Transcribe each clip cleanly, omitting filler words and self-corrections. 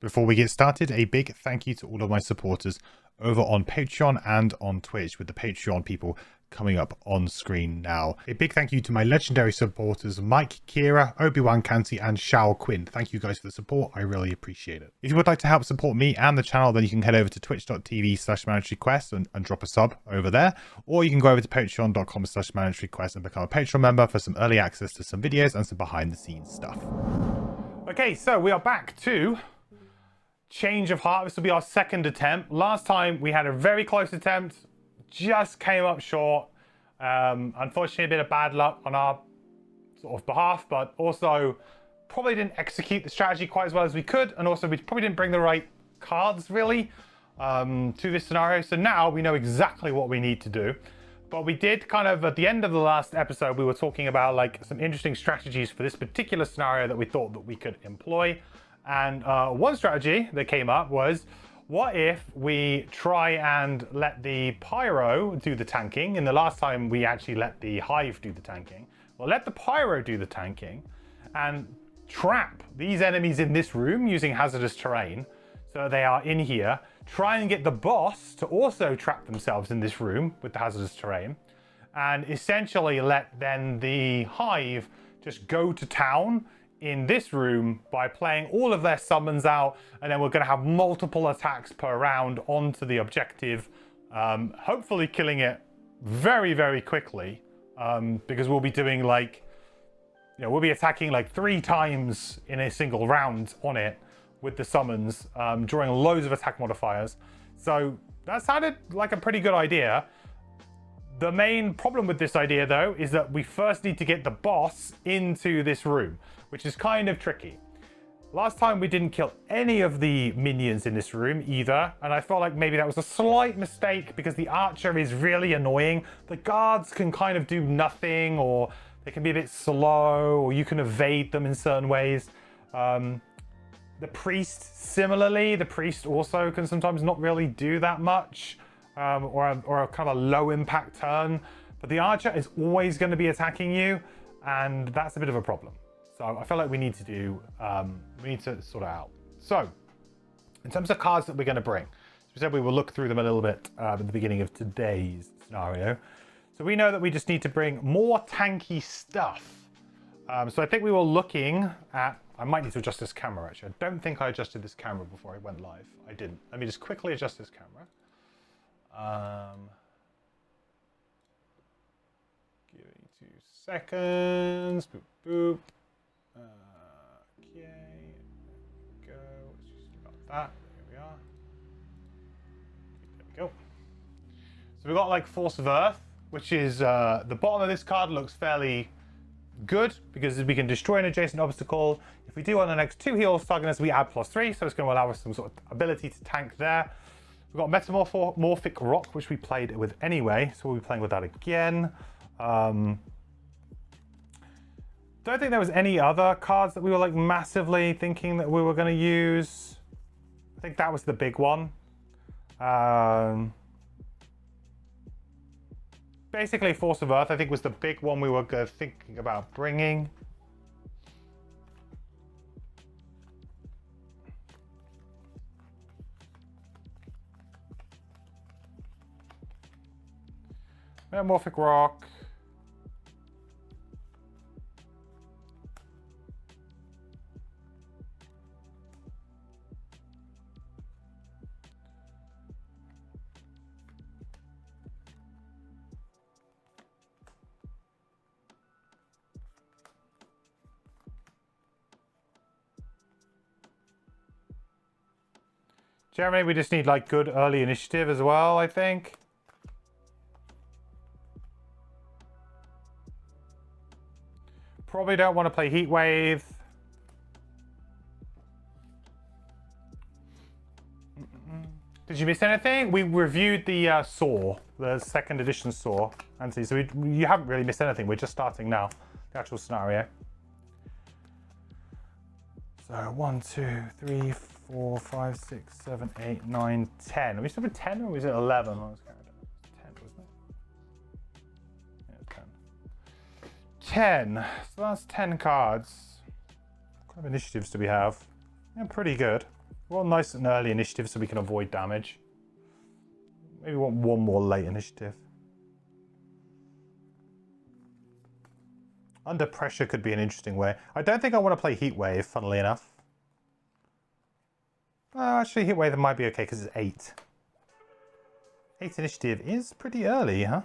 Before we get started, a big thank you to all of my supporters over on Patreon and on Twitch, with the Patreon people coming up on screen now. A big thank you to my legendary supporters Mike, Kira, Obi-Wan Canty and Shao Quinn. Thank you guys for the support. I really appreciate it. If you would like to help support me and the channel, then you can head over to twitch.tv/mandatoryquest and drop a sub over there, or you can go over to patreon.com/mandatoryquest and become a Patreon member for some early access to some videos and some behind the scenes stuff. Okay, so we are back to Change of Heart. This will be our second attempt. Last time we had a very close attempt, just came up short. Unfortunately, a bit of bad luck on our sort of behalf, but also probably didn't execute the strategy quite as well as we could, and also we probably didn't bring the right cards really to this scenario. So now we know exactly what we need to do. But we did kind of, at the end of the last episode, we were talking about like some interesting strategies for this particular scenario that we thought that we could employ. And one strategy that came up was, what if we try and let the Pyro do the tanking? In the last time we actually let the Hive do the tanking. Well, let the Pyro do the tanking and trap these enemies in this room using hazardous terrain. So they are in here. Try and get the boss to also trap themselves in this room with the hazardous terrain. And essentially let then the Hive just go to town in this room by playing all of their summons out, and then we're going to have multiple attacks per round onto the objective, hopefully killing it very, very quickly, because we'll be doing like, you know, we'll be attacking like 3 times in a single round on it with the summons, drawing loads of attack modifiers. So that sounded like a pretty good idea. The main problem with this idea, though, is that we first need to get the boss into this room, which is kind of tricky. Last time we didn't kill any of the minions in this room either, and I felt like maybe that was a slight mistake because the archer is really annoying. The guards can kind of do nothing, or they can be a bit slow, or you can evade them in certain ways. The priest, similarly, the priest also can sometimes not really do that much. Or a kind of a low impact turn, but the archer is always going to be attacking you, and that's a bit of a problem. So I feel like we need to sort it out. So in terms of cards that we're going to bring, as we said, we will look through them a little bit at the beginning of today's scenario. So we know that we just need to bring more tanky stuff. So I think we were looking at, I might need to adjust this camera actually. I don't think I adjusted this camera before I went live. I didn't. Let me just quickly adjust this camera. Give me 2 seconds. Boop, boop. Okay. There we go. Let's just about that. There we are. There we go. So we've got like Force of Earth, which is the bottom of this card looks fairly good because we can destroy an adjacent obstacle. If we do on the next 2 heals targeting us, we add +3, so it's going to allow us some sort of ability to tank there. We've got Metamorphic Rock, which we played with anyway, so we'll be playing with that again. Don't think there was any other cards that we were like massively thinking that we were going to use. I think that was the big one. Basically, Force of Earth, I think, was the big one we were thinking about bringing. Metamorphic Rock. Generally, we just need like good early initiative as well, I think. Probably don't want to play Heat Wave. Did you miss anything? We reviewed the Saw, the 2nd edition Saw, Anthony. So you haven't really missed anything. We're just starting now, the actual scenario. So 1, 2, 3, 4, 5, 6, 7, 8, 9, 10. Are we still with 10 or was it 11? 10, wasn't it? Yeah, 10. 10. So that's 10 cards. What kind of initiatives do we have? Yeah, pretty good. We want nice and early initiative so we can avoid damage. Maybe we want one more late initiative. Under pressure could be an interesting way. I don't think I want to play Heat Wave, funnily enough. Actually, Heat Wave might be okay because it's 8. 8 initiative is pretty early, huh?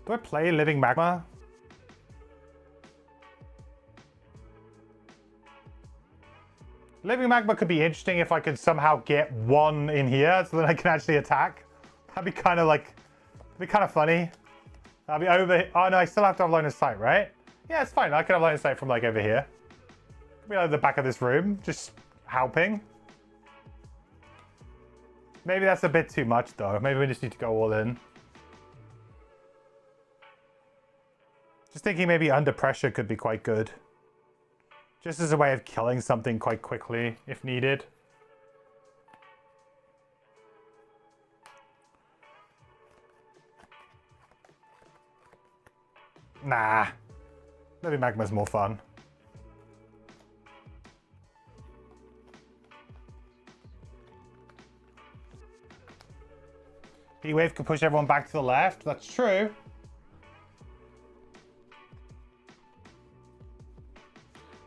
Do I play Living Magma? Living Magma could be interesting if I could somehow get one in here so that I can actually attack. That'd be kind of like, that'd be kind of funny. That'd be over. Oh no, I still have to have line of sight, right? Yeah, it's fine. I can have line of sight from like over here. Could be like the back of this room, just helping. Maybe that's a bit too much though. Maybe we just need to go all in. Just thinking maybe under pressure could be quite good. Just as a way of killing something quite quickly, if needed. Nah. Maybe Magma's more fun. Heat Wave can push everyone back to the left. That's true.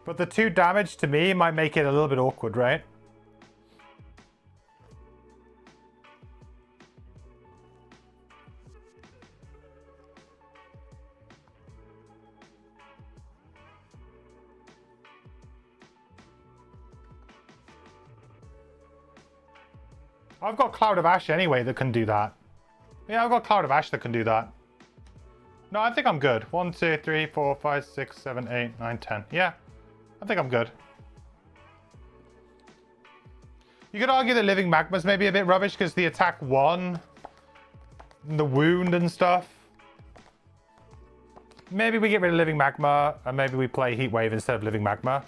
But the 2 damage to me might make it a little bit awkward, right? I've got Cloud of Ash anyway that can do that. Yeah, I've got Cloud of Ash that can do that. No, I think I'm good. 1, 2, 3, 4, 5, 6, 7, 8, 9, 10. Yeah. I think I'm good. You could argue that Living Magma's maybe a bit rubbish because the attack 1, the wound and stuff. Maybe we get rid of Living Magma and maybe we play Heat Wave instead of Living Magma.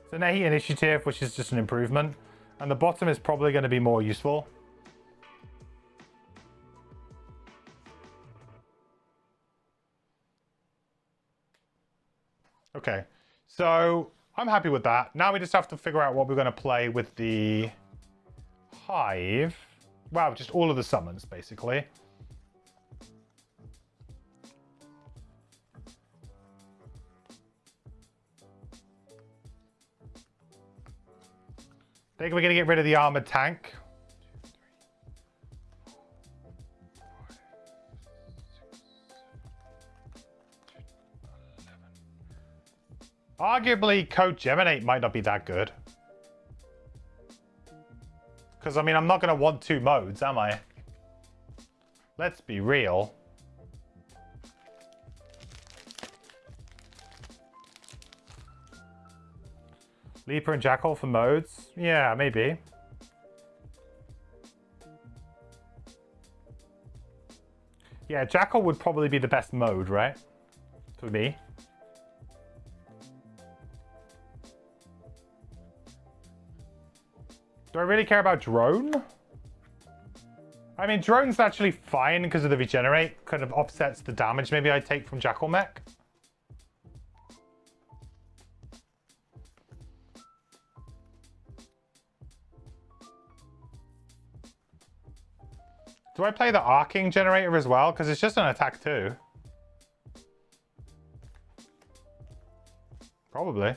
So now Heat Initiative, which is just an improvement. And the bottom is probably going to be more useful. Okay, so I'm happy with that. Now we just have to figure out what we're going to play with the Hive. Wow, just all of the summons, basically. I think we're going to get rid of the armored tank. Arguably, Code Geminate might not be that good. Because, I mean, I'm not going to want 2 modes, am I? Let's be real. Leaper and Jackal for modes? Yeah, maybe. Yeah, Jackal would probably be the best mode, right? For me. Do I really care about Drone? I mean, Drone's actually fine because of the regenerate. Kind of offsets the damage maybe I take from Jackal Mech. Do I play the Arcing Generator as well? Because it's just an attack too. Probably.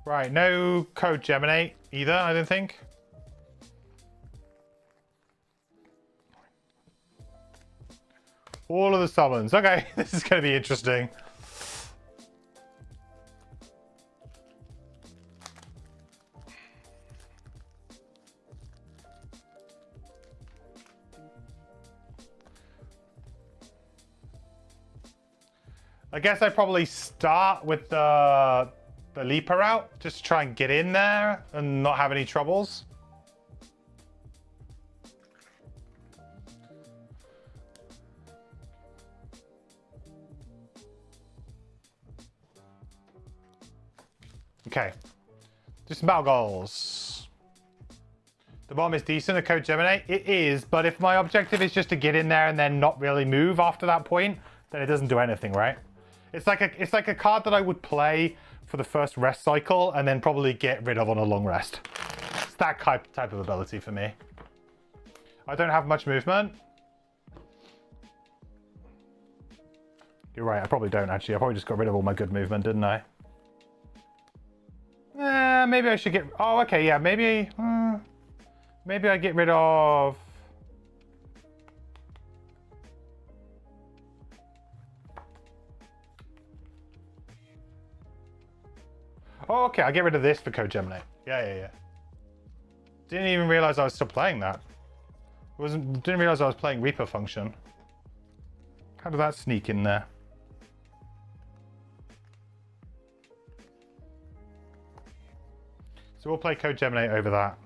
Right, no Code Geminate either, I don't think. All of the summons. Okay, this is going to be interesting. I guess I probably start with the leaper route, just to try and get in there and not have any troubles. Okay, just battle goals. The bomb is decent, the code Gemini. It is, but if my objective is just to get in there and then not really move after that point, then it doesn't do anything, right? It's like a card that I would play for the first rest cycle and then probably get rid of on a long rest. It's that type of ability for me. I don't have much movement. You're right, I probably don't actually. I probably just got rid of all my good movement, didn't I? Maybe I should get... Oh, okay, yeah, maybe... maybe I get rid of... Oh, okay, I'll get rid of this for Code Gemini. Yeah. Didn't even realize I was still playing that. Didn't realize I was playing Reaper function. How did that sneak in there? So we'll play Code Gemini over that.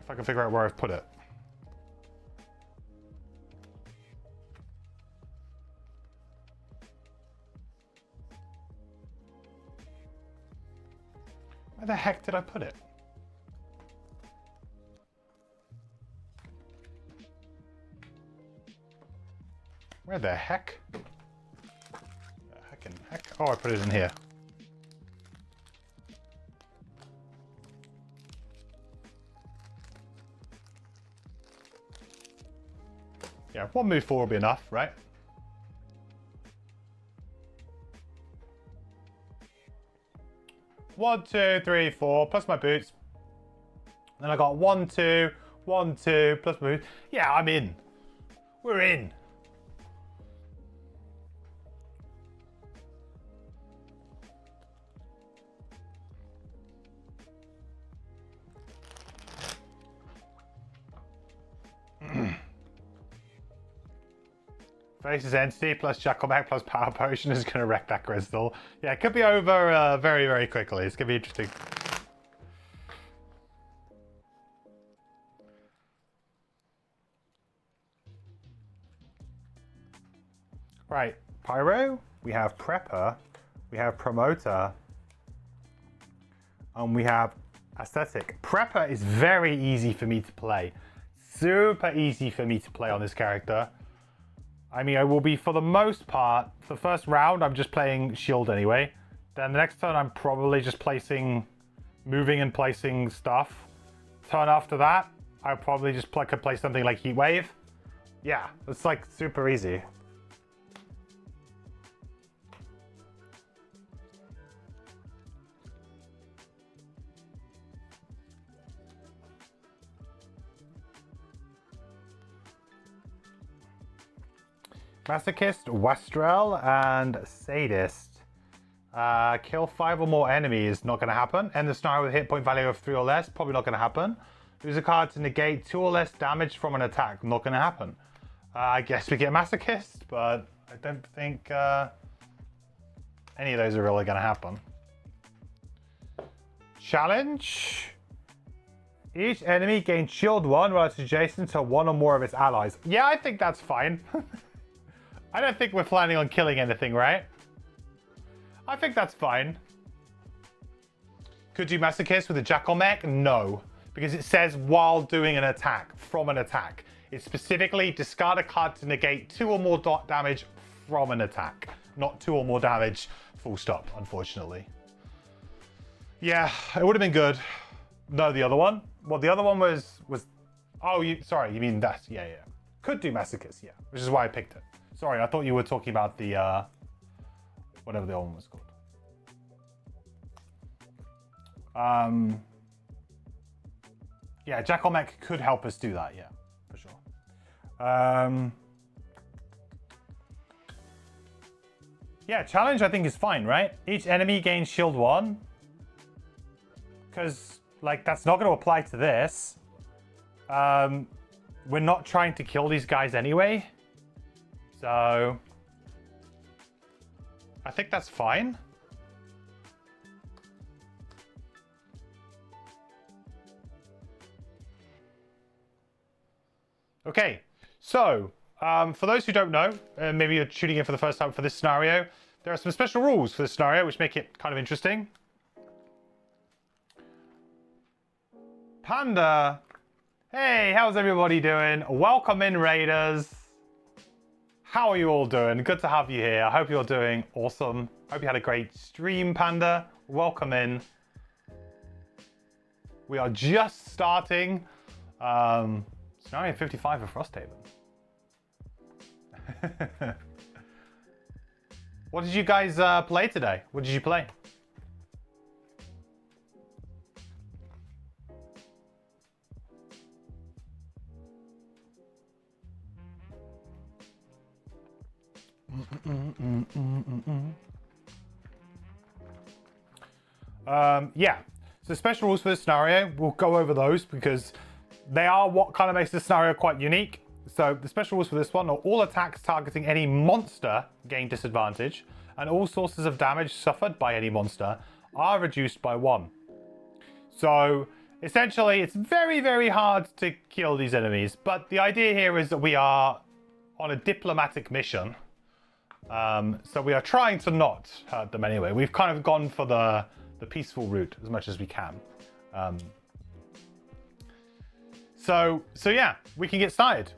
If I can figure out where I've put it. Where the heck did I put it? Where the heck? Heck. Oh, I put it in here. Yeah, one move forward will be enough, right? One, two, three, four, plus my boots. Then I got 1, 2, 1, 2, plus my boots. Yeah, I'm in. We're in. Faces Entity plus Chuckleback plus Power Potion is going to wreck that crystal. Yeah, it could be over very, very quickly. It's going to be interesting. Right, Pyro, we have Prepper, we have Promoter, and we have Aesthetic. Prepper is very easy for me to play. Super easy for me to play on this character. I mean, I will be, for the most part, for the first round, I'm just playing shield anyway. Then the next turn, I'm probably just moving and placing stuff. Turn after that, I probably just could play something like Heat Wave. Yeah, it's like super easy. Masochist, Wastrel, and Sadist. Kill 5 or more enemies, not going to happen. End the scenario with a hit point value of 3 or less, probably not going to happen. Use a card to negate 2 or less damage from an attack, not going to happen. I guess we get Masochist, but I don't think any of those are really going to happen. Challenge. Each enemy gains shield 1 while it's adjacent to 1 or more of its allies. Yeah, I think that's fine. I don't think we're planning on killing anything, right? I think that's fine. Could you Masochist with a Jackal Mech? No. Because it says while doing an attack, from an attack. It specifically discard a card to negate 2 or more damage from an attack. Not 2 or more damage, full stop, unfortunately. Yeah, it would have been good. No, the other one? Well, the other one was... Oh, sorry, you mean that. Yeah. Could do Masochist, yeah. Which is why I picked it. Sorry, I thought you were talking about the, whatever the other one was called. Yeah, Jackal Mech could help us do that, yeah, for sure. Yeah, challenge I think is fine, right? Each enemy gains shield 1. because like that's not going to apply to this. We're not trying to kill these guys anyway, so I think that's fine. Okay, so for those who don't know, maybe you're tuning in for the first time for this scenario, there are some special rules for this scenario which make it kind of interesting. Panda, hey, how's everybody doing? Welcome in, Raiders. How are you all doing? Good to have you here. I hope you're doing awesome. Hope you had a great stream, Panda. Welcome in. We are just starting. Scenario 55 of Frosthaven. What did you guys play today? What did you play? Yeah, so special rules for this scenario, we'll go over those because they are what kind of makes this scenario quite unique. So the special rules for this one are all attacks targeting any monster gain disadvantage, and all sources of damage suffered by any monster are reduced by 1. So essentially it's very, very hard to kill these enemies, but the idea here is that we are on a diplomatic mission. So we are trying to not hurt them anyway. We've kind of gone for the peaceful route as much as we can. So yeah, we can get started.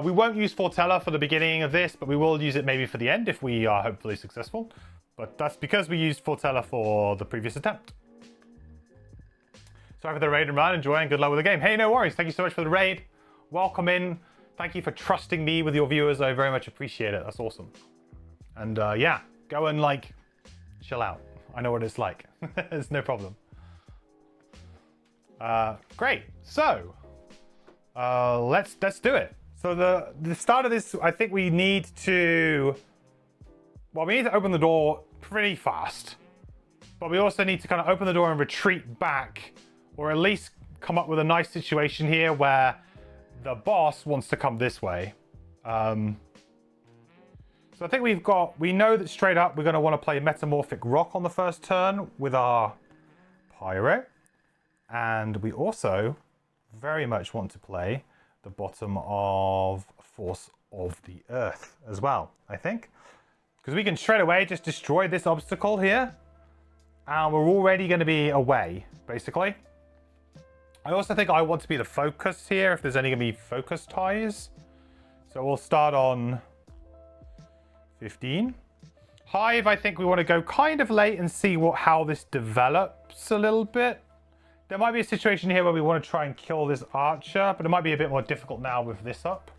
We won't use Fortella for the beginning of this, but we will use it maybe for the end if we are hopefully successful. But that's because we used Fortella for the previous attempt. Sorry for the raid and run. Enjoy and good luck with the game. Hey, no worries. Thank you so much for the raid. Welcome in. Thank you for trusting me with your viewers. I very much appreciate it. That's awesome. And yeah, go and like chill out. I know what it's like. It's no problem. Great. So let's do it. So the start of this, I think we need to open the door pretty fast, but we also need to kind of open the door and retreat back, or at least come up with a nice situation here where the boss wants to come this way. So I think we know that straight up we're going to want to play Metamorphic Rock on the first turn with our Pyro. And we also very much want to play the bottom of Force of the Earth as well, I think. Because we can straight away just destroy this obstacle here. And we're already going to be away, basically. I also think I want to be the focus here, if there's any going to be focus ties. So we'll start on 15. Hive, I think we want to go kind of late and see how this develops a little bit. There might be a situation here where we want to try and kill this archer, but it might be a bit more difficult now with this up.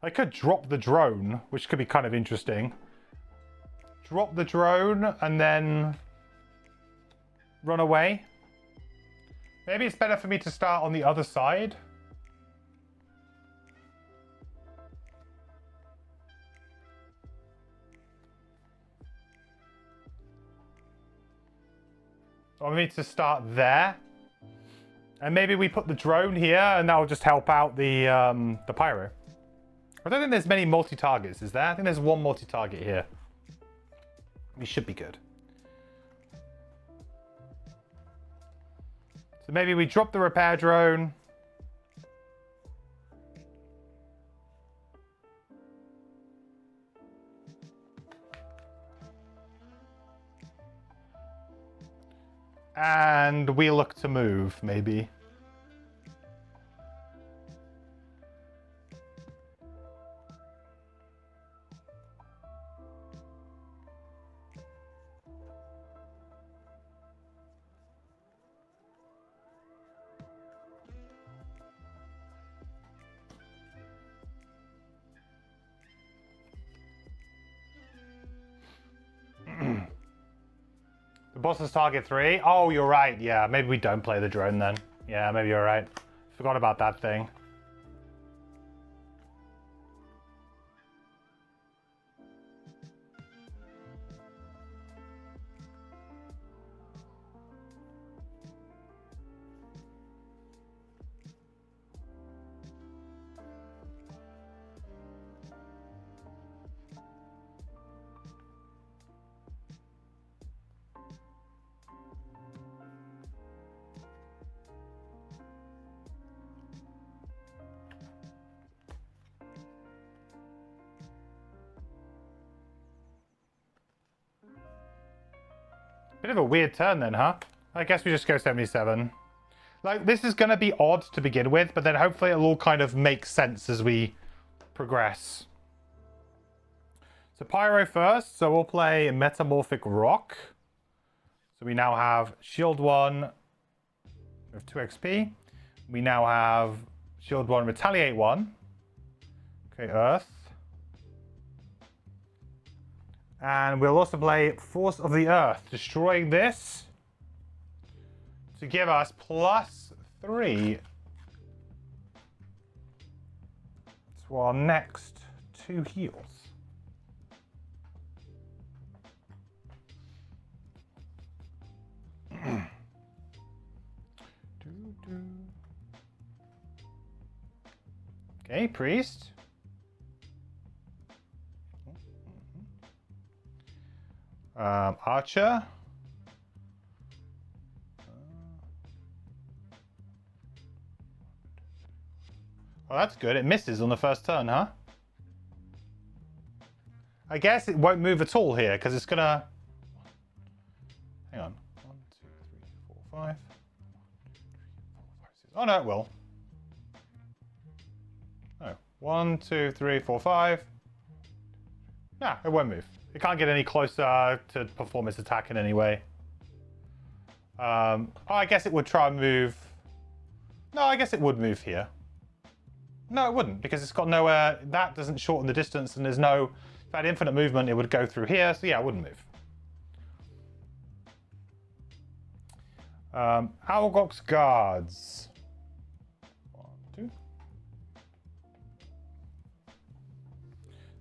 I could drop the drone, which could be kind of interesting. Drop the drone and then run away. Maybe it's better for me to start on the other side. Or maybe to start there. And maybe we put the drone here and that'll just help out the pyro. I don't think there's many multi-targets, is there? I think there's one multi-target here. We should be good. So maybe we drop the repair drone. And we look to move, maybe. bosses target 3. Oh, you're right. Yeah, maybe we don't play the drone then. Yeah, maybe you're right. Forgot about that thing. Bit of a weird turn then, huh? I guess we just go 77. Like, this is going to be odd to begin with, but then hopefully it'll all kind of make sense as we progress. So Pyro first, so we'll play Metamorphic Rock. So we now have Shield 1 with 2 XP. We now have Shield 1, Retaliate 1. Okay, Earth. And we'll also play Force of the Earth, destroying this to give us +3 to our next 2 heals. Okay, Priest. Archer. Oh, that's good. It misses on the first turn, huh? I guess it won't move at all here because it's gonna. Hang on. 1, 2, 3, 4, 5. 1, 2, 3, 4, 5, 6. Oh no, it will. No. 1, 2, 3, 4, 5. Nah, it won't move. It can't get any closer to perform its attack in any way. Oh, I guess it would try and move. No, I guess it would move here. No, it wouldn't, because it's got nowhere. That doesn't shorten the distance, and there's no. If it had infinite movement, it would go through here. So yeah, it wouldn't move. Owlgox guards. 1, 2.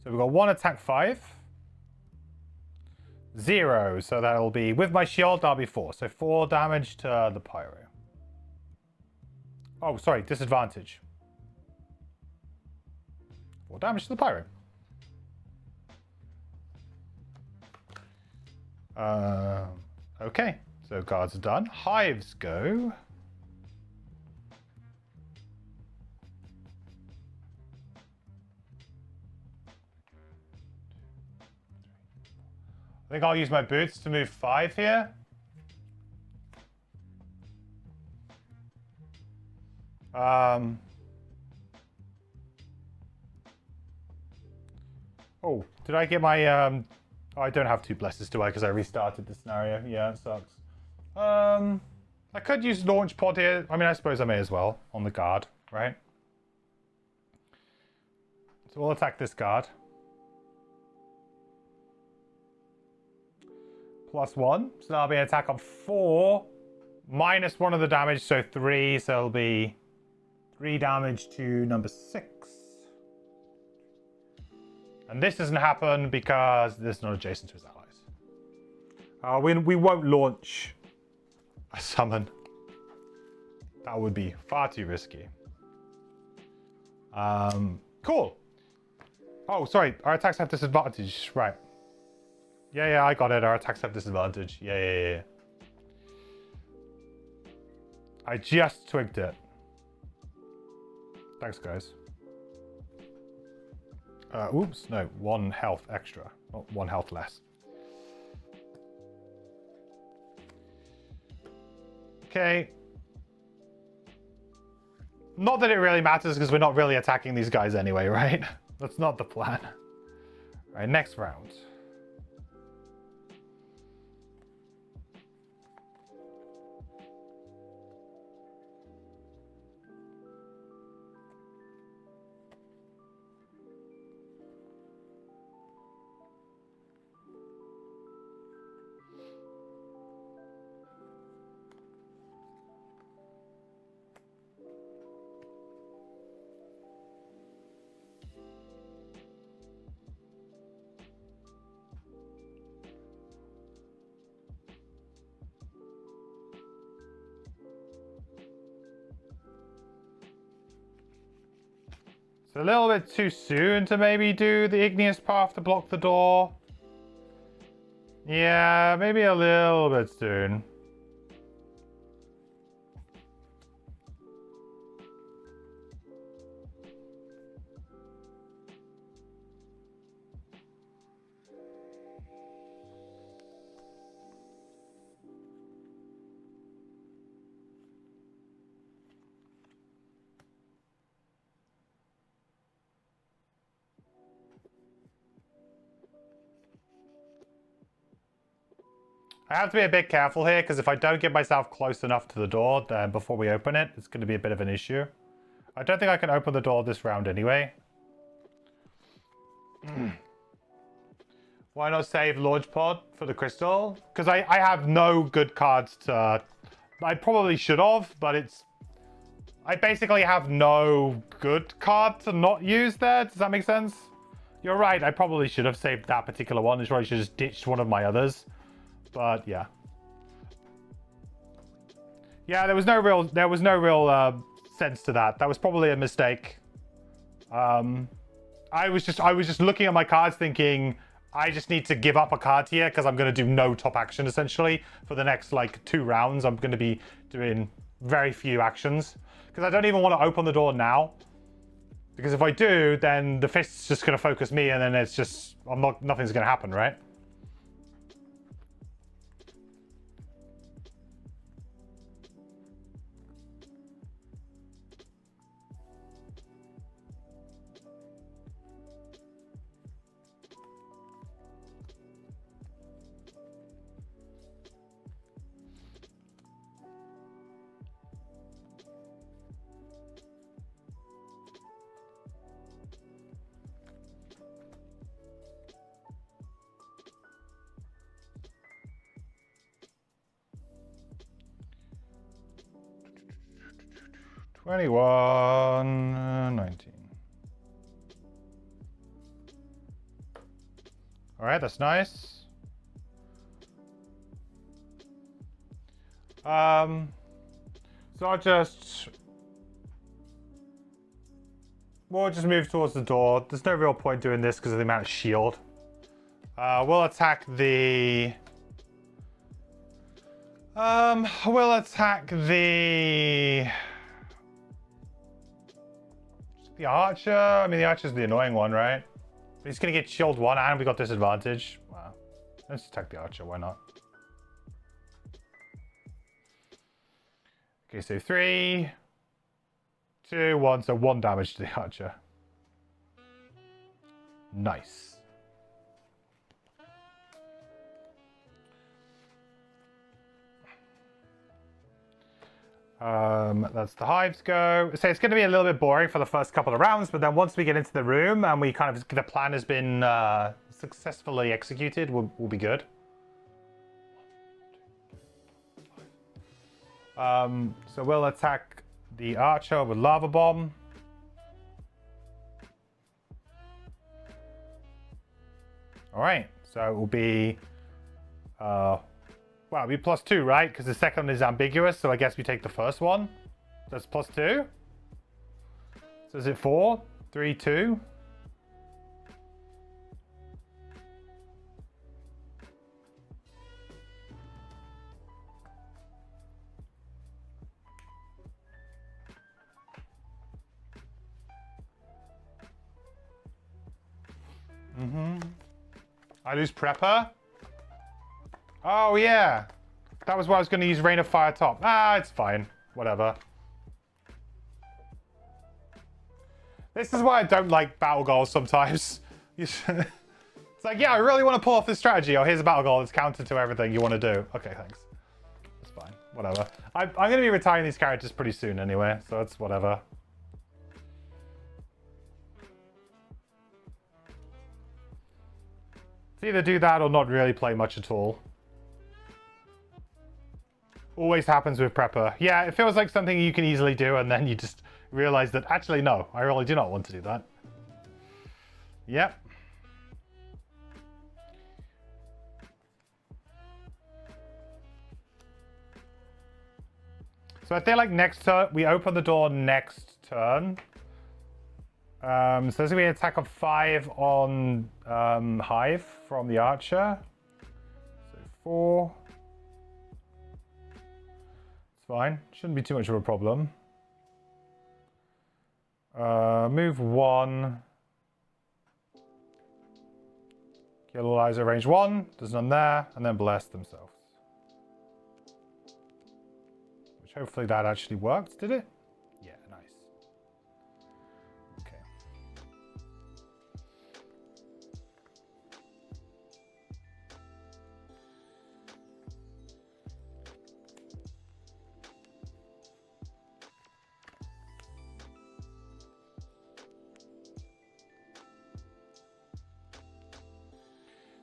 So we've got 1 attack 5. 0, so that'll be, with my shield, that'll be 4. So 4 damage to the Pyro. Oh, sorry, disadvantage. 4 damage to the Pyro. Okay, so guards are done. Hives go. I think I'll use my boots to move 5 here. Oh, did I get my... Oh, I don't have 2 blesses, do I? Because I restarted the scenario. Yeah, it sucks. I could use launch pod here. I mean, I suppose I may as well on the guard, right? So we'll attack this guard. +1, so that'll be an attack on 4, -1 of the damage, so 3, so it'll be 3 damage to number 6. And this doesn't happen because this is not adjacent to his allies. We won't launch a summon. That would be far too risky. Cool. Oh, sorry, our attacks have disadvantage, right. Yeah, I got it. Our attacks have disadvantage. Yeah. I just twigged it. Thanks, guys. Oops, no. 1 health extra. Not 1 health less. Okay. Not that it really matters because we're not really attacking these guys anyway, right? That's not the plan. All right, next round. It's a little bit too soon to maybe do the igneous path to block the door. Yeah, maybe a little bit soon. I have to be a bit careful here, because if I don't get myself close enough to the door before we open it, it's going to be a bit of an issue. I don't think I can open the door this round anyway. Why not save Launch Pod for the crystal? Because I have no good cards to... I probably should have, but it's... I basically have no good card to not use there. Does that make sense? You're right, I probably should have saved that particular one. I probably should have just ditched one of my others. But yeah. Yeah, there was no real sense to that. That was probably a mistake. I was just looking at my cards thinking I just need to give up a card here because I'm going to do no top action essentially for the next like 2 rounds. I'm going to be doing very few actions because I don't even want to open the door now. Because if I do, then the fist's just going to focus me and then it's just nothing's going to happen, right? $21, 19. All right, that's nice. So we'll just move towards the door. There's no real point doing this because of the amount of shield. We'll attack the... The archer? I mean, the archer's the annoying one, right? But he's going to get shield 1 and we got disadvantage. Wow. Let's attack the archer, why not? Okay, so 3, 2, 1. So 1 damage to the archer. Nice. That's the hives go. So it's going to be a little bit boring for the first couple of rounds, but then once we get into the room and we kind of the plan has been successfully executed, we'll be good. So we'll attack the archer with lava bomb. All right, so it will be well, it'll be +2, right? Because the second is ambiguous, so I guess we take the first one. That's +2. So is it 4, 3, 2? I lose Prepper. Oh, yeah. That was why I was going to use Rain of Fire top. Ah, it's fine. Whatever. This is why I don't like battle goals sometimes. It's like, yeah, I really want to pull off this strategy. Oh, here's a battle goal that's counter to everything you want to do. Okay, thanks. It's fine. Whatever. I'm going to be retiring these characters pretty soon anyway, so it's whatever. It's either do that or not really play much at all. Always happens with Prepper. Yeah, it feels like something you can easily do and then you just realize that, actually, no, I really do not want to do that. Yep. So I feel like next turn, we open the door next turn. So there's going to be an attack of 5 on Hive from the Archer. So 4. It's fine. Shouldn't be too much of a problem. Move 1. Kill all eyes at range 1. There's none there. And then bless themselves. Which hopefully that actually worked, did it? Yeah, nice. Okay.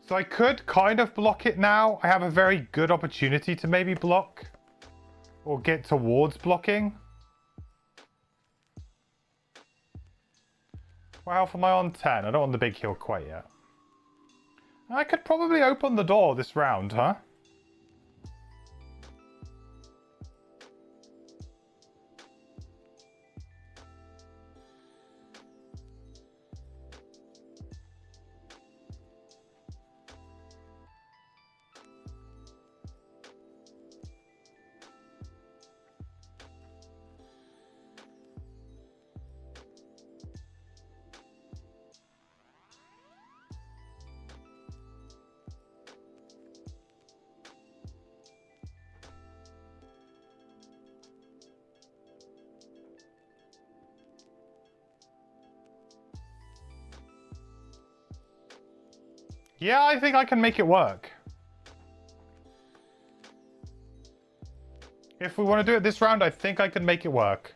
So I could kind of block it now. I have a very good opportunity to maybe block or get towards blocking. What health am I on? 10. I don't want the big heal quite yet. I could probably open the door this round, huh? Yeah, I think I can make it work. If we want to do it this round, I think I can make it work.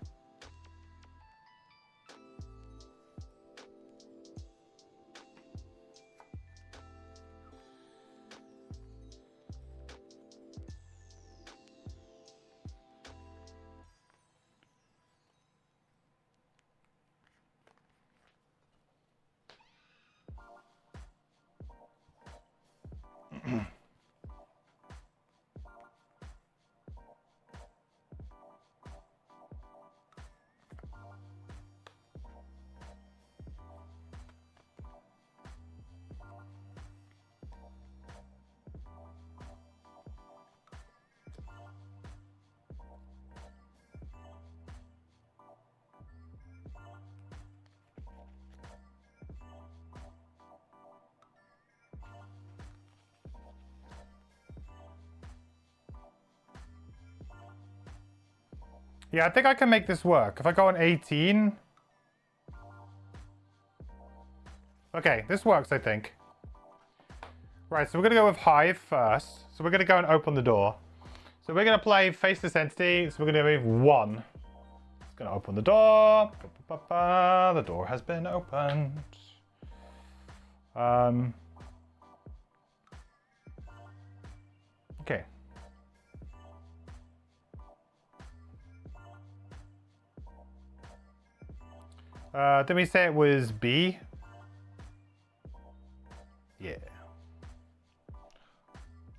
Yeah, I think I can make this work. If I go on 18... Okay, this works, I think. Right, so we're going to go with Hive first. So we're going to go and open the door. So we're going to play Face This Entity. So we're going to move 1. It's going to open the door. The door has been opened. Okay. Did we say it was B? Yeah.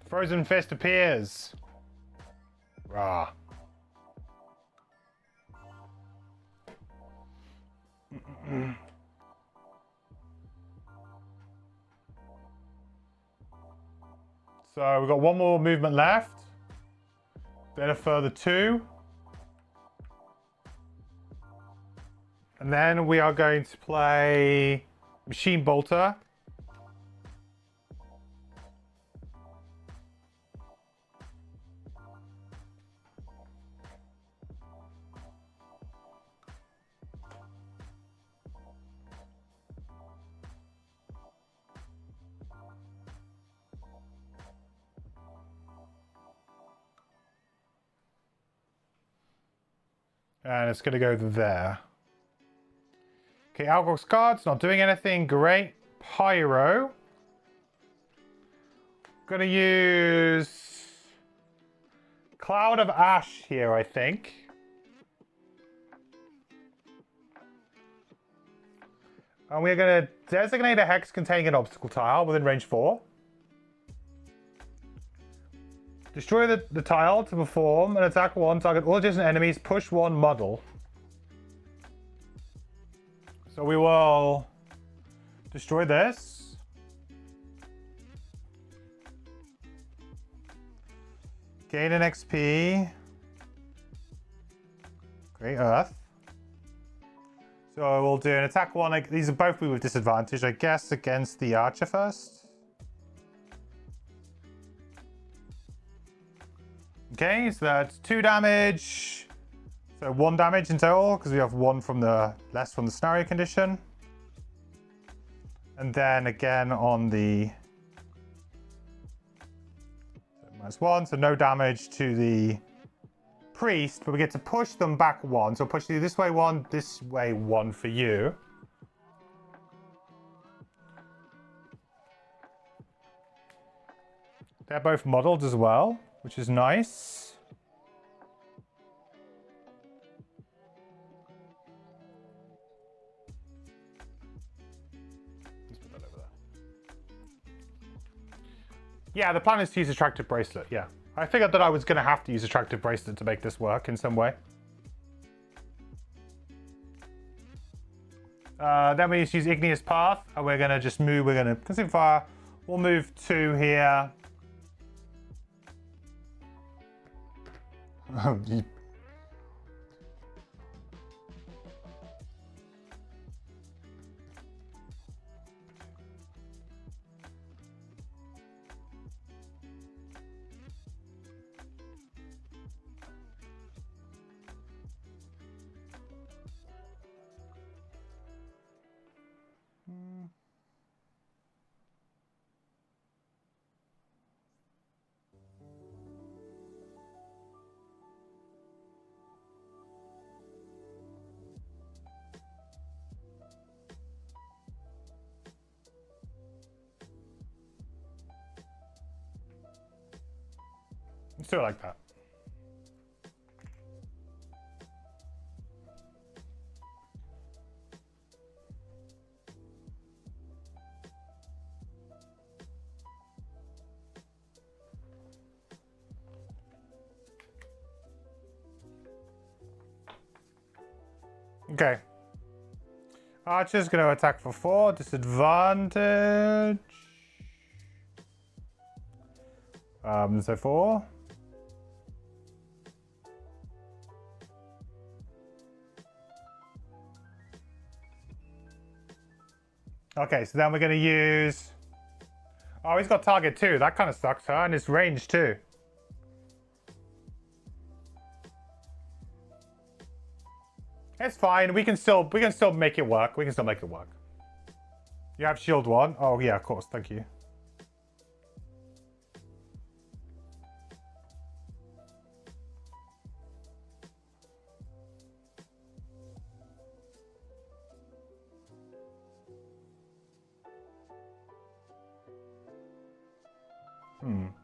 Frozen Fist appears. Rah. So we've got 1 more movement left. Then a further 2. And then we are going to play Machine Bolter. And it's going to go there. Okay, Algor's cards, not doing anything. Great. Pyro. Gonna use Cloud of Ash here, I think. And we're gonna designate a hex containing an obstacle tile within range 4. Destroy the tile to perform an attack 1, target all adjacent enemies, push 1, muddle. So we will destroy this. Gain an XP. Great Earth. So we'll do an attack one. Like, these are both with disadvantage, I guess, against the archer first. Okay, so that's 2 damage. So 1 damage in total, because we have 1 from the less from the scenario condition. And then again on the -1, so no damage to the priest, but we get to push them back 1. So push you this way 1, this way 1 for you. They're both modeled as well, which is nice. Let's put that over there. Yeah, the plan is to use Attractive Bracelet, yeah. I figured that I was going to have to use Attractive Bracelet to make this work in some way. Then we just use Igneous Path, and we're going to just move. We're going to consume fire. We'll move 2 here. Let's do it like that. Okay. Archer's going to attack for 4. Disadvantage. So 4. Okay, so then we're going to use... Oh, he's got target too. That kind of sucks, huh? And it's range too. It's fine. We can still make it work. We can still make it work. You have shield 1. Oh yeah, of course. Thank you.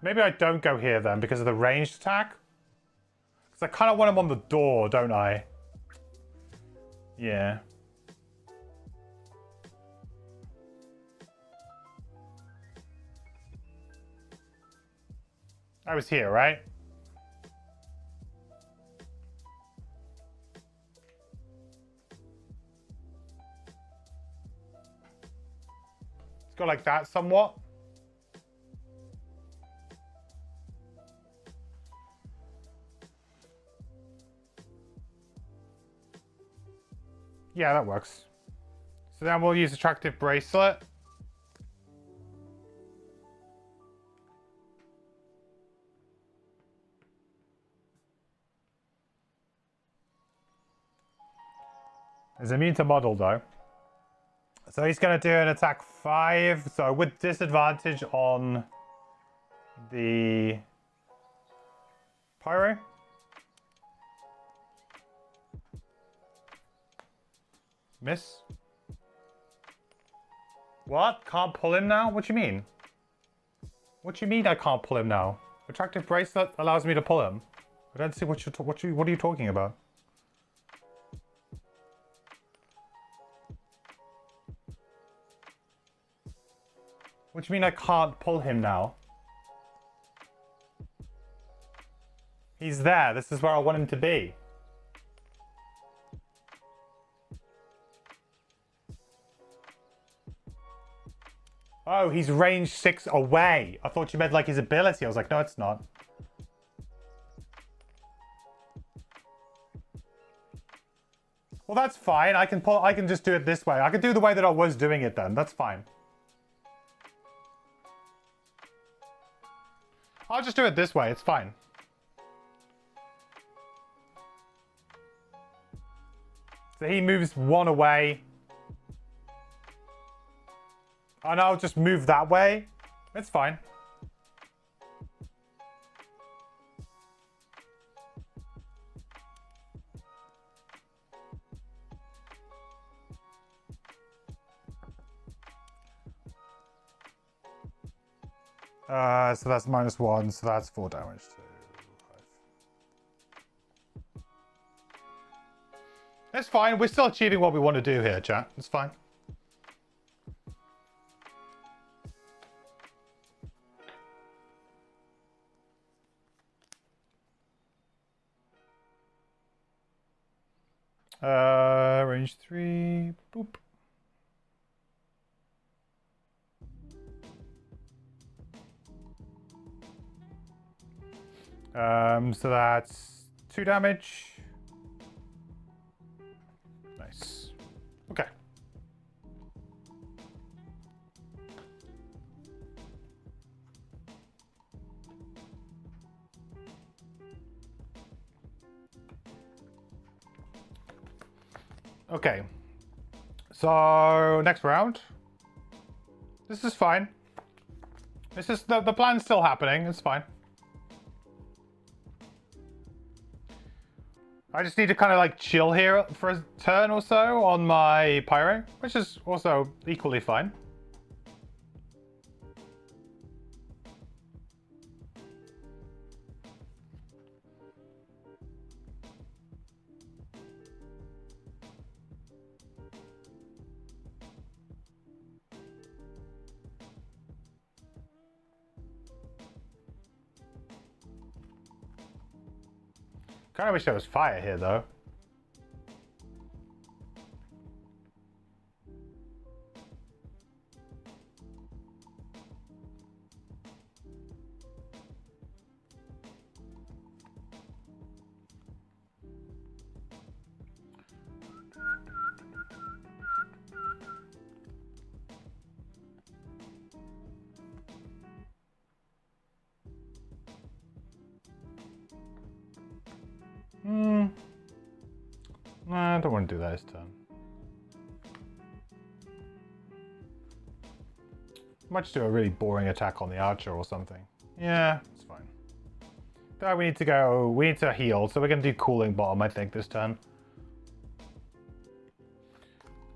Maybe I don't go here then because of the ranged attack. Because I kind of want him on the door, don't I? Yeah. I was here, right? Let's go like that somewhat. Yeah, that works. So then we'll use Attractive Bracelet. It's immune to model though. So he's going to do an attack 5. So with disadvantage on the Pyro. Miss. What? Can't pull him now? What do you mean? What do you mean I can't pull him now? Attractive Bracelet allows me to pull him. I don't see what are you talking about? What do you mean I can't pull him now? He's there. This is where I want him to be. Oh, he's range 6 away. I thought you meant like his ability. I was like, no, it's not. Well, that's fine. I can just do it this way. I can do the way that I was doing it then. That's fine. I'll just do it this way. It's fine. So he moves 1 away. And I'll just move that way. It's fine. So that's -1, so that's 4 damage. 2, 5. It's fine. We're still achieving what we want to do here, chat. It's fine. Range 3. Boop. So that's 2 damage. Nice. Okay. Okay. So next round. This is fine. This is the plan's still happening. It's fine. I just need to kind of like chill here for a turn or so on my pyro, which is also equally fine. Kind of wish there was fire here, though. Nah, I don't want to do that this turn. Might just do a really boring attack on the archer or something. Yeah, it's fine. Though we need to heal, so we're going to do cooling bottom, I think, this turn.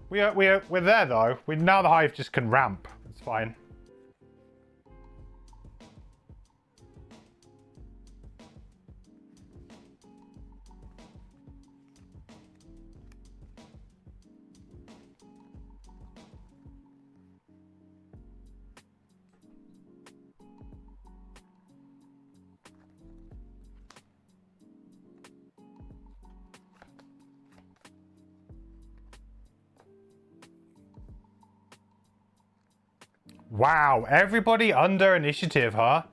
We're there, though. Now the hive just can ramp. It's fine. Wow, everybody under initiative, huh?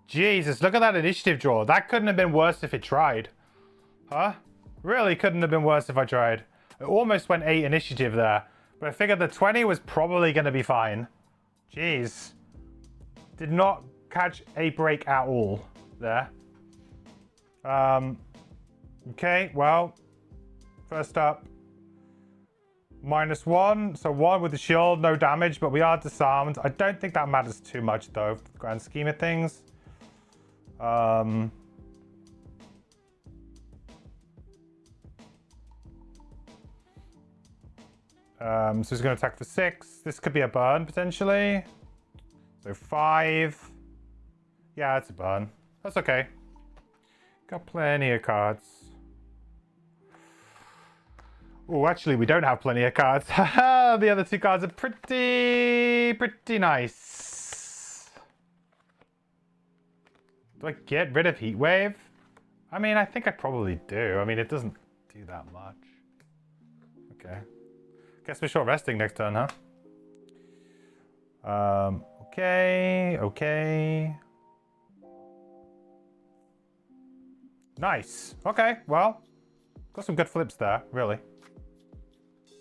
Jesus, look at that initiative draw. That couldn't have been worse if it tried. Huh? Really couldn't have been worse if I tried. I almost went 8 initiative there. But I figured the 20 was probably going to be fine. Jeez. Did not catch a break at all there. Okay, well. First up. -1, so 1 with the shield, no damage, but we are disarmed. I don't think that matters too much, though, for the grand scheme of things. So he's going to attack for 6. This could be a burn, potentially. So 5. Yeah, it's a burn. That's okay. Got plenty of cards. Oh, actually, we don't have plenty of cards. The other 2 cards are pretty nice. Do I get rid of Heatwave? I mean, I think I probably do. I mean, it doesn't do that much. Okay. Guess we're short resting next turn, huh? Okay. Nice. Okay, well, got some good flips there, really.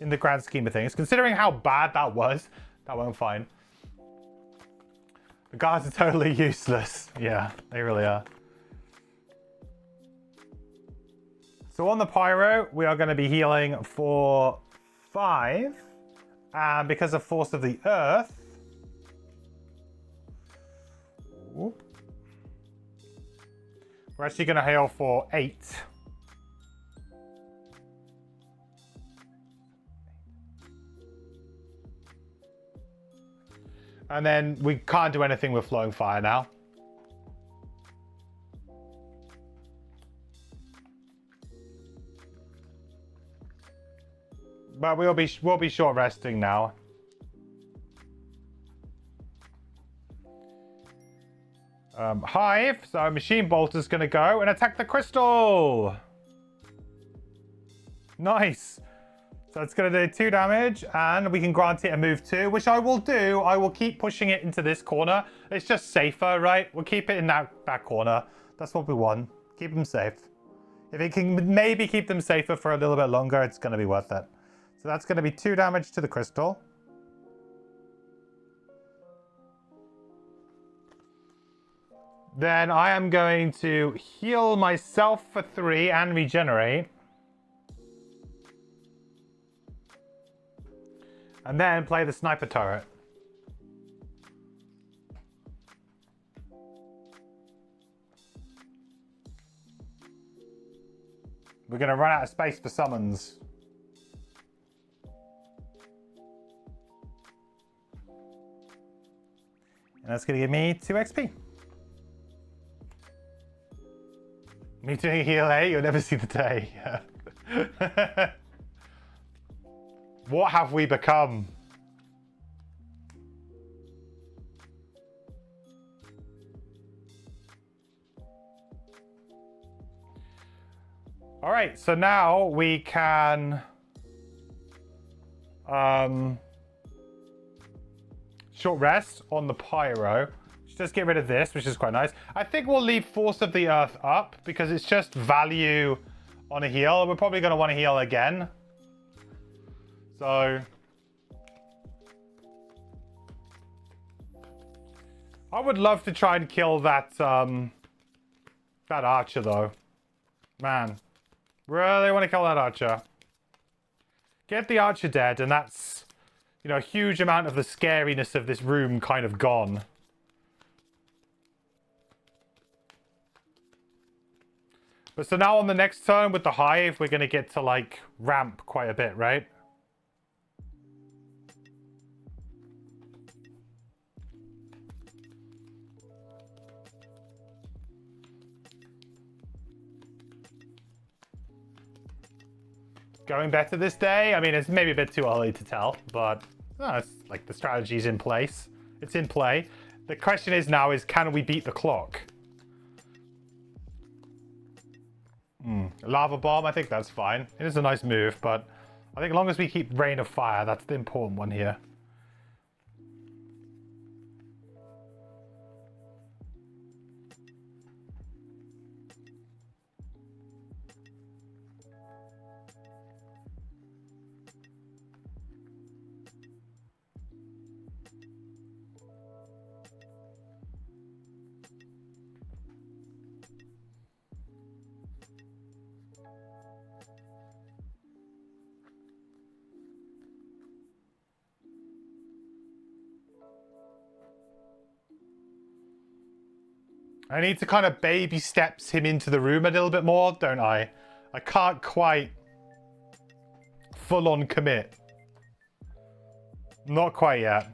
In the grand scheme of things. Considering how bad that was, that went fine. The guards are totally useless. Yeah, they really are. So on the Pyro, we are going to be healing for 5. And because of Force of the Earth... Whoop, we're actually going to heal for 8. And then we can't do anything with Flowing Fire now. But we'll be short resting now. Hive, so Machine Bolt is going to go and attack the crystal. Nice. So it's going to do 2 damage, and we can grant it a move 2, which I will do. I will keep pushing it into this corner. It's just safer, right? We'll keep it in that back corner. That's what we want. Keep them safe. If it can maybe keep them safer for a little bit longer, it's going to be worth it. So that's going to be 2 damage to the crystal. Then I am going to heal myself for 3 and regenerate. And then play the sniper turret. We're going to run out of space for summons. And that's going to give me 2 XP. Me doing a heal, eh? You'll never see the day. What have we become? All right, so now we can short rest on the Pyro. Just get rid of this, which is quite nice. I think we'll leave Force of the Earth up because it's just value on a heal. We're probably going to want to heal again. So I would love to try and kill that that archer though. Man, really want to kill that archer. Get the archer dead, and that's, you know, a huge amount of the scariness of this room kind of gone. But so now on the next turn with the Hive, we're going to get to like ramp quite a bit, right? Going better this day? I mean, it's maybe a bit too early to tell, but it's like the strategy's in place. It's in play. The question is now is, can we beat the clock? Lava Bomb, I think that's fine. It is a nice move, but I think as long as we keep Rain of Fire, that's the important one here. I need to kind of baby steps him into the room a little bit more, don't I? I can't quite full on commit. Not quite yet.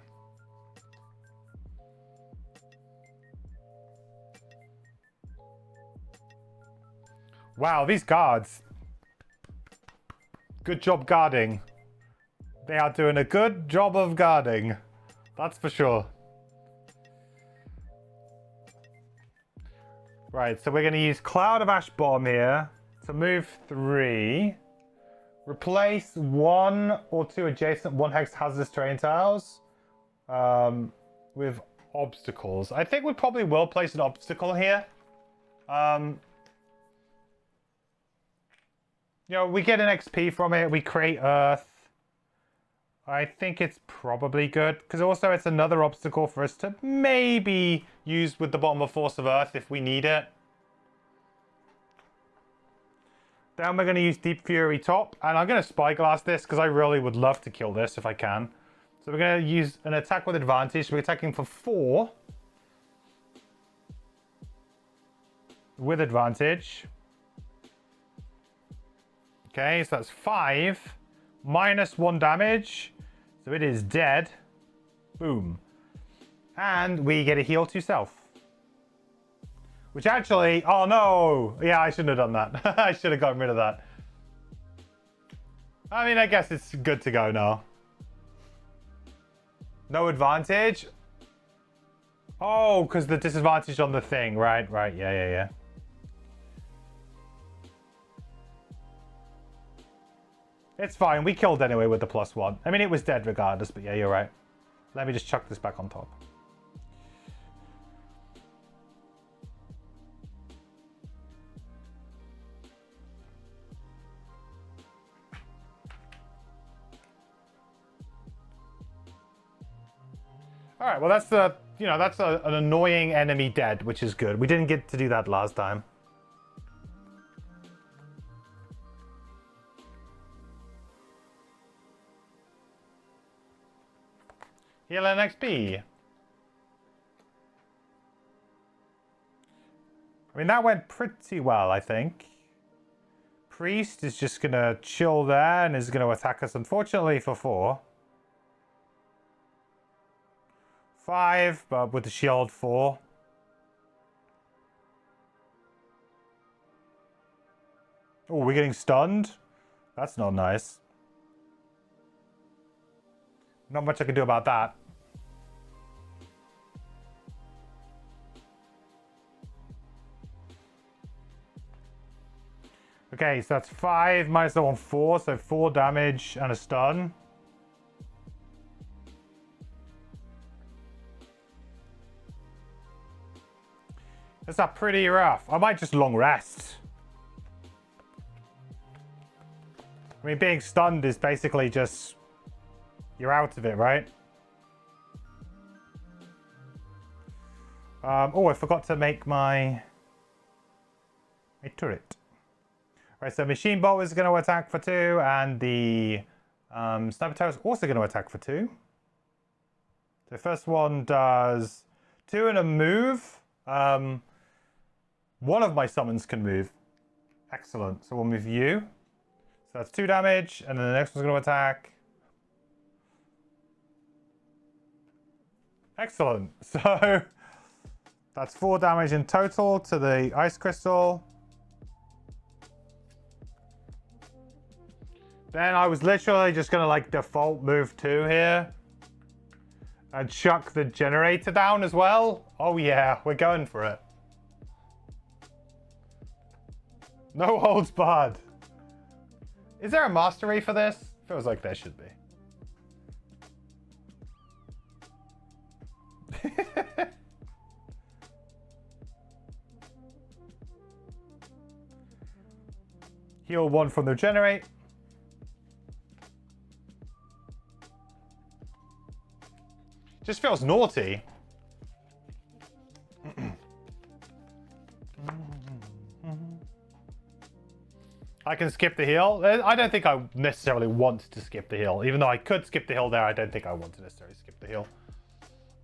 Wow, these guards. Good job guarding. They are doing a good job of guarding. That's for sure. Right, so we're going to use Cloud of Ash Bomb here to move 3. Replace 1 or 2 adjacent 1 hex hazardous terrain tiles with obstacles. I think we probably will place an obstacle here. You know, we get an XP from it. We create Earth. I think it's probably good. Because also it's another obstacle for us to maybe use with the bottom of Force of Earth if we need it. Then we're going to use Deep Fury top. And I'm going to Spyglass this because I really would love to kill this if I can. So we're going to use an attack with advantage. We're attacking for 4. With advantage. Okay, so that's 5. Minus 1 damage. So it is dead. Boom. And we get a heal to self. Which actually... Oh, no! Yeah, I shouldn't have done that. I should have gotten rid of that. I mean, I guess it's good to go now. No advantage? Oh, because the disadvantage on the thing. Right. Yeah. It's fine. We killed anyway with the +1. I mean, it was dead regardless, but yeah, you're right. Let me just chuck this back on top. All right, well, that's the, you know, that's an annoying enemy dead, which is good. We didn't get to do that last time. Heal and XP. I mean, that went pretty well, I think. Priest is just going to chill there and is going to attack us, unfortunately, for 4. 5, but with the shield 4. Oh, we're getting stunned? That's not nice. Not much I can do about that. Okay, so that's 5 minus the 1, 4, so 4 damage and a stun. That's not pretty rough. I might just long rest. I mean, being stunned is basically just... You're out of it, right? Oh, I forgot to make my turret. All right, so Machine Bolt is going to attack for 2, and the Sniper Tower is also going to attack for 2. The first one does 2 and a move. One of my summons can move. Excellent. So we'll move you. So that's 2 damage, and then the next one's going to attack. Excellent. So that's 4 damage in total to the Ice Crystal. Then I was literally just going to like default move 2 here. And chuck the generator down as well. Oh yeah, we're going for it. No holds barred. Is there a mastery for this? Feels like there should be. Heal 1 from the generate. Just feels naughty. I can skip the heal. I don't think I necessarily want to skip the heal. Even though I could skip the heal there, I don't think I want to necessarily skip the heal.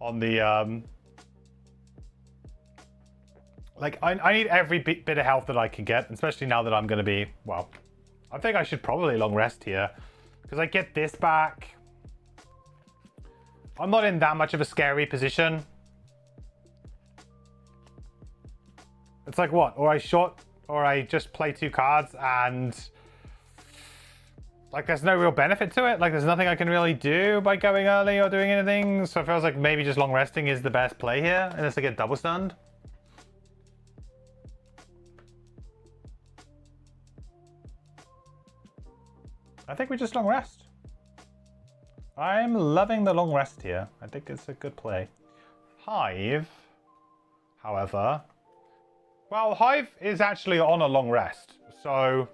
On the... Like, I need every bit of health that I can get, especially now that I'm going to be... Well, I think I should probably long rest here. Because I get this back. I'm not in that much of a scary position. It's like what? Or I just play 2 cards and like there's no real benefit to it. Like there's nothing I can really do by going early or doing anything. So it feels like maybe just long resting is the best play here unless I get double stunned. I think we just long rest. I'm loving the long rest here. I think it's a good play. Hive, however... Well, Hive is actually on a long rest. So,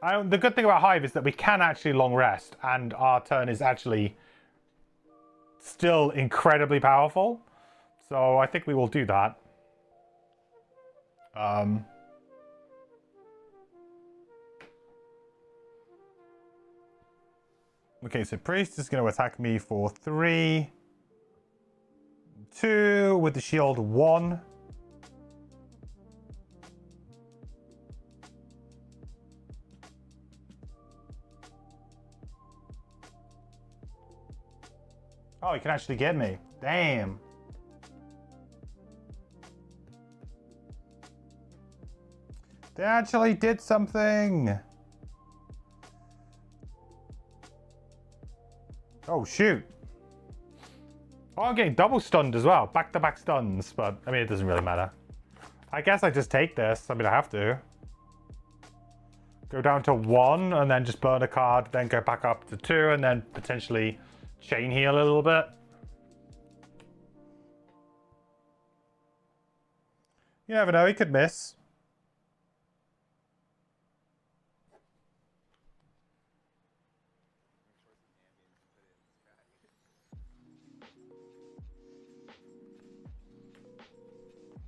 the good thing about Hive is that we can actually long rest. And our turn is actually still incredibly powerful. So, I think we will do that. Okay, so Priest is going to attack me for 3. 2 with the shield 1. Oh, he can actually get me. Damn. They actually did something. Oh, shoot. Oh, I'm getting double stunned as well. Back-to-back stuns. But, I mean, it doesn't really matter. I guess I just take this. I mean, I have to. Go down to 1 and then just burn a card. Then go back up to 2 and then potentially chain heal a little bit. You never know. He could miss.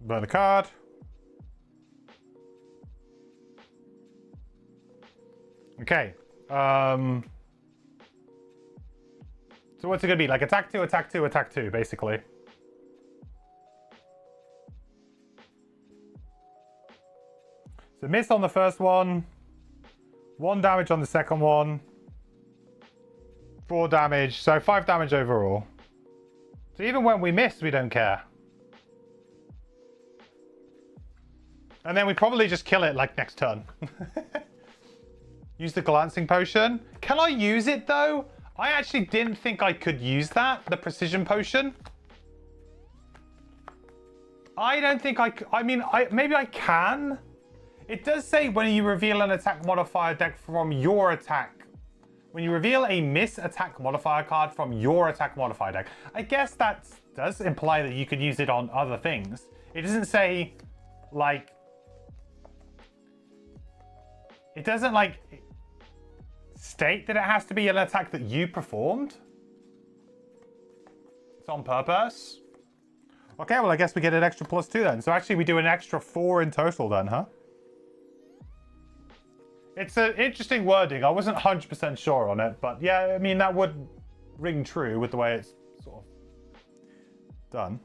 Burn a card. Okay. So what's it going to be? Like attack 2, attack 2, attack 2, basically. So miss on the first one. 1 damage on the second one. 4 damage. So 5 damage overall. So even when we miss, we don't care. And then we probably just kill it like next turn. Use the glancing potion. Can I use it though? I actually didn't think I could use that, the precision potion. I don't think I mean, maybe I can. It does say when you reveal an attack modifier deck from your attack. When you reveal a miss attack modifier card from your attack modifier deck. I guess that does imply that you could use it on other things. It doesn't say, like... It doesn't, like, state that it has to be an attack that you performed. It's on purpose. Okay, well, I guess we get an extra +2 then. So actually, we do an extra 4 in total then, huh? It's an interesting wording. I wasn't 100% sure on it, but yeah, I mean, that would ring true with the way it's sort of done.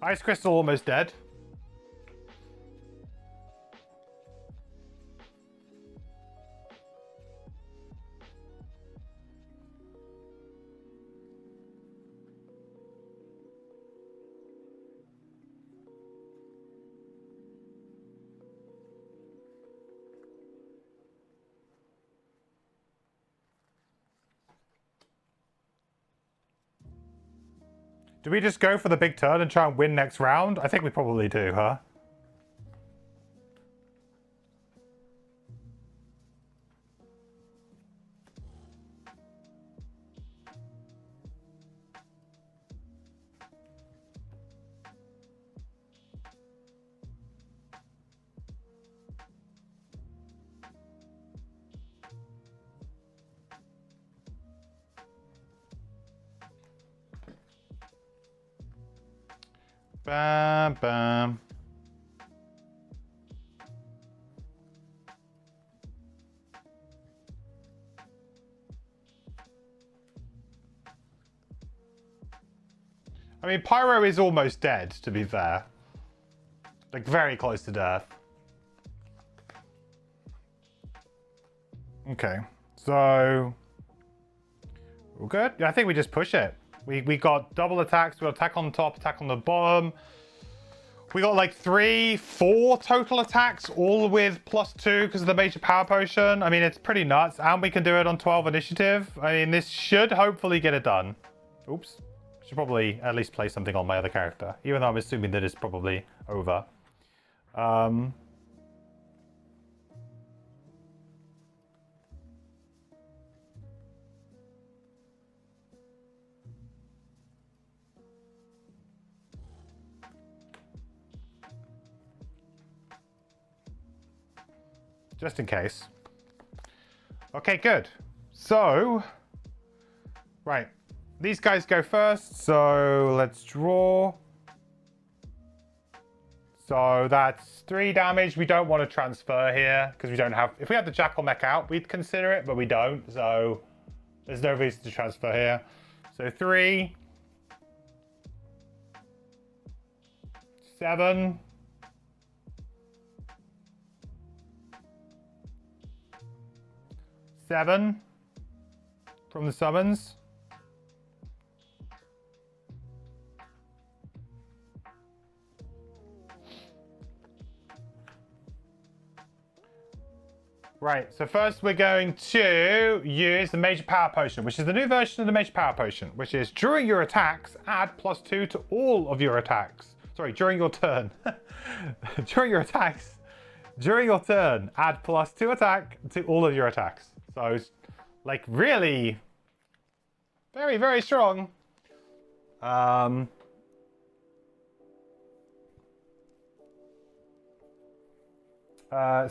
Ice Crystal almost dead. Do we just go for the big turn and try and win next round? I think we probably do, huh? Bam, bam. I mean, Pyro is almost dead, to be fair. Like, very close to death. Okay, so... We're good? Yeah, I think we just push it. We got double attacks. We got attack on the top, attack on the bottom. We got like 3, 4 total attacks, all with +2 because of the major power potion. I mean, it's pretty nuts. And we can do it on 12 initiative. I mean, this should hopefully get it done. Oops. Should probably at least play something on my other character, even though I'm assuming that it's probably over. just in case. Okay, good. So, right. These guys go first, so let's draw. So that's 3 damage. We don't want to transfer here because we don't have... If we had the Jackal mech out, we'd consider it, but we don't. So there's no reason to transfer here. So 3. 7. 7 from the summons. Right, so first we're going to use the Major Power Potion, which is the new version of the Major Power Potion, which is during your attacks, add +2 to all of your attacks. Sorry, during your turn. During your attacks, during your turn, add +2 attack to all of your attacks. So it's like really very, very strong.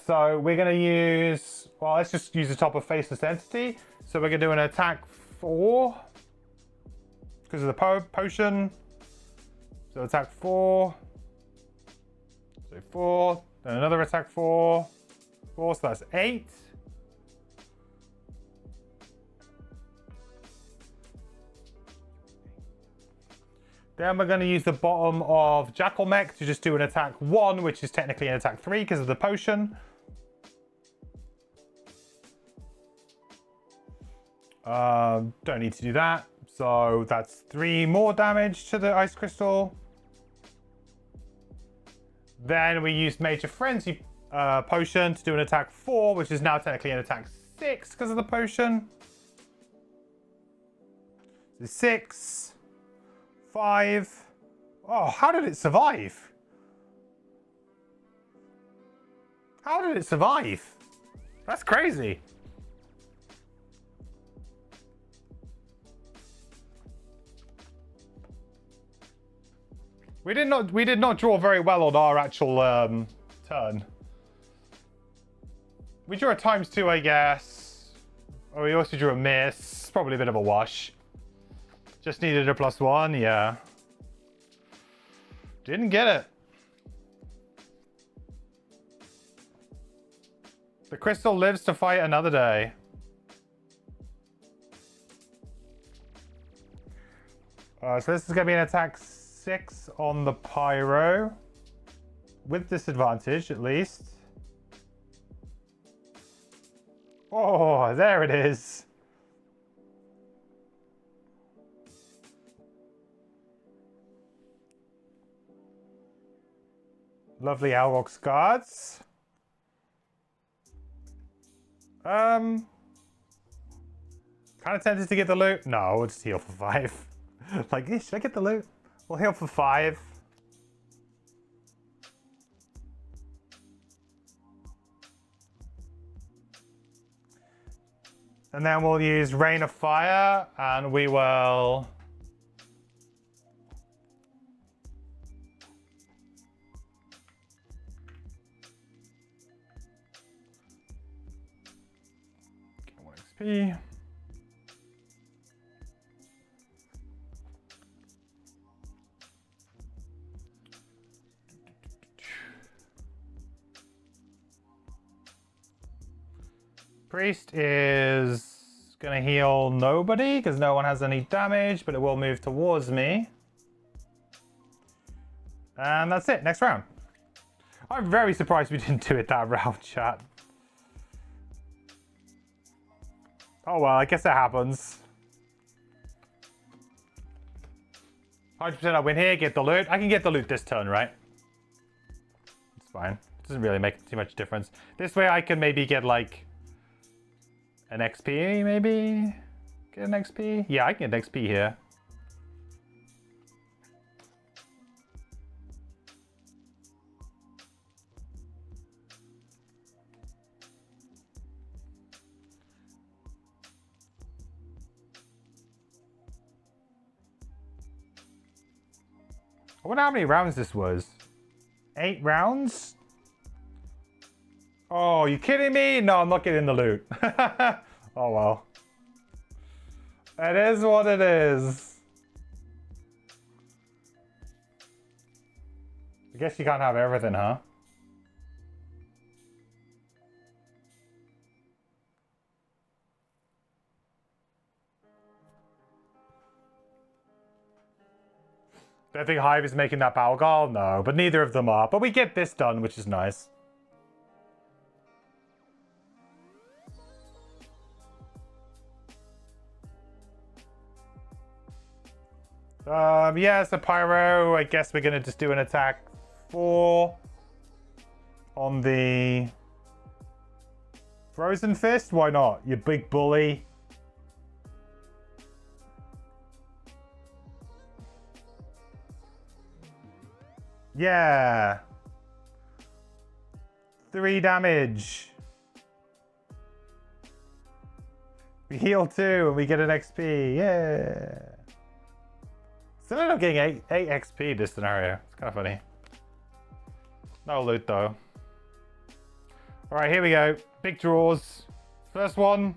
So we're going to use, well, let's just use the top of Faceless Entity. So we're going to do an attack 4 because of the potion. So attack 4. So 4. Then another attack 4. 4, so that's 8. Then we're going to use the bottom of Jackal Mech to just do an attack 1, which is technically an attack 3 because of the potion. Don't need to do that. So that's 3 more damage to the Ice Crystal. Then we use Major Frenzy Potion to do an attack 4, which is now technically an attack 6 because of the potion. So 6. 5. Oh, how did it survive? How did it survive? That's crazy. We did not draw very well on our actual turn. We drew a ×2, I guess. Oh, we also drew a miss. Probably a bit of a wash. Just needed a +1, yeah. Didn't get it. The crystal lives to fight another day. So this is going to be an attack 6 on the Pyro. With disadvantage, at least. Oh, there it is. Lovely Alrox guards. Kind of tempted to get the loot. No, we'll just heal for 5. Like, should I get the loot? We'll heal for 5. And then we'll use Rain of Fire, and we will... XP. Priest is gonna heal nobody because no one has any damage, but it will move towards me. And that's it, next round. I'm very surprised we didn't do it that round, chat. Oh well, I guess it happens. 100% I win here, get the loot. I can get the loot this turn, right? It's fine. It doesn't really make too much difference. This way I can maybe get like an XP, maybe? Get an XP? Yeah, I can get an XP here. I wonder how many rounds this was. 8 rounds? Oh, you kidding me? No, I'm not getting the loot. Oh, well. It is what it is. I guess you can't have everything, huh? Don't think Hive is making that battle goal? No, but neither of them are. But we get this done, which is nice. Yeah, so Pyro, I guess we're going to just do an attack 4 on the Frozen Fist. Why not? You big bully. Yeah. 3 damage. We heal 2 and we get an XP. Yeah. Still end up getting 8 XP this scenario. It's kind of funny. No loot though. Alright, here we go. Big draws. First one.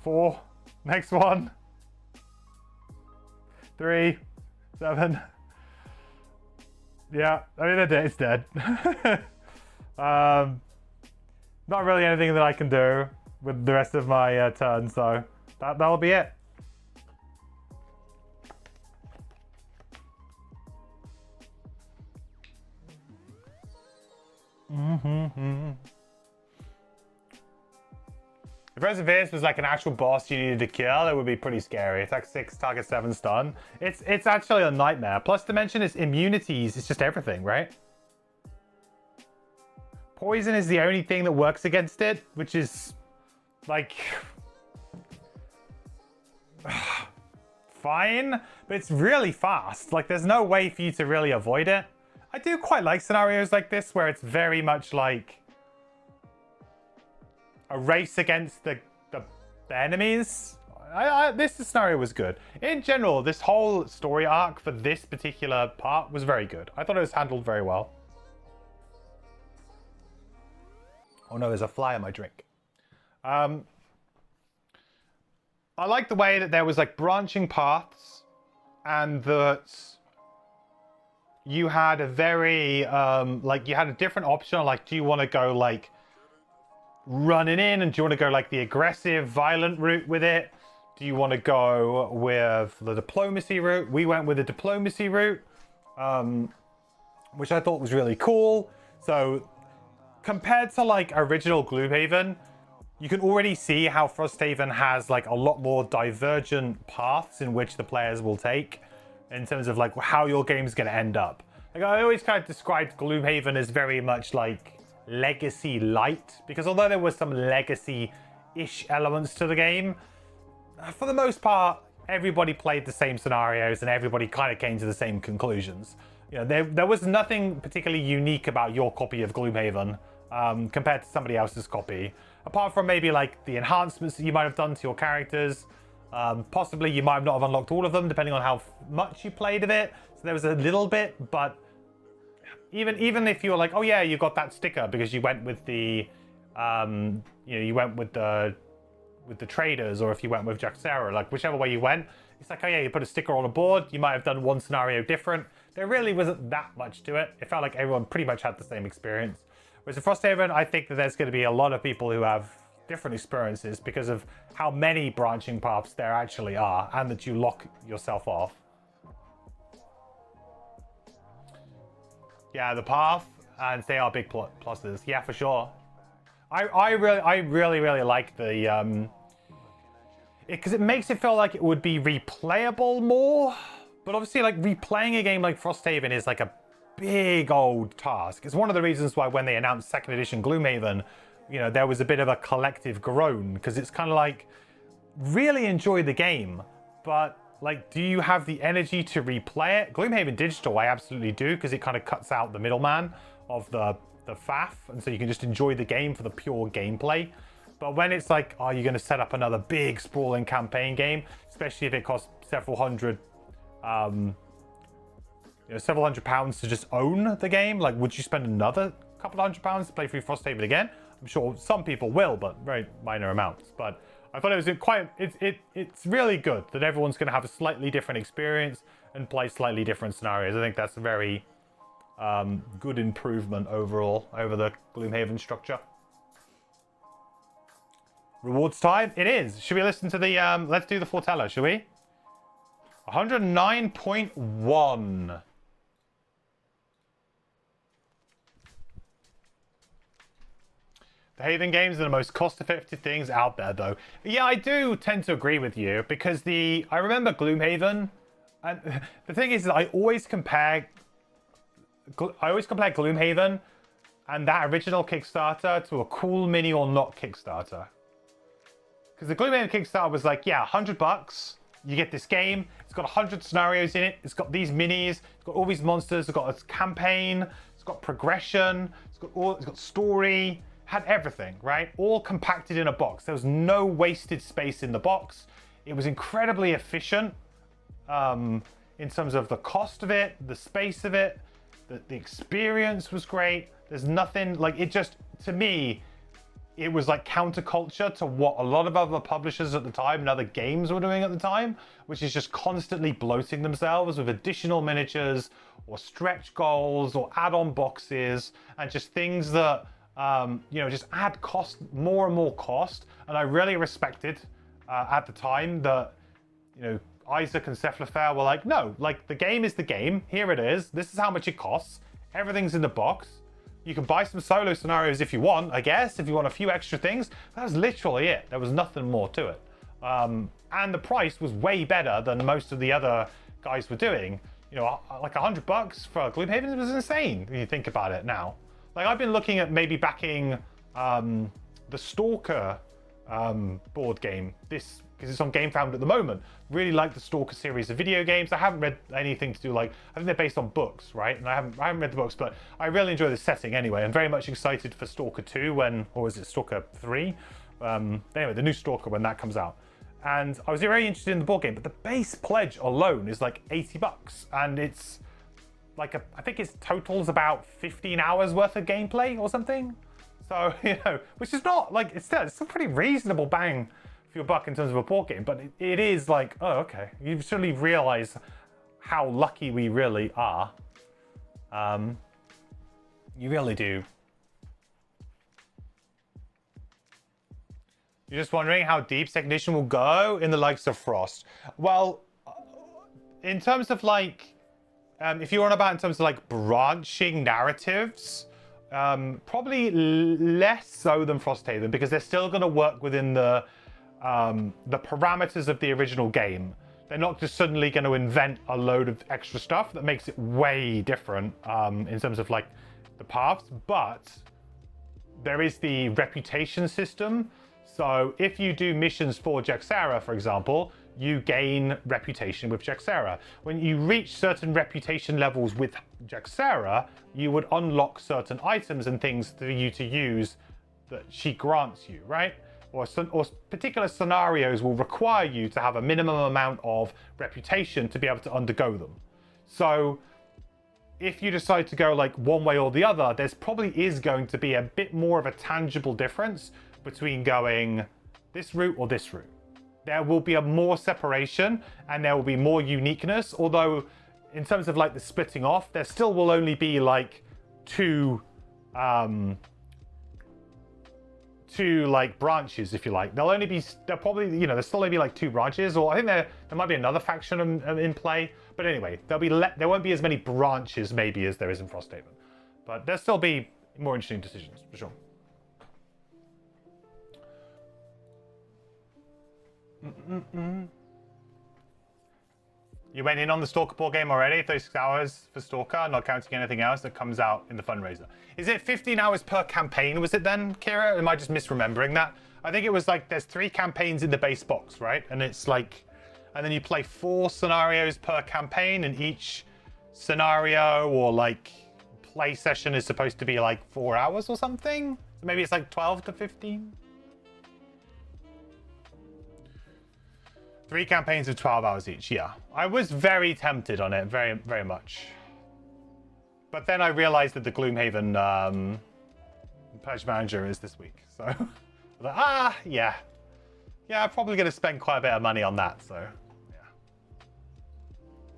4. Next one. 3. 7. Yeah, I mean, it's dead. Not really anything that I can do with the rest of my turn, so that'll be it. If Frozen Fist was like an actual boss you needed to kill, it would be pretty scary. Attack 6, target 7, stun. It's actually a nightmare. Plus to mention its immunities, it's just everything, right? Poison is the only thing that works against it, which is like fine, but it's really fast. Like there's no way for you to really avoid it. I do quite like scenarios like this where it's very much like a race against the enemies. This scenario was good. In general, this whole story arc for this particular part was very good. I thought it was handled very well. Oh no, there's a fly in my drink. I like the way that there was like branching paths and that you had a very, like you had a different option. Like, do you want to go like running in and do you want to go like the aggressive, violent route with it? Do you want to go with the diplomacy route? We went with the diplomacy route, which I thought was really cool. So compared to like original Gloomhaven, you can already see how Frosthaven has like a lot more divergent paths in which the players will take in terms of like how your game's going to end up. Like I always kind of described Gloomhaven as very much like legacy light, because although there was some legacy-ish elements to the game, for the most part, everybody played the same scenarios and everybody kind of came to the same conclusions. You know, there was nothing particularly unique about your copy of Gloomhaven compared to somebody else's copy, apart from maybe like the enhancements that you might have done to your characters. Possibly you might have not have unlocked all of them depending on how much you played of it. So there was a little bit, but even if you're like, oh yeah, you got that sticker because you went with the, you went with the traders, or if you went with Jaxera, like whichever way you went, it's like, oh yeah, you put a sticker on a board, you might have done one scenario different. There really wasn't that much to it. It felt like everyone pretty much had the same experience. Whereas in Frosthaven, I think that there's going to be a lot of people who have different experiences because of how many branching paths there actually are, and that you lock yourself off. Yeah, the path, and they are big pluses. Yeah, for sure. I really like the because it makes it feel like it would be replayable more. But obviously, like replaying a game like Frosthaven is like a big old task. It's one of the reasons why when they announced 2nd edition Gloomhaven, you know, there was a bit of a collective groan, because it's kind of like, really enjoy the game, but like, do you have the energy to replay it? Gloomhaven Digital, I absolutely do, because it kind of cuts out the middleman of the faff, and so you can just enjoy the game for the pure gameplay. But when it's like, oh, you're going to set up another big sprawling campaign game, especially if it costs several hundred £100 to just own the game, like would you spend another couple of £100 to play through Frosthaven again. I'm sure some people will, but very minor amounts. But I thought it was it's really good that everyone's going to have a slightly different experience and play slightly different scenarios. I think that's a very good improvement overall over the Gloomhaven structure. Rewards time? It is. Should we listen to the, let's do the foreteller, shall we? 109.1. The Haven games are the most cost-effective things out there, though. Yeah, I do tend to agree with you, because I remember Gloomhaven, and the thing is that I always compare Gloomhaven and that original Kickstarter to a cool mini or not Kickstarter. Because the Gloomhaven Kickstarter was like, yeah, $100, you get this game, it's got 100 scenarios in it, it's got these minis, it's got all these monsters, it's got a campaign, it's got progression, it's got story, had everything, right? All compacted in a box. There was no wasted space in the box. It was incredibly efficient in terms of the cost of it, the space of it, the experience was great. There's nothing, like, it just, to me, it was like counterculture to what a lot of other publishers at the time and other games were doing at the time, which is just constantly bloating themselves with additional miniatures or stretch goals or add-on boxes and just things that, you know, just add cost, more and more cost. And I really respected at the time that, you know, Isaac and Cephalofair were like, no, like, the game is the game. Here it is. This is how much it costs. Everything's in the box. You can buy some solo scenarios if you want, I guess, if you want a few extra things. That was literally it. There was nothing more to it. And the price was way better than most of the other guys were doing. You know, like $100 for Gloomhaven was insane when you think about it now. Like, I've been looking at maybe backing the Stalker board game, because it's on GameFound at the moment. Really like the Stalker series of video games. I haven't read anything to do, like, I think they're based on books, right? And I haven't read the books, but I really enjoy the setting anyway. I'm very much excited for Stalker 2 or is it Stalker 3? Anyway, the new Stalker when that comes out. And I was very interested in the board game, but the base pledge alone is like $80, and it's like I think its total's about 15 hours worth of gameplay or something. So, you know, which is not like, it's a pretty reasonable bang for your buck in terms of a board game, but it is like, oh, okay. You suddenly realize how lucky we really are. You really do. You're just wondering how deep Second Edition will go in the likes of Frost. Well, in terms of like, if you're on about in terms of like branching narratives, probably less so than Frosthaven, because they're still going to work within the parameters of the original game. They're not just suddenly going to invent a load of extra stuff that makes it way different in terms of like the paths, but there is the reputation system. So if you do missions for Jaxera, for example, you gain reputation with Jaxera. When you reach certain reputation levels with Jaxera, you would unlock certain items and things for you to use that she grants you, right? Or particular scenarios will require you to have a minimum amount of reputation to be able to undergo them. So if you decide to go like one way or the other, there's probably is going to be a bit more of a tangible difference between going this route or this route. There will be a more separation and there will be more uniqueness. Although in terms of like the splitting off, there still will only be like two like branches, if you like. There'll probably, you know, there'll still only be like two branches, or I think there might be another faction in play. But anyway, there won't be as many branches maybe as there is in Frosthaven. But there'll still be more interesting decisions for sure. You went in on the Stalker board game already, 36 hours for Stalker, not counting anything else that comes out in the fundraiser. Is it 15 hours per campaign, was it then, Kira? Am I just misremembering that? I think it was like, there's 3 campaigns in the base box, right? And it's like, and then you play 4 scenarios per campaign, and each scenario or like play session is supposed to be like 4 hours or something? So maybe it's like 12 to 15? 3 campaigns of 12 hours each, yeah. I was very tempted on it, very, very much. But then I realized that the Gloomhaven Pledge Manager is this week. So, like, yeah. Yeah, I'm probably going to spend quite a bit of money on that, so, yeah.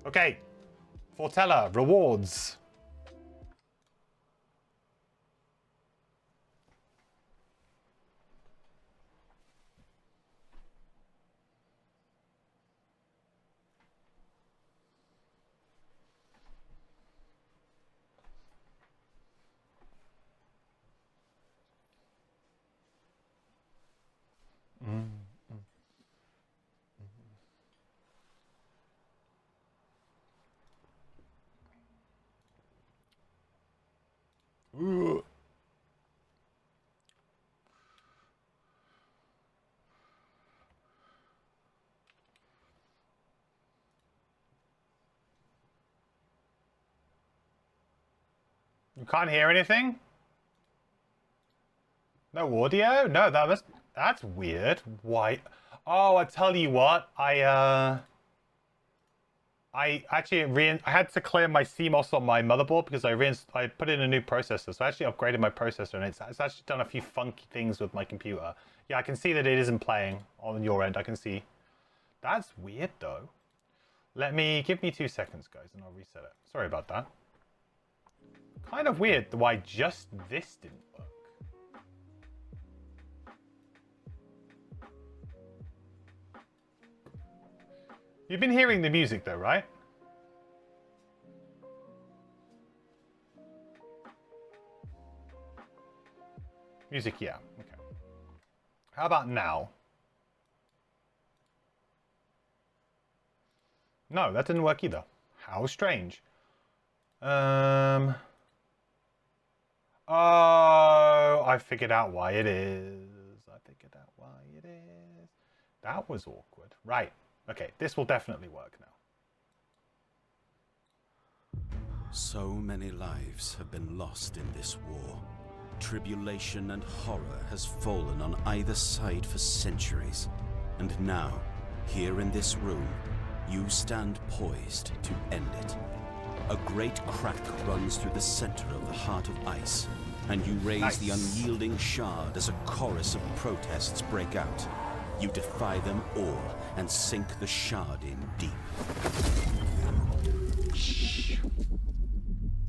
Okay. Fortella, rewards. Ooh. You can't hear anything? No audio? No, that's weird. Why? Oh, I tell you what, I actually I had to clear my CMOS on my motherboard because I put in a new processor. So I actually upgraded my processor, and it's actually done a few funky things with my computer. Yeah, I can see that it isn't playing on your end. I can see. That's weird though. Give me 2 seconds, guys, and I'll reset it. Sorry about that. Kind of weird why just this didn't work. You've been hearing the music though, right? Music, yeah. Okay. How about now? No, that didn't work either. How strange. Oh, I figured out why it is. That was awkward. Right. Okay, this will definitely work now. So many lives have been lost in this war. Tribulation and horror has fallen on either side for centuries. And now, here in this room, you stand poised to end it. A great crack runs through the center of the heart of ice, and you raise the unyielding shard as a chorus of protests break out. You defy them all and sink the shard in deep.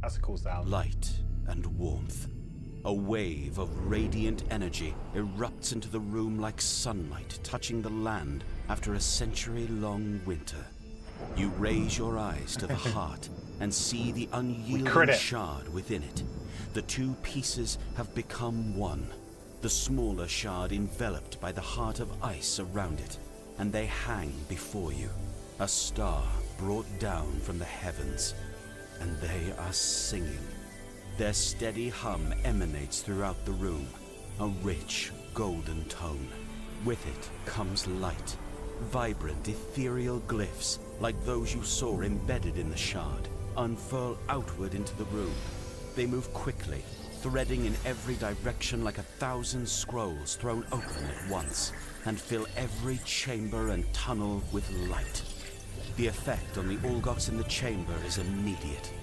That's a cool sound. Light and warmth. A wave of radiant energy erupts into the room like sunlight touching the land after a century-long winter. You raise your eyes to the heart and see the unyielding shard within it. The two pieces have become one. The smaller shard enveloped by the heart of ice around it, and they hang before you. A star brought down from the heavens, and they are singing. Their steady hum emanates throughout the room, a rich golden tone. With it comes light, vibrant ethereal glyphs like those you saw embedded in the shard, unfurl outward into the room. They move quickly, threading in every direction like 1,000 scrolls thrown open at once, and fill every chamber and tunnel with light. The effect on the Olgoks in the chamber is immediate.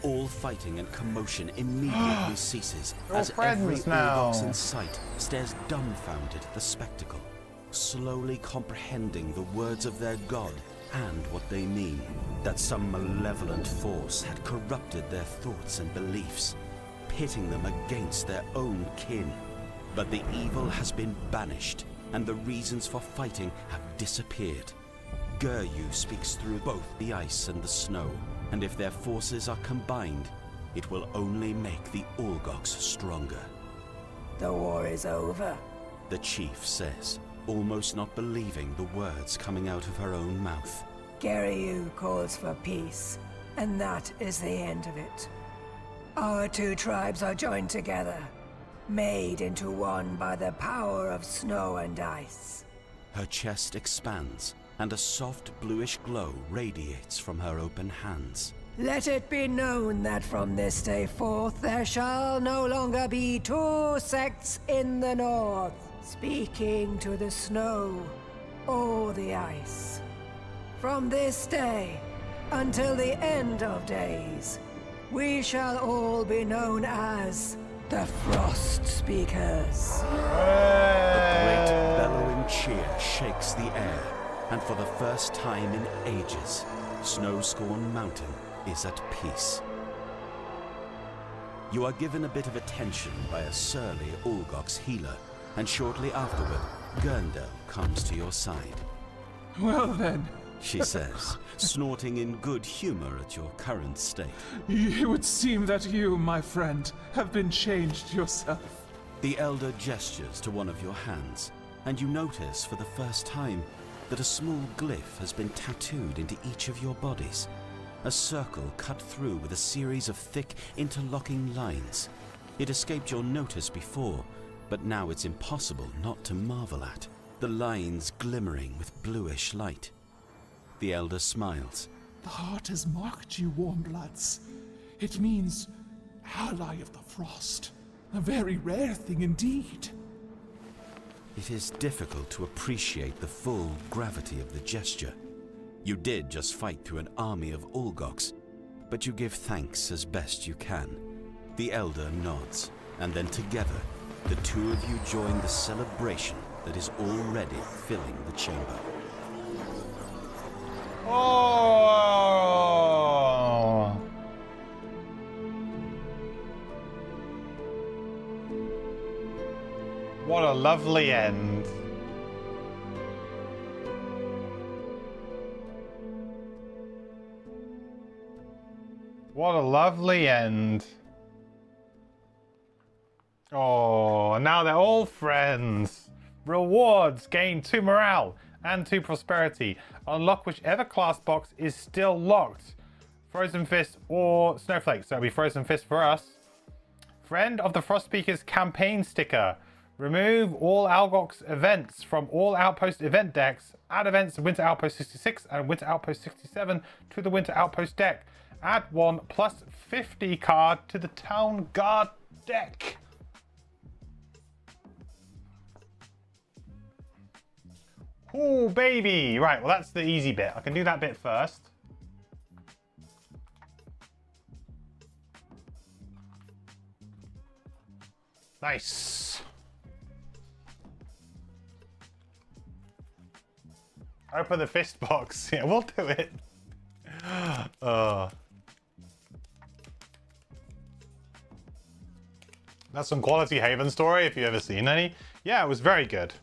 All fighting and commotion immediately ceases as every Olgoks in sight stares dumbfounded at the spectacle, slowly comprehending the words of their god and what they mean. That some malevolent force had corrupted their thoughts and beliefs, pitting them against their own kin. But the evil has been banished, and the reasons for fighting have disappeared. Geryu speaks through both the ice and the snow, and if their forces are combined, it will only make the Olgoks stronger. The war is over, the chief says, almost not believing the words coming out of her own mouth. Geryu calls for peace, and that is the end of it. Our two tribes are joined together, made into one by the power of snow and ice. Her chest expands, and a soft bluish glow radiates from her open hands. Let it be known that from this day forth there shall no longer be two sects in the north, speaking to the snow or the ice. From this day until the end of days, we shall all be known as the Frost Speakers. A great bellowing cheer shakes the air, and for the first time in ages, Snowscorn Mountain is at peace. You are given a bit of attention by a surly Ulgox healer, and shortly afterward, Gurndel comes to your side. Well then, She says, snorting in good humor at your current state. it would seem that you, my friend, have been changed yourself. The elder gestures to one of your hands, and you notice for the first time that a small glyph has been tattooed into each of your bodies. A circle cut through with a series of thick, interlocking lines. It escaped your notice before, but now it's impossible not to marvel at. The lines glimmering with bluish light. The elder smiles. The heart has marked you, Warmbloods. It means ally of the frost. A very rare thing indeed. It is difficult to appreciate the full gravity of the gesture. You did just fight through an army of Ulgox, but you give thanks as best you can. The elder nods, and then together, the two of you join the celebration that is already filling the chamber. Oh! What a lovely end. What a lovely end. Oh, and now they're all friends. Rewards, gain 2 morale and 2 prosperity. Unlock whichever class box is still locked. Frozen Fist or Snowflake. So it'll be Frozen Fist for us. Friend of the Frost Speakers campaign sticker. Remove all Algox events from all Outpost event decks. Add events of Winter Outpost 66 and Winter Outpost 67 to the Winter Outpost deck. Add 1 plus 50 card to the Town Guard deck. Oh, baby. Right, well, that's the easy bit. I can do that bit first. Nice. Open the fist box. Yeah, we'll do it. That's some quality Haven story, if you've ever seen any. Yeah, it was very good.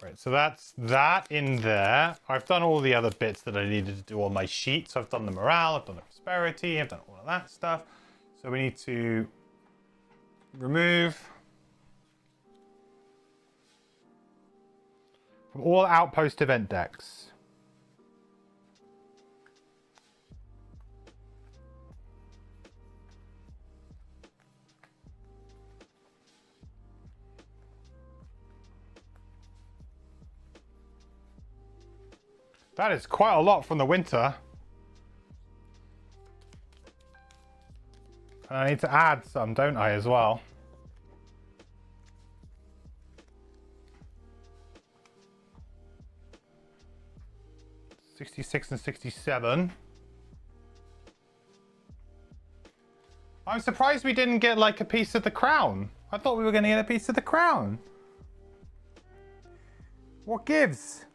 Right, so that's that in there. I've done all the other bits that I needed to do on my sheet. So I've done the morale, I've done the prosperity, I've done all of that stuff. So we need to remove from all Outpost event decks. That is quite a lot from the winter. And I need to add some, don't I, as well? $66 and $67. I'm surprised we didn't get like a piece of the crown. I thought we were going to get a piece of the crown. What gives?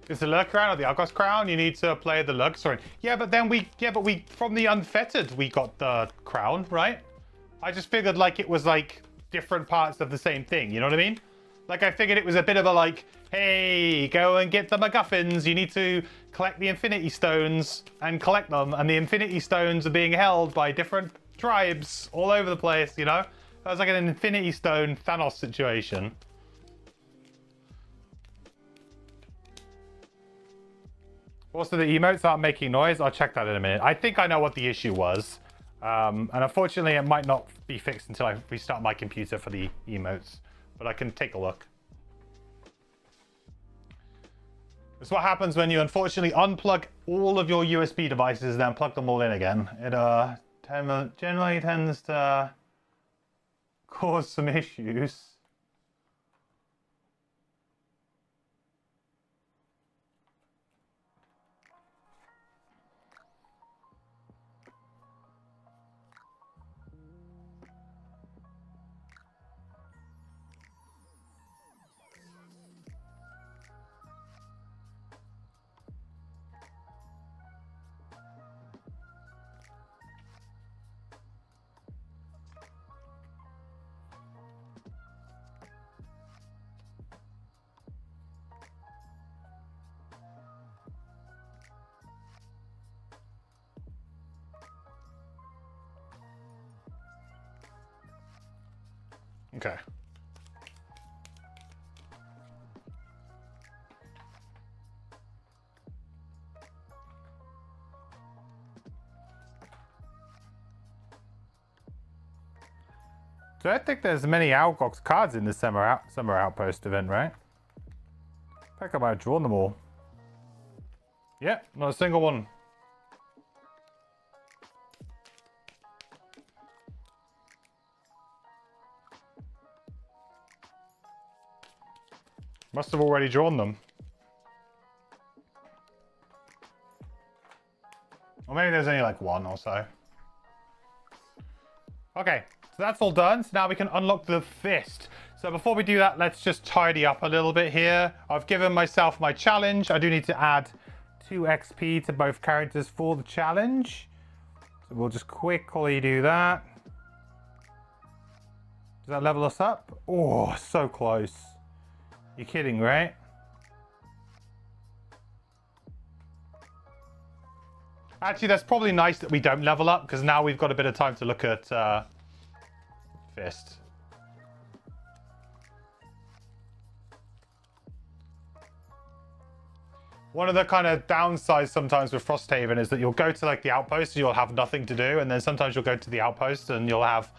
It's the Lurk crown or the Argos crown. You need to play the Lurk. Sorry. Yeah, but then we from the Unfettered we got the crown, right? I just figured like it was like different parts of the same thing. You know what I mean? Like I figured it was a bit of a like, hey, go and get the MacGuffins. You need to collect the Infinity Stones and collect them, and the Infinity Stones are being held by different tribes all over the place. You know, that was like an Infinity Stone Thanos situation. Also, the emotes aren't making noise. I'll check that in a minute. I think I know what the issue was. And unfortunately, it might not be fixed until I restart my computer for the emotes. but I can take a look. It's what happens when you unfortunately unplug all of your USB devices and then plug them all in again. It generally tends to cause some issues. Okay. So I think there's many Algox cards in this summer Outpost event, right? I think I might have drawn them all. Yeah, not a single one. Must have already drawn them. Or maybe there's only like one or so. Okay, so that's all done. So now we can unlock the fist. So before we do that, let's just tidy up a little bit here. I've given myself my challenge. I do need to add 2 XP to both characters for the challenge. So we'll just quickly do that. Does that level us up? Oh, so close. You're kidding, right? Actually, that's probably nice that we don't level up, because now we've got a bit of time to look at Fist. One of the kind of downsides sometimes with Frosthaven is that you'll go to like the Outpost and you'll have nothing to do, and then sometimes you'll go to the Outpost and you'll have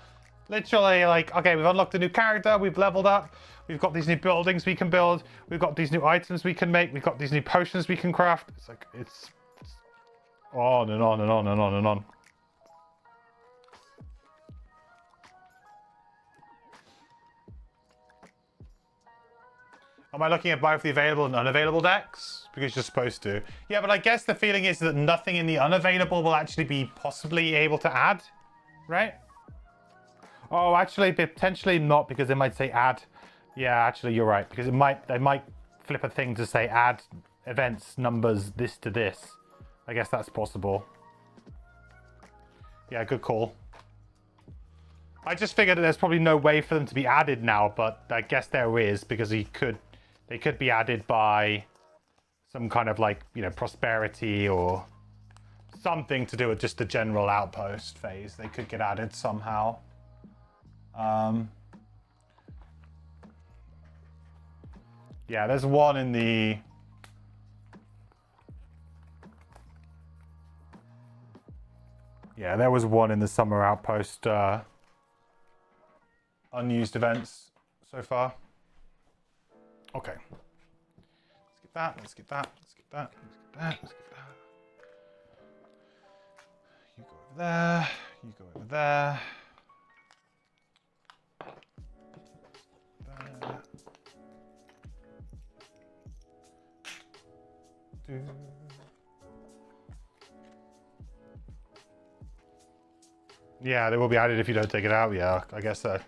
literally like, okay, we've unlocked a new character, we've leveled up, we've got these new buildings we can build, we've got these new items we can make, we've got these new potions we can craft. It's like, it's on and on and on and on and on. Am I looking at both the available and unavailable decks? Because you're supposed to. Yeah, but I guess the feeling is that nothing in the unavailable will actually be possibly able to add, right? Oh, actually, potentially not, because they might say add. Yeah, actually, you're right, because they might flip a thing to say add events numbers this to this. I guess that's possible. Yeah, good call. I just figured that there's probably no way for them to be added now, but I guess there is, because they could be added by some kind of like, you know, prosperity or something to do with just the general Outpost phase. They could get added somehow. Yeah, there's one in the... Yeah, there was one in the Summer Outpost unused events so far. Okay. Let's get that, let's get that, let's get that, let's get that, let's get that. You go over there, you go over there. There. Yeah, they will be added if you don't take it out. Yeah, I guess so.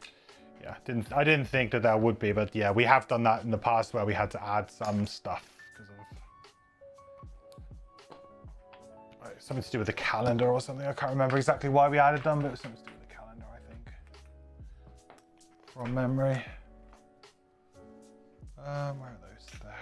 Yeah, I didn't think that would be, but yeah, we have done that in the past where we had to add some stuff because of something to do with the calendar or something. I can't remember exactly why we added them, but it was something to do with the calendar, I think, from memory. Where are those? There.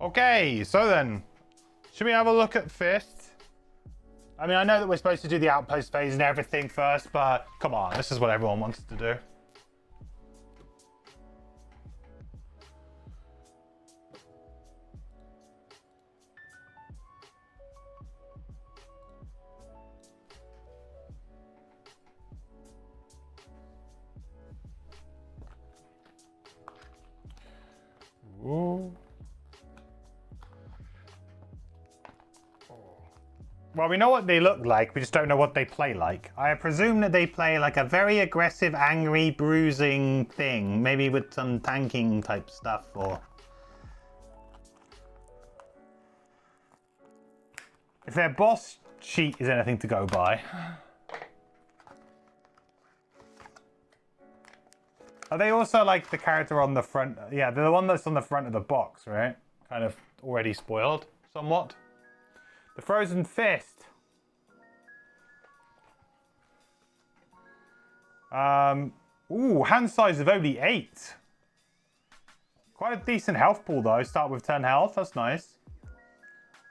Okay, so then, should we have a look at Fist? I mean, I know that we're supposed to do the Outpost phase and everything first, but come on, this is what everyone wants to do. Ooh. Well, we know what they look like, we just don't know what they play like. I presume that they play like a very aggressive, angry, bruising thing. Maybe with some tanking type stuff, or... If their boss sheet is anything to go by. Are they also like the character on the front? Yeah, they're the one that's on the front of the box, right? Kind of already spoiled, somewhat. The Frozen Fist. Ooh, hand size of only 8. Quite a decent health pool though. Start with 10 health, that's nice.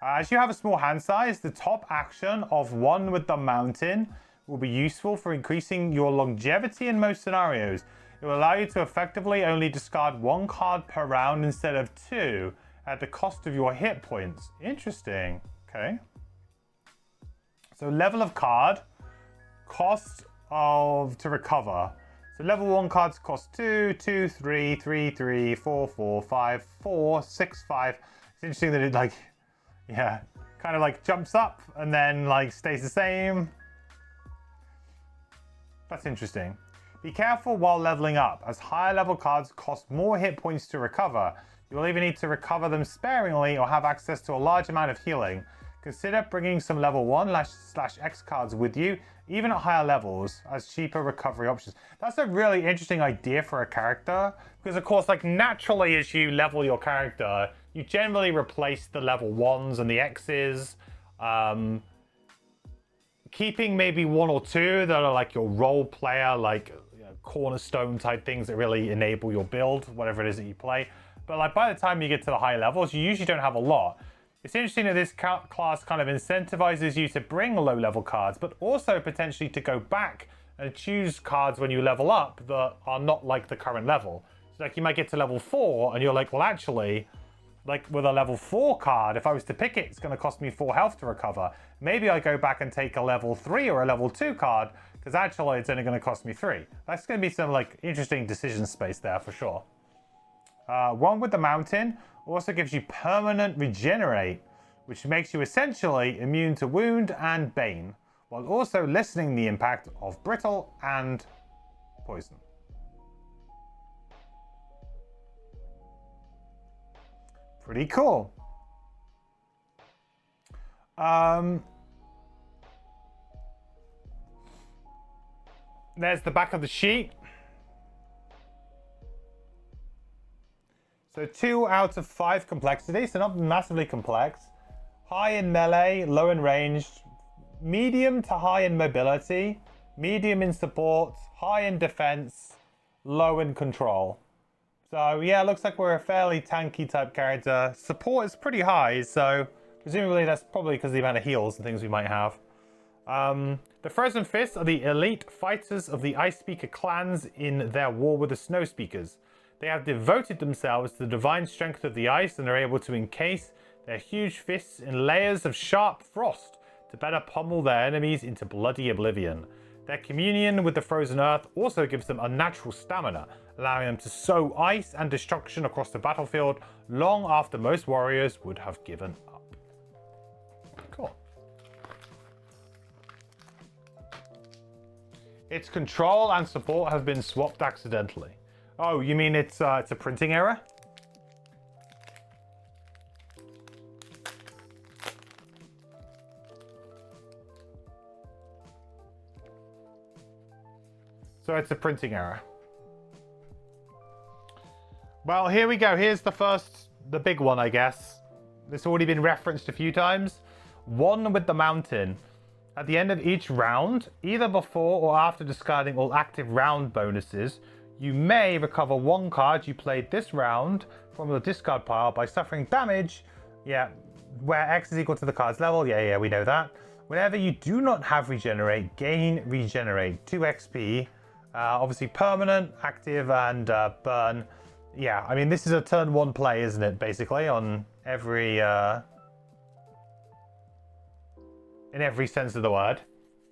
As you have a small hand size, the top action of One with the Mountain will be useful for increasing your longevity in most scenarios. It will allow you to effectively only discard 1 card per round instead of 2 at the cost of your hit points. Interesting. Okay. So level of card, cost of to recover. So level 1 cards cost 2, 2, 3, 3, 3, 4, 4, 5, 4, 6, 5. It's interesting that it like, yeah, kind of like jumps up and then like stays the same. That's interesting. Be careful while leveling up, as higher level cards cost more hit points to recover. You will either need to recover them sparingly or have access to a large amount of healing. Consider bringing some level 1/X cards with you, even at higher levels, as cheaper recovery options. That's a really interesting idea for a character, because of course, like naturally as you level your character, you generally replace the level 1s and the X's, keeping maybe 1 or 2 that are like your role player, like cornerstone type things that really enable your build, whatever it is that you play. But like by the time you get to the high levels, you usually don't have a lot. It's interesting that this class kind of incentivizes you to bring low level cards, but also potentially to go back and choose cards when you level up that are not like the current level. So like you might get to level 4 and you're like, well actually, like with a level 4 card, if I was to pick it, it's going to cost me 4 health to recover. Maybe I go back and take a level 3 or a level 2 card, because actually it's only going to cost me 3. That's going to be some like interesting decision space there for sure. One with the Mountain also gives you permanent regenerate, which makes you essentially immune to wound and bane, while also lessening the impact of brittle and poison. Pretty cool. There's the back of the sheet. So 2 out of 5 complexity, so not massively complex. High in melee, low in range, medium to high in mobility, medium in support, high in defense, low in control. So yeah, it looks like we're a fairly tanky type character. Support is pretty high, so presumably that's probably because of the amount of heals and things we might have. The Frozen Fists are the elite fighters of the Ice Speaker clans in their war with the Snow Speakers. They have devoted themselves to the divine strength of the ice and are able to encase their huge fists in layers of sharp frost to better pummel their enemies into bloody oblivion. Their communion with the frozen earth also gives them unnatural stamina, allowing them to sow ice and destruction across the battlefield long after most warriors would have given up. Cool. Its control and support have been swapped accidentally. Oh, you mean it's a printing error? So it's a printing error. Well, here we go. Here's the big one, I guess. It's already been referenced a few times. One with the Mountain. At the end of each round, either before or after discarding all active round bonuses, you may recover 1 card you played this round from the discard pile by suffering damage, where X is equal to the card's level, we know that, Whenever you do not have regenerate, gain regenerate 2 XP. Obviously permanent, active, and burn. Yeah, I mean, this is a turn 1 play, isn't it? Basically, on every in every sense of the word.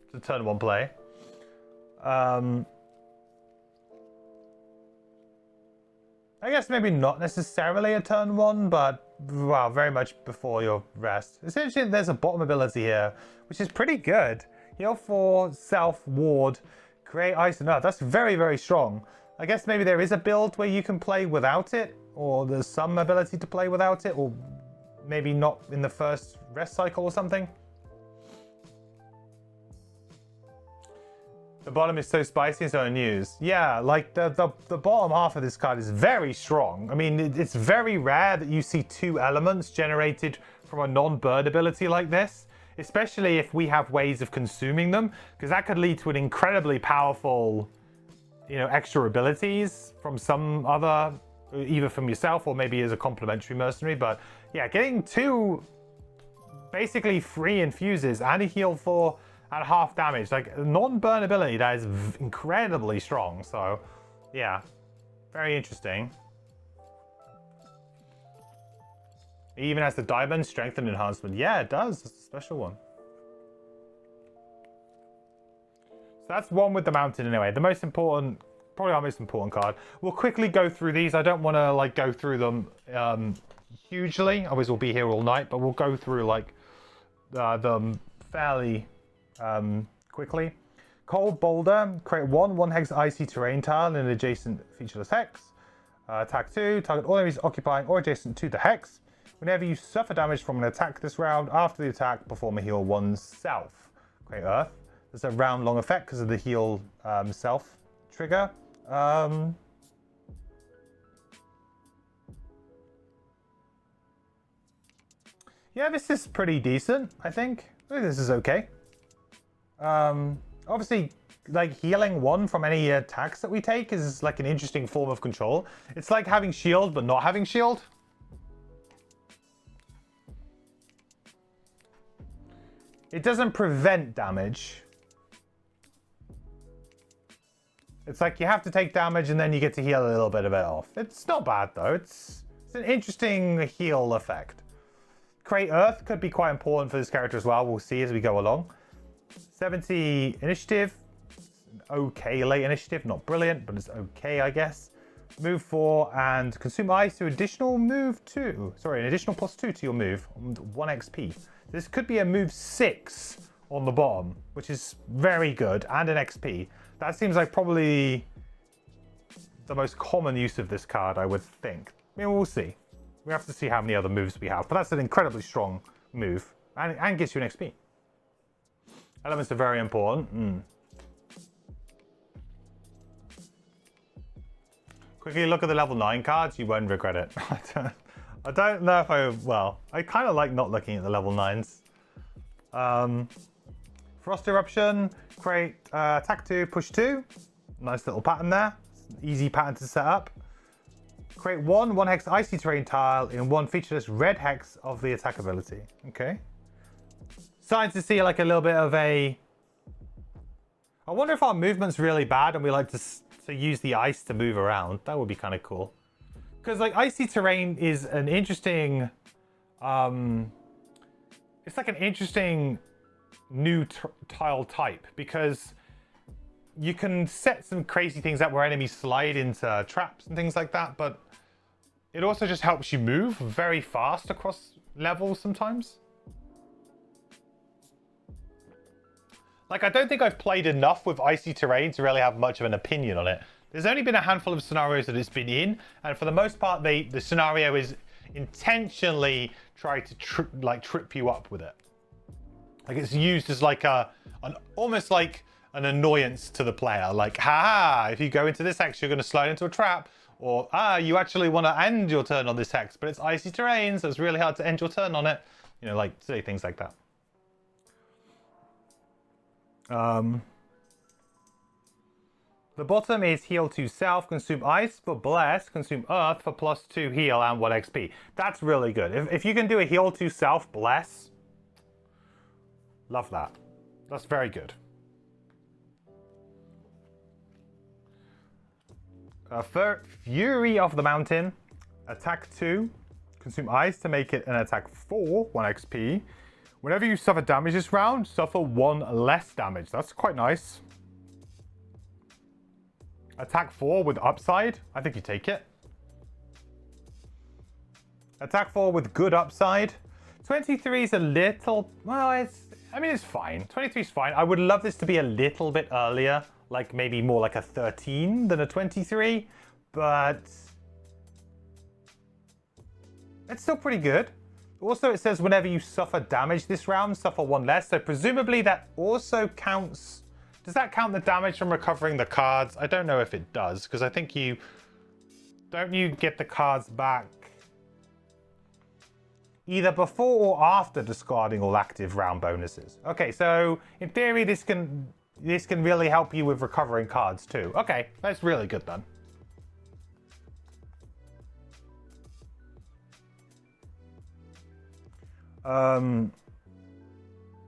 It's a turn 1 play. I guess maybe not necessarily a turn 1, but wow, very much before your rest. Essentially, there's a bottom ability here, which is pretty good. Heal 4, self, ward, create ice and earth. That's very, very strong. I guess maybe there is a build where you can play without it, or there's some ability to play without it, or maybe not in the first rest cycle or something. The bottom is so spicy, it's no news. Yeah, like the bottom half of this card is very strong. I mean, it's very rare that you see 2 elements generated from a non-bird ability like this, especially if we have ways of consuming them, because that could lead to an incredibly powerful, you know, extra abilities from some other, either from yourself or maybe as a complementary mercenary. But yeah, getting 2 basically free infuses and a heal 4 at half damage, like non-burn ability, that is incredibly strong. So yeah, very interesting. It even has the diamond strength and enhancement. Yeah, it does. It's a special one. So that's one with the mountain anyway. The most important, probably our most important card. We'll quickly go through these. I don't want to like go through them hugely. Otherwise we'll be here all night, but we'll go through like them fairly quickly. Cold Boulder, create 1 hex icy terrain tile in an adjacent featureless hex. Attack 2, target all enemies occupying or adjacent to the hex. Whenever you suffer damage from an attack this round, after the attack, perform a heal 1 self. Create Earth. There's a round long effect because of the heal self trigger. Yeah, this is pretty decent, I think. I think this is okay. Obviously, like healing 1 from any attacks that we take is like an interesting form of control. It's like having shield but not having shield. It doesn't prevent damage. It's like you have to take damage and then you get to heal a little bit of it off. It's not bad though. It's an interesting heal effect. Create Earth could be quite important for this character as well. We'll see as we go along. 70 initiative, okay late initiative, not brilliant, but it's okay, I guess. Move 4 and consume ice to additional move 2. Sorry, an additional +2 to your move, 1 XP. This could be a move 6 on the bottom, which is very good, and an XP. That seems like probably the most common use of this card, I would think. I mean, we'll see. We have to see how many other moves we have, but that's an incredibly strong move, and gets you an XP. Elements are very important. Quickly look at the level 9 cards, you won't regret it. I don't know if well, I kind of like not looking at the level 9s. Frost Eruption, create attack 2, push 2. Nice little pattern there. Easy pattern to set up. Create 1 hex icy terrain tile in 1 featureless red hex of the attack ability. Okay. Starting to see like a little bit of a... I wonder if our movement's really bad and we like to use the ice to move around. That would be kind of cool. Because like icy terrain is an interesting... it's like an interesting new tile type because you can set some crazy things up where enemies slide into traps and things like that, but it also just helps you move very fast across levels sometimes. Like, I don't think I've played enough with icy terrain to really have much of an opinion on it. There's only been a handful of scenarios that it's been in, and for the most part, the scenario is intentionally trying to trip you up with it. Like, it's used as like almost like an annoyance to the player. Like, haha, if you go into this hex, you're going to slide into a trap. Or, you actually want to end your turn on this hex, but it's icy terrain, so it's really hard to end your turn on it. You know, like, say things like that. The bottom is heal 2 self, consume ice for bless, consume earth for +2 heal and 1 XP. That's really good. If you can do a heal 2 self bless, Love that. That's very good. Fury of the Mountain. Attack 2. Consume ice to make it an attack 4. 1 XP. Whenever you suffer damage this round, suffer 1 less damage. That's quite nice. Attack 4 with upside. I think you take it. Attack 4 with good upside. 23 is a little... Well, it's fine. 23 is fine. I would love this to be a little bit earlier. Like maybe more like a 13 than a 23. But... it's still pretty good. Also, it says whenever you suffer damage this round, suffer 1 less. So presumably that also counts... Does that count the damage from recovering the cards? I don't know if it does, because I think you... Don't you get the cards back either before or after discarding all active round bonuses? Okay, so in theory, this can really help you with recovering cards too. Okay, that's really good then.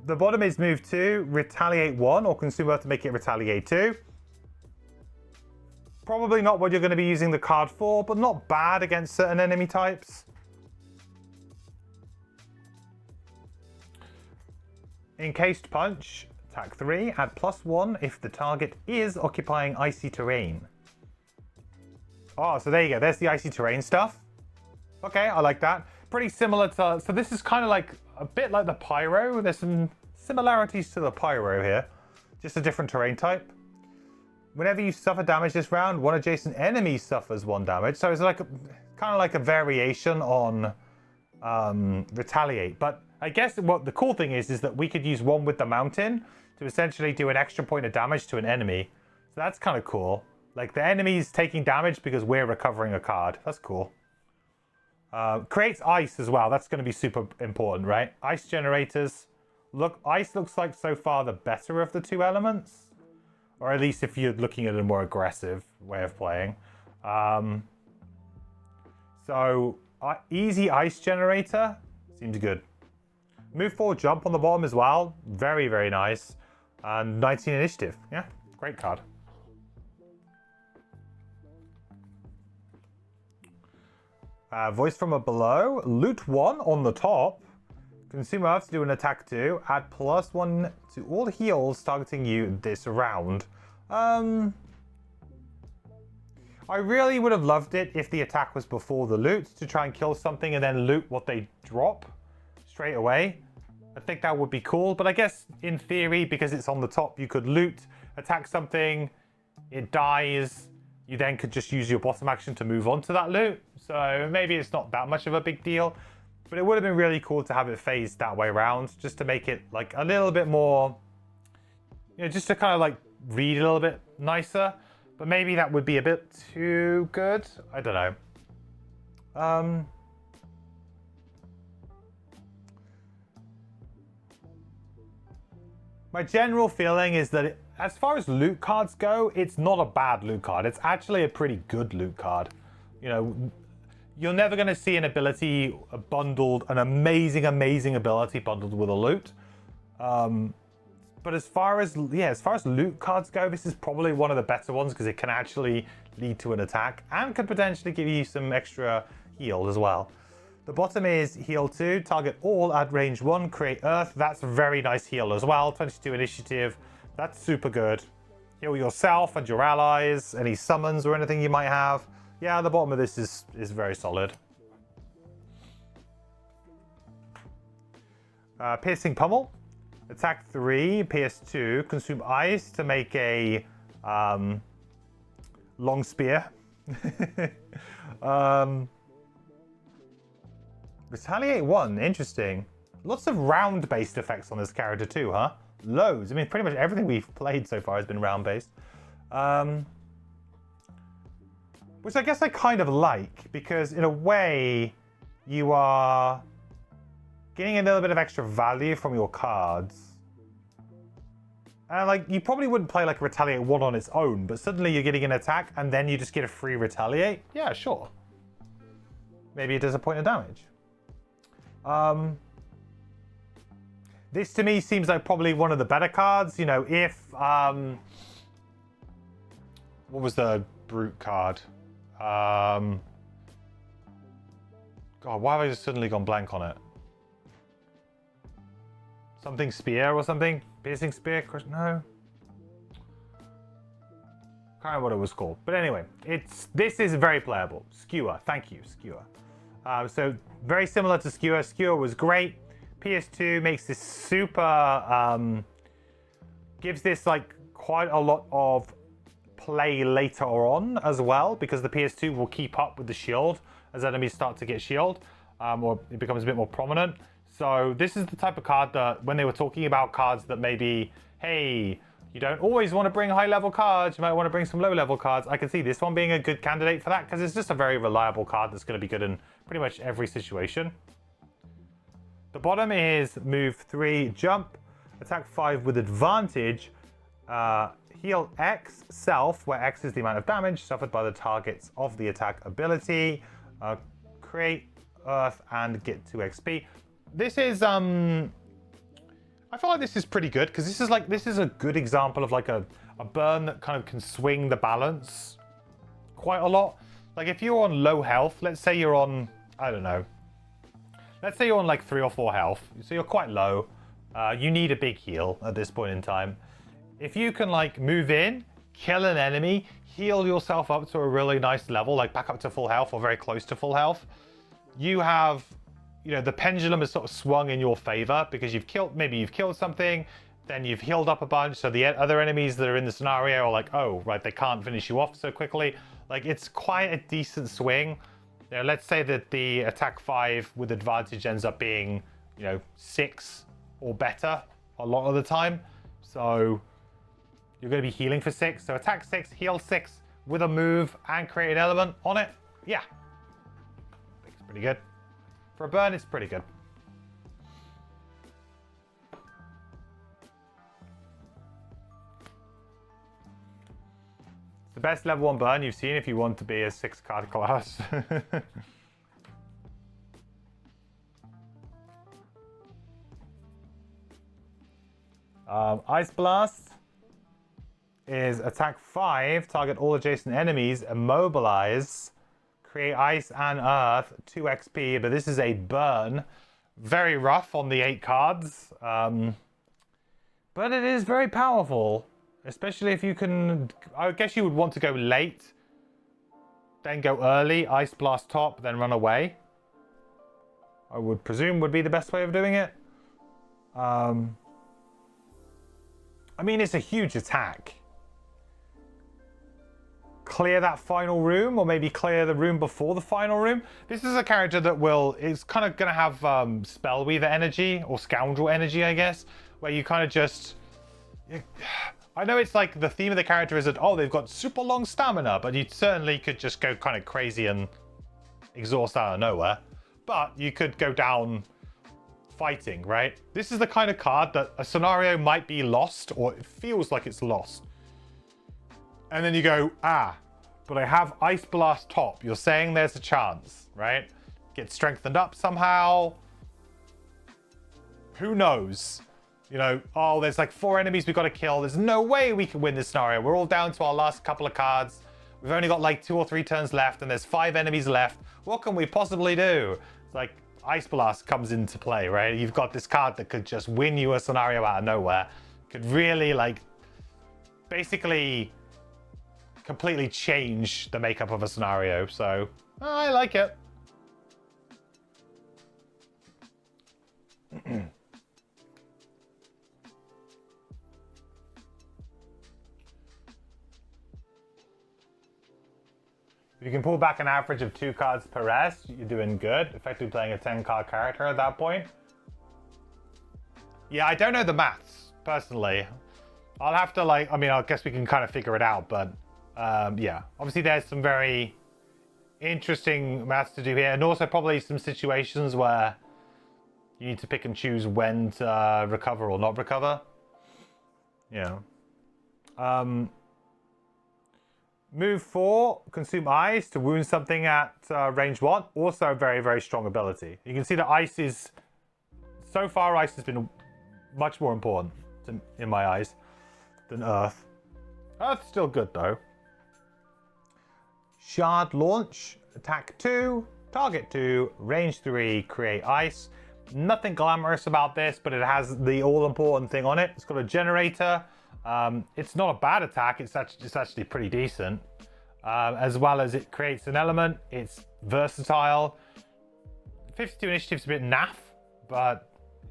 The bottom is move 2, retaliate 1, or consume Earth to make it retaliate 2. Probably not what you're going to be using the card for, but not bad against certain enemy types. Encased Punch, attack 3, add +1 if the target is occupying icy terrain. Oh, so there you go. There's the icy terrain stuff. Okay, I like that. Pretty similar to... So this is kind of like a bit like the Pyro. There's some similarities to the Pyro here. Just a different terrain type. Whenever you suffer damage this round, 1 adjacent enemy suffers 1 damage. So it's like kind of like a variation on retaliate. But I guess what the cool thing is that we could use 1 with the mountain to essentially do an extra point of damage to an enemy. So that's kind of cool. Like the enemy's taking damage because we're recovering a card. That's cool. Creates ice as well. That's going to be super important, right? Ice generators. Look, ice looks like so far the better of the 2 elements. Or at least if you're looking at a more aggressive way of playing. So, easy ice generator. Seems good. Move 4 jump on the bottom as well. Very, very nice. And 19 initiative. Yeah, great card. Voice from below. Loot 1 on the top. Consume Earth to do an attack 2. Add +1 to all heals targeting you this round. I really would have loved it if the attack was before the loot to try and kill something and then loot what they drop straight away. I think that would be cool. But I guess in theory, because it's on the top, you could loot, attack something, it dies. You then could just use your bottom action to move on to that loot. So maybe it's not that much of a big deal. But it would have been really cool to have it phased that way around. Just to make it like a little bit more... You know, just to kind of like read a little bit nicer. But maybe that would be a bit too good. I don't know. My general feeling is that as far as loot cards go, it's not a bad loot card. It's actually a pretty good loot card. You know, you're never going to see an ability bundled, an amazing, amazing ability bundled with a loot. But as far as loot cards go, this is probably one of the better ones because it can actually lead to an attack and could potentially give you some extra heal as well. The bottom is heal 2, target all at range 1, create earth. That's a very nice heal as well. 22 initiative. That's super good. Heal yourself and your allies, any summons or anything you might have. Yeah, the bottom of this is very solid. Piercing Pummel. Attack 3, pierce 2, consume ice to make a long spear. Retaliate 1, interesting. Lots of round-based effects on this character too, huh? Loads. I mean, pretty much everything we've played so far has been round-based. Which I guess I kind of like, because in a way, you are getting a little bit of extra value from your cards. And like, you probably wouldn't play like Retaliate 1 on its own, but suddenly you're getting an attack and then you just get a free Retaliate. Yeah, sure. Maybe it does a point of damage. This to me seems like probably one of the better cards. You know, if what was the brute card? God, why have I just suddenly gone blank on it? Something spear or something? Piercing spear? No. Can't remember what it was called. But anyway, this is very playable. Skewer. Thank you, Skewer. So very similar to Skewer. Skewer was great. PS2 makes this super, gives this like quite a lot of play later on as well, because the PS2 will keep up with the shield as enemies start to get shield, or it becomes a bit more prominent. So this is the type of card that when they were talking about cards that maybe, hey, you don't always want to bring high level cards, you might want to bring some low level cards. I can see this one being a good candidate for that because it's just a very reliable card that's going to be good in pretty much every situation. The bottom is move 3, jump, attack 5 with advantage, heal X self, where X is the amount of damage suffered by the targets of the attack ability, create Earth and get 2 XP. This is I feel like this is pretty good because this is a good example of like a burn that kind of can swing the balance quite a lot. Like if you're on low health, let's say you're on, I don't know, let's say you're on like 3 or 4 health, so you're quite low. You need a big heal at this point in time. If you can like move in, kill an enemy, heal yourself up to a really nice level, like back up to full health or very close to full health, you have, you know, the pendulum is sort of swung in your favor because maybe you've killed something, then you've healed up a bunch, so the other enemies that are in the scenario are like, oh, right, they can't finish you off so quickly. Like, it's quite a decent swing. You know, let's say that the attack 5 with advantage ends up being, you know, 6 or better a lot of the time. So you're going to be healing for 6. So attack 6, heal 6 with a move and create an element on it. Yeah. I think it's pretty good. For a burn, it's pretty good. It's the best level 1 burn you've seen if you want to be a 6-card class. Ice Blast is attack 5, target all adjacent enemies, immobilize, create ice and earth, 2 XP, but this is a burn. Very rough on the 8 cards, but it is very powerful, especially if you can, I guess you would want to go late, then go early, Ice Blast top, then run away. I would presume would be the best way of doing it. I mean, it's a huge attack. Clear that final room, or maybe clear the room before the final room. This is a character that is kind of going to have Spellweaver energy, or Scoundrel energy, I guess, where you kind of just... I know it's like the theme of the character is that, oh, they've got super long stamina, but you certainly could just go kind of crazy and exhaust out of nowhere. But you could go down fighting, right? This is the kind of card that a scenario might be lost, or it feels like it's lost. And then you go, but I have Ice Blast top. You're saying there's a chance, right? Get strengthened up somehow. Who knows? You know, oh, there's like 4 enemies we've got to kill. There's no way we can win this scenario. We're all down to our last couple of cards. We've only got like 2 or 3 turns left, and there's 5 enemies left. What can we possibly do? It's like Ice Blast comes into play, right? You've got this card that could just win you a scenario out of nowhere. Could really, like, basically completely change the makeup of a scenario. So I like it. If you can pull back an average of 2 cards per rest, you're doing good. Effectively playing a 10-card character at that point. Yeah, I don't know the maths, personally. I'll have to, like, I mean, I guess we can kind of figure it out, but yeah. Obviously, there's some very interesting maths to do here, and also probably some situations where you need to pick and choose when to recover or not recover. Yeah. Move 4, consume ice to wound something at range 1. Also a very, very strong ability. You can see that ice is... So far, ice has been much more important in my eyes than Earth. Earth's still good though. Shard launch, attack 2, target 2, range 3, create ice. Nothing glamorous about this, but it has the all-important thing on it. It's got a generator. It's not a bad attack. It's actually pretty decent. As well as it creates an element. It's versatile. 52 initiative's a bit naff, but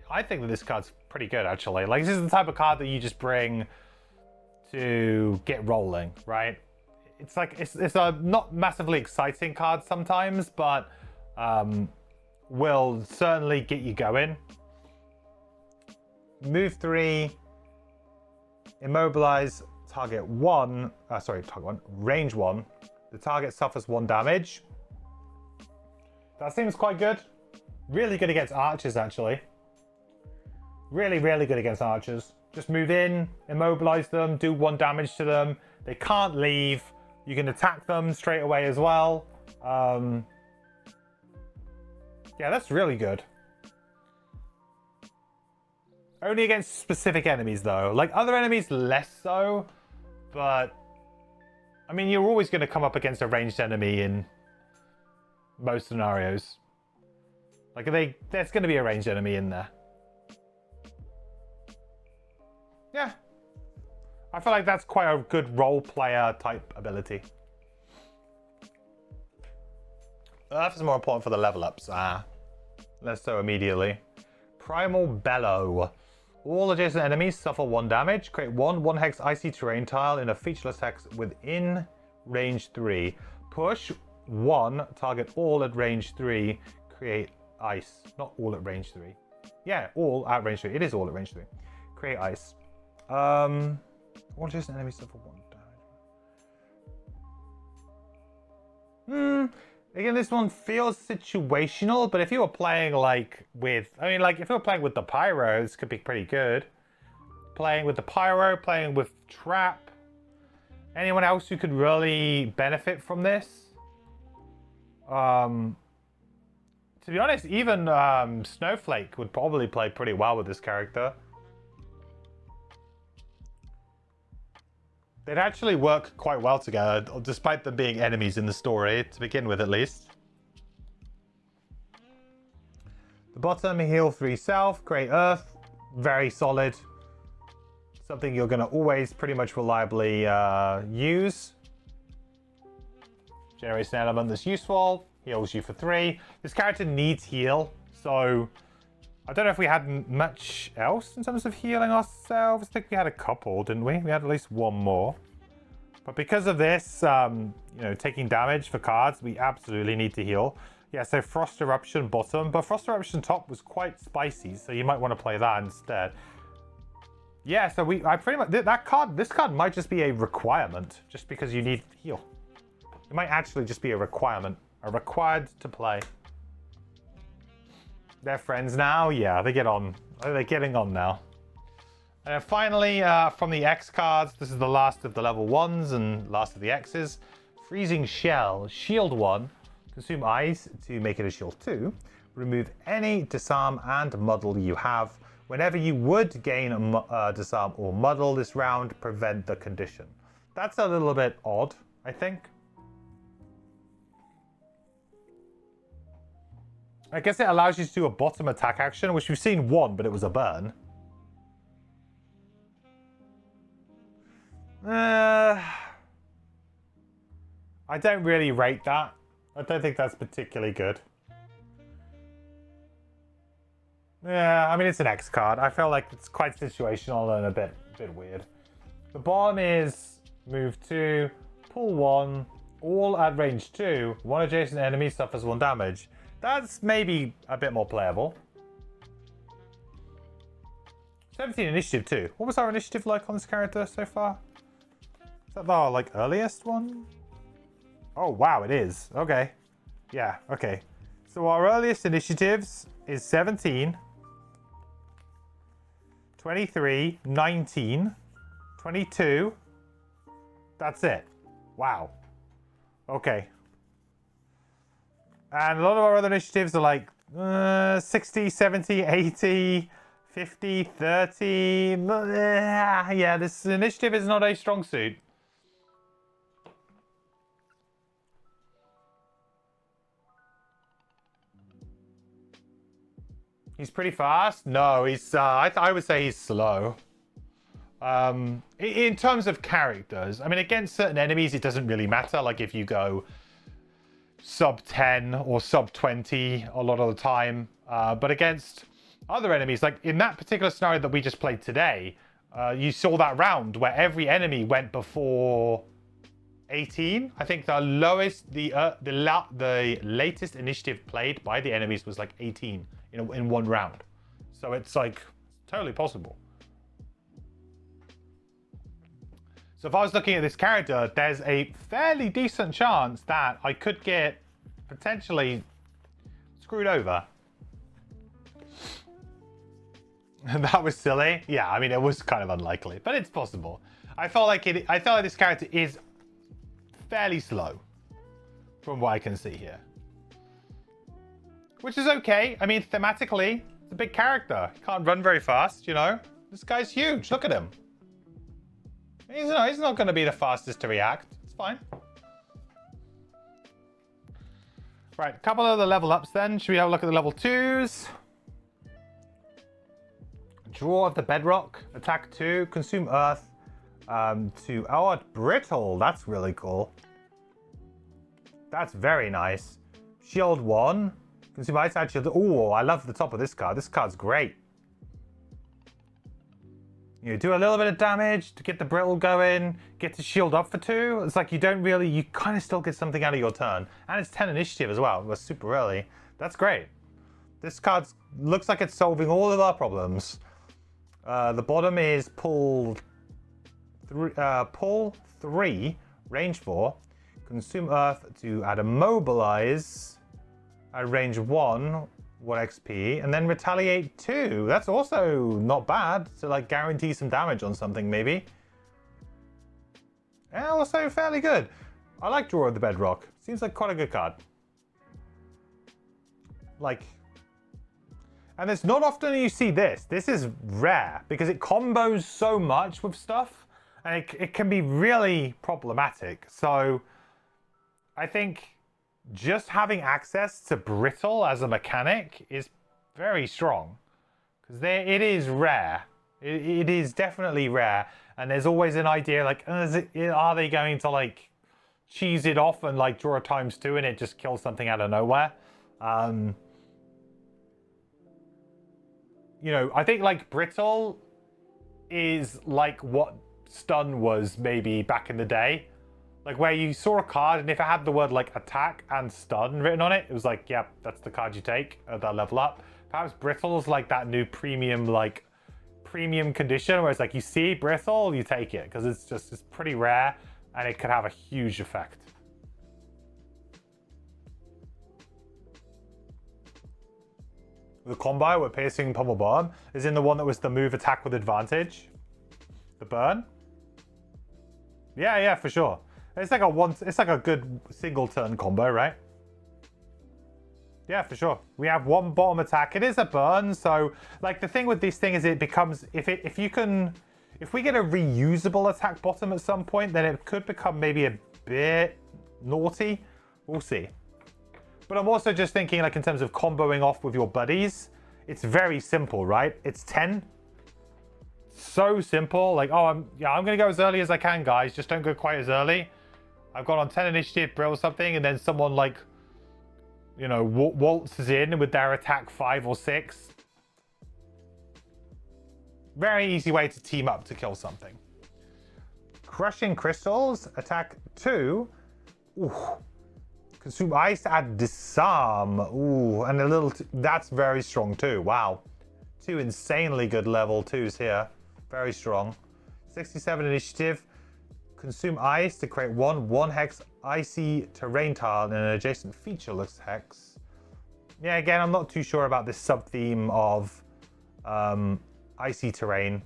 I think that this card's pretty good actually. Like, this is the type of card that you just bring to get rolling, right? It's like it's a not massively exciting card sometimes, but will certainly get you going. Move 3, immobilize target 1. Target 1, range 1. The target suffers 1 damage. That seems quite good. Really good against archers, actually. Really, really good against archers. Just move in, immobilize them, do 1 damage to them. They can't leave. You can attack them straight away as well. Yeah, that's really good. Only against specific enemies, though. Like, other enemies, less so. But, I mean, you're always going to come up against a ranged enemy in most scenarios. Like, there's going to be a ranged enemy in there. Yeah. I feel like that's quite a good role player type ability. Earth is more important for the level ups. Less so immediately. Primal Bellow. All adjacent enemies suffer 1 damage. Create 1 hex icy terrain tile in a featureless hex within range 3. Push 1, target all at range 3. Create ice. Not all at range 3. Yeah, all at range 3. It is all at range 3. Create ice. All adjacent enemies suffer 1 damage. Again, this one feels situational, but if you were playing like with, if you were playing with the Pyro, this could be pretty good. Playing with the Pyro, playing with Trap. Anyone else who could really benefit from this? To be honest, even Snowflake would probably play pretty well with this character. They'd actually work quite well together, despite them being enemies in the story, to begin with at least. The bottom, heal 3 self, create earth, very solid. Something you're going to always pretty much reliably use. Generates an element that's useful, heals you for 3. This character needs heal, so I don't know if we had much else in terms of healing ourselves. I think we had a couple, didn't we? We had at least 1 more. But because of this, taking damage for cards, we absolutely need to heal. Yeah, so Frost Eruption bottom, but Frost Eruption top was quite spicy, so you might want to play that instead. Yeah, so I pretty much, this card might just be a requirement, just because you need heal. It might actually just be a requirement, required to play. They're friends now? Yeah, they get on. They're getting on now. And finally, from the X cards, this is the last of the level 1s and last of the X's. Freezing Shell. Shield 1. Consume ice to make it a shield 2. Remove any disarm and muddle you have. Whenever you would gain a disarm or muddle this round, prevent the condition. That's a little bit odd, I think. I guess it allows you to do a bottom attack action, which we've seen 1, but it was a burn. I don't really rate that. I don't think that's particularly good. Yeah, I mean, it's an X card. I feel like it's quite situational and a bit weird. The bottom is move 2, pull 1, all at range 2. 1 adjacent enemy suffers 1 damage. That's maybe a bit more playable. 17 initiative too. What was our initiative like on this character so far? Is that our earliest one? Oh wow, it is. Okay. Yeah, okay. So our earliest initiatives is 17, 23, 19, 22. That's it. Wow. Okay. And a lot of our other initiatives are 60, 70, 80, 50, 30. Yeah, this initiative is not a strong suit. He's pretty fast. No, he's. I would say he's slow. In terms of characters, I mean, against certain enemies, it doesn't really matter. Like if you go sub 10 or sub 20 a lot of the time, but against other enemies, like in that particular scenario that we just played today, you saw that round where every enemy went before 18. I think the lowest, the latest initiative played by the enemies was like 18 in one round. So it's like totally possible. So if I was looking at this character, there's a fairly decent chance that I could get potentially screwed over. And that was silly. Yeah, I mean, it was kind of unlikely, but it's possible. I felt like this character is fairly slow from what I can see here. Which is okay. I mean, thematically, it's a big character. He can't run very fast, you know? This guy's huge. Look at him. He's not going to be the fastest to react. It's fine. Right, a couple of the level ups then. Should we have a look at the level 2s? Draw of the Bedrock. Attack 2. Consume Earth. 2. Oh, Brittle. That's really cool. That's very nice. Shield 1. Consume Ice Add Shield. Oh, I love the top of this card. This card's great. You do a little bit of damage to get the Brittle going, get to shield up for 2. It's like you kind of still get something out of your turn. And it's 10 initiative as well. It was super early. That's great. This card looks like it's solving all of our problems. The bottom is pull 3, range 4. Consume Earth to add Immobilize at range 1. 1 XP, and then retaliate 2. That's also not bad to like guarantee some damage on something, maybe. And also fairly good. I like Draw of the Bedrock. Seems like quite a good card. Like, and it's not often you see this. This is rare because it combos so much with stuff, and it can be really problematic. So I think just having access to Brittle as a mechanic is very strong, because it is rare. It is definitely rare, and there's always an idea like, are they going to like cheese it off and like draw a ×2 and it just kills something out of nowhere? You know, I think like Brittle is like what Stun was maybe back in the day. Like where you saw a card and if it had the word like attack and stun written on it, it was like, yep, that's the card you take at that level up. Perhaps Brittle's like that new premium condition where it's like you see Brittle, you take it because it's pretty rare and it could have a huge effect. The combo with Piercing Pummel Bomb is in the one that was the move attack with advantage. The burn. Yeah, for sure. It's like a good single turn combo, right? Yeah, for sure. We have one bottom attack. It is a burn, so like the thing with this thing is it becomes if we get a reusable attack bottom at some point, then it could become maybe a bit naughty. We'll see. But I'm also just thinking like in terms of comboing off with your buddies, it's very simple, right? It's 10. So simple. Like, oh, I'm gonna go as early as I can, guys. Just don't go quite as early. I've got on 10 initiative, Brill something, and then someone like, you know, waltzes in with their attack 5 or 6. Very easy way to team up to kill something. Crushing Crystals, attack 2. Ooh. Consume Ice to add Disarm. Ooh, and a little, that's very strong too. Wow. 2 insanely good level 2s here. Very strong. 67 initiative. Consume Ice to create 1 hex icy terrain tile and an adjacent featureless hex. Yeah, again, I'm not too sure about this sub-theme of icy terrain.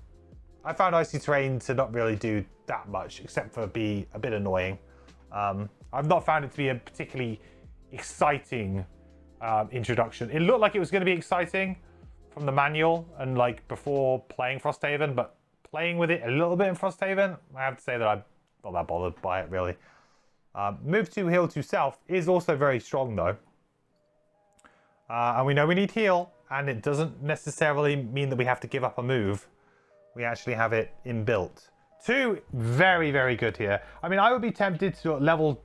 I found icy terrain to not really do that much, except for be a bit annoying. I've not found it to be a particularly exciting introduction. It looked like it was going to be exciting from the manual and like before playing Frosthaven, but playing with it a little bit in Frosthaven, I have to say that I'm not that bothered by it really. Move to heal to self is also very strong though. And we know we need heal, and it doesn't necessarily mean that we have to give up a move. We actually have it inbuilt. 2, very, very good here. I mean, I would be tempted to at level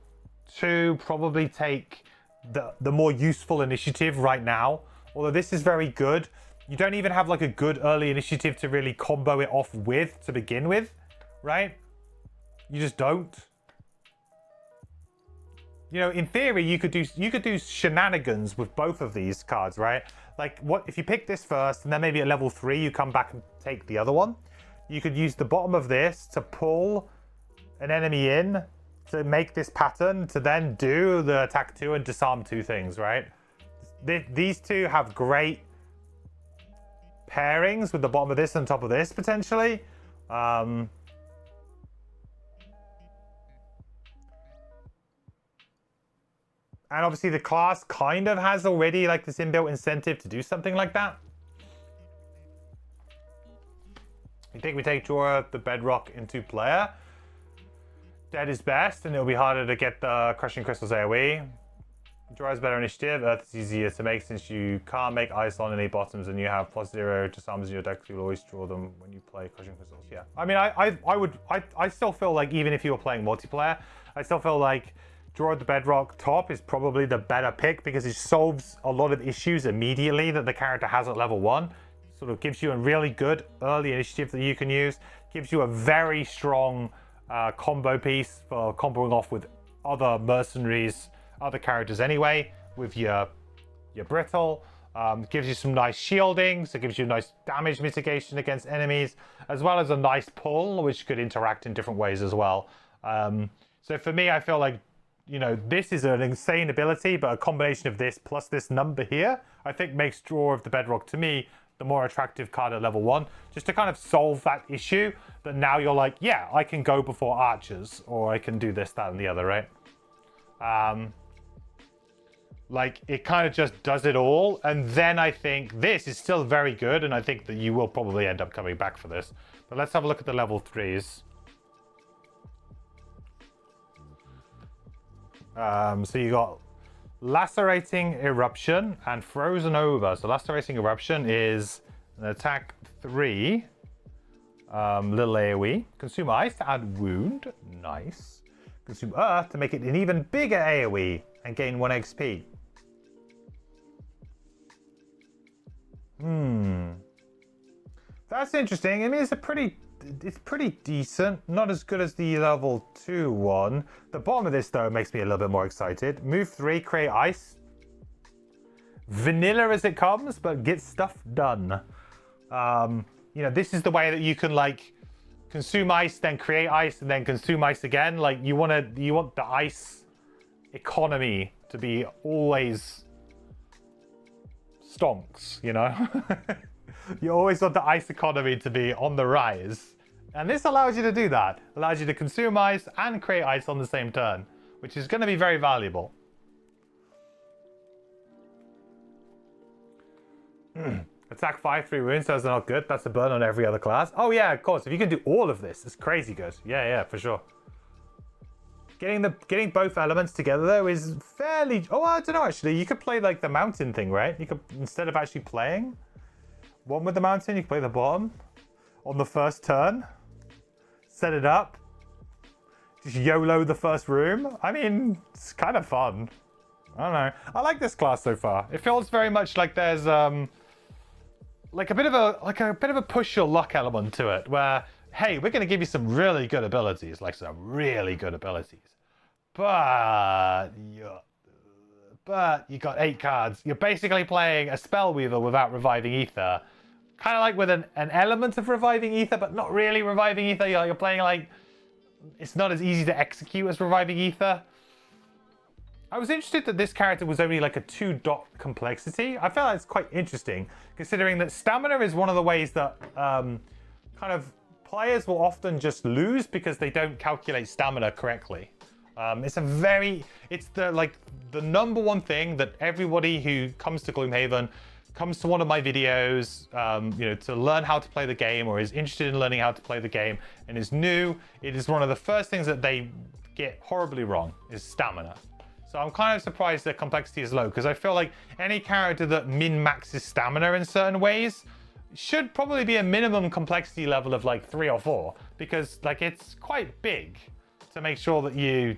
2 probably take the more useful initiative right now. Although this is very good. You don't even have like a good early initiative to really combo it off with to begin with, right? You just don't. You know, in theory, you could do shenanigans with both of these cards, right? Like, what if you pick this first, and then maybe at level 3 you come back and take the other one? You could use the bottom of this to pull an enemy in to make this pattern to then do the attack 2 and disarm 2 things, right? These two have great pairings with the bottom of this and top of this potentially. And obviously the class kind of has already like this inbuilt incentive to do something like that. You think we take Jorah the Bedrock into player? Dead is best, and it'll be harder to get the Crushing Crystals AoE. Jorah's better initiative. Earth is easier to make since you can't make ice on any bottoms, and you have +0 disarms in your deck, so you'll always draw them when you play Crushing Crystals. Yeah. I mean, I still feel like even if you were playing multiplayer, I still feel like Jorah the Bedrock top is probably the better pick because it solves a lot of issues immediately that the character has at level 1. Sort of gives you a really good early initiative that you can use. Gives you a very strong combo piece for comboing off with other mercenaries, other characters anyway, with your brittle. Gives you some nice shielding, so it gives you nice damage mitigation against enemies, as well as a nice pull, which could interact in different ways as well. So for me, I feel like, you know, this is an insane ability, but a combination of this plus this number here, I think makes Jorah of the Bedrock, to me, the more attractive card at level 1, just to kind of solve that issue that now you're like, yeah, I can go before archers, or I can do this, that, and the other, right? Like, it kind of just does it all, and then I think this is still very good, and I think that you will probably end up coming back for this. But let's have a look at the level 3s. So you got Lacerating Eruption and Frozen Over. So Lacerating Eruption is an attack 3, little AoE. Consume Ice to add Wound, nice. Consume Earth to make it an even bigger AoE and gain 1 XP. That's interesting. I mean, it's pretty decent. Not as good as the level 2 one. The bottom of this, though, makes me a little bit more excited. Move 3, create ice. Vanilla as it comes, but get stuff done. You know, this is the way that you can, like, consume ice, then create ice, and then consume ice again. Like, you want the ice economy to be always stonks, you know? You always want the ice economy to be on the rise. And this allows you to do that. Allows you to consume ice and create ice on the same turn, which is going to be very valuable. Attack 5, 3 wounds, that's not good. That's a burn on every other class. Oh yeah, of course. If you can do all of this, it's crazy good. Yeah, for sure. Getting both elements together though is fairly... Oh, I don't know actually. You could play like the mountain thing, right? You could, instead of actually playing one with the mountain, you can play the bottom on the first turn. Set it up. Just YOLO the first room. I mean, it's kind of fun. I don't know. I like this class so far. It feels very much like there's like a bit of a push your luck element to it, where hey, we're going to give you some really good abilities, but you got 8 cards. You're basically playing a Spellweaver without Reviving Ether. Kind of like with an element of Reviving Ether, but not really Reviving Ether. You're playing like... It's not as easy to execute as Reviving Ether. I was interested that this character was only like a 2-dot complexity. I felt that's quite interesting, considering that stamina is one of the ways that kind of players will often just lose because they don't calculate stamina correctly. It's the number one thing that everybody who comes to Gloomhaven comes to one of my videos, you know, to learn how to play the game, or is interested in learning how to play the game and is new, it is one of the first things that they get horribly wrong is stamina. So I'm kind of surprised that complexity is low, because I feel like any character that min-maxes stamina in certain ways should probably be a minimum complexity level of like 3 or 4, because like it's quite big to make sure that you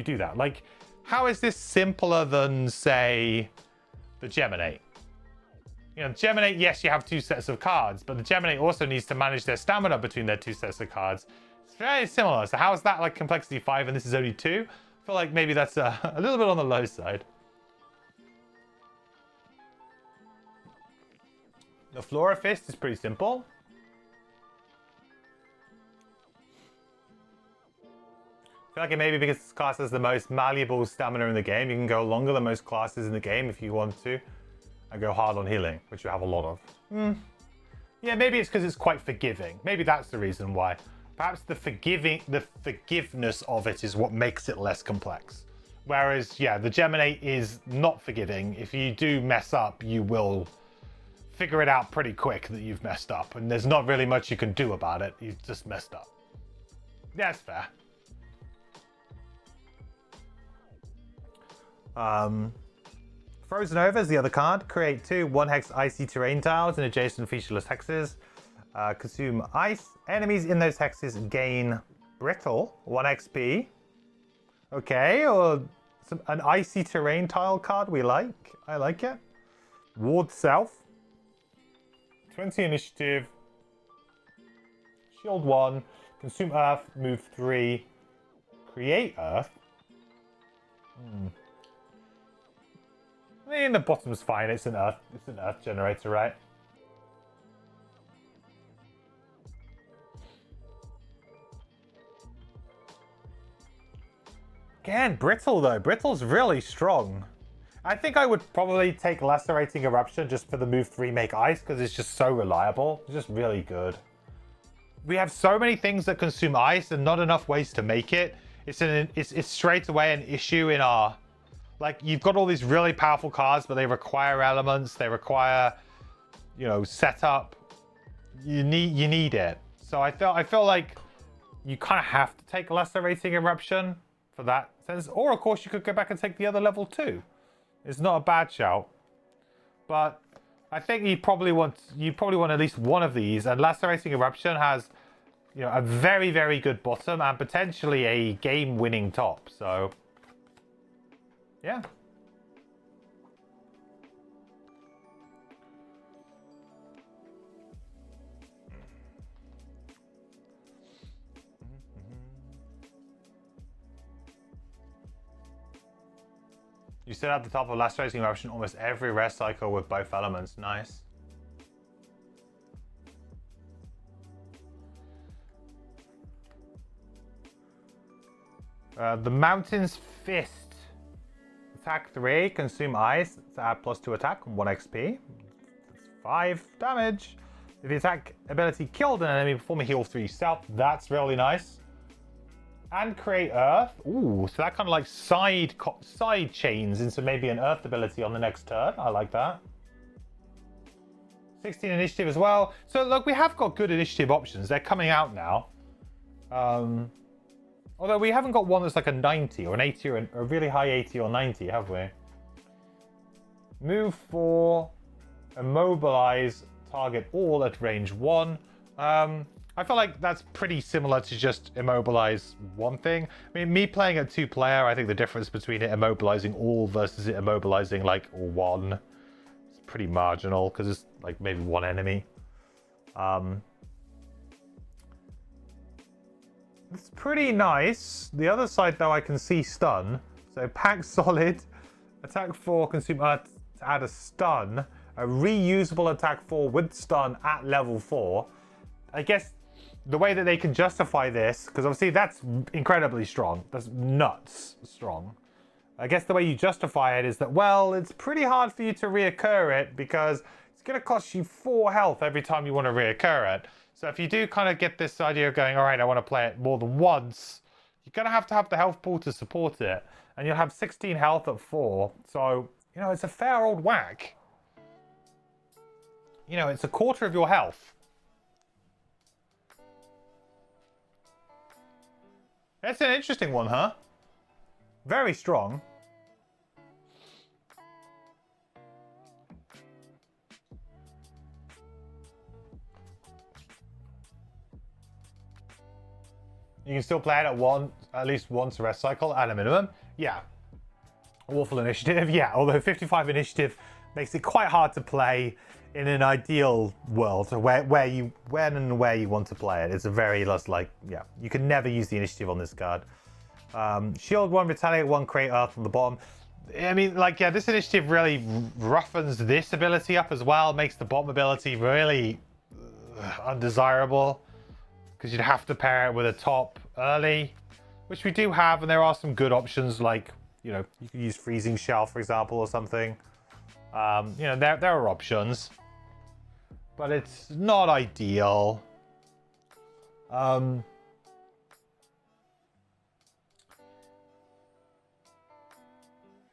do that. Like, how is this simpler than, say, the Geminate? You know, Geminate, yes, you have 2 sets of cards, but the Geminate also needs to manage their stamina between their 2 sets of cards. It's very similar. So how is that like complexity 5 and this is only 2? I feel like maybe that's a little bit on the low side. The Flora Fist is pretty simple. I feel like it may be because this class has the most malleable stamina in the game. You can go longer than most classes in the game if you want to. And go hard on healing, which you have a lot of. Yeah, maybe it's because it's quite forgiving. Maybe that's the reason why. Perhaps the forgiveness of it is what makes it less complex. Whereas, yeah, the Geminate is not forgiving. If you do mess up, you will figure it out pretty quick that you've messed up. And there's not really much you can do about it. You've just messed up. Yeah, it's fair. Frozen Over is the other card. Create 2 1-hex icy terrain tiles in adjacent featureless hexes. Consume ice. Enemies in those hexes gain brittle, 1 XP. Okay, or an icy terrain tile card we like. I like it. Ward Self. 20 initiative. Shield 1. Consume Earth. Move 3. Create Earth. I mean, the bottom's fine. It's an Earth generator, right? Again, Brittle though. Brittle's really strong. I think I would probably take Lacerating Eruption just for the move 3 make ice, because it's just so reliable. It's just really good. We have so many things that consume ice and not enough ways to make it. It's straight away an issue in our... Like, you've got all these really powerful cards, but they require elements. They require, you know, setup. You need it. So I feel like you kind of have to take Lacerating Eruption for that sense. Or, of course, you could go back and take the other level too. It's not a bad shout. But I think you probably want at least one of these. And Lacerating Eruption has, you know, a very, very good bottom and potentially a game-winning top. So... yeah. You set at the top of Lacerating Eruption almost every rest cycle with both elements. Nice. The Mountain's Fist. Attack 3, consume ice, add +2 attack, 1 XP. That's 5 damage. If the attack ability killed an enemy, perform a heal 3 yourself. That's really nice. And create Earth. Ooh, so that kind of like side chains into maybe an Earth ability on the next turn. I like that. 16 initiative as well. So look, we have got good initiative options. They're coming out now. Although we haven't got one that's like a 90 or an 80 or a really high 80 or 90, have we? Move 4, immobilize, target all at range 1. I feel like that's pretty similar to just immobilize one thing. I mean, me playing at 2-player, I think the difference between it immobilizing all versus it immobilizing like 1 is pretty marginal, because it's like maybe 1 enemy. It's pretty nice. The other side, though, I can see stun. So pack solid, attack 4, consume Earth to add a stun, a reusable attack 4 with stun at level 4. I guess the way that they can justify this, because obviously that's incredibly strong. That's nuts strong. I guess the way you justify it is that, well, it's pretty hard for you to reoccur it because it's going to cost you 4 health every time you want to reoccur it. So if you do kind of get this idea of going, all right, I want to play it more than once, you're going to have the health pool to support it. And you'll have 16 health at 4. So, you know, it's a fair old whack. you know, it's a quarter of your health. That's an interesting one, huh? Very strong. You can still play it at least once a rest cycle at a minimum. Yeah. Awful initiative. Yeah, although 55 initiative makes it quite hard to play in an ideal world when and where you want to play it. It's a very like, yeah, you can never use the initiative on this card. Shield 1, Retaliate 1, create Earth on the bottom. I mean, like, yeah, this initiative really roughens this ability up as well, makes the bottom ability really undesirable, because you'd have to pair it with a top early, which we do have, and there are some good options, like, you know, you can use Freezing Shell, for example, or something. You know, there are options, but it's not ideal.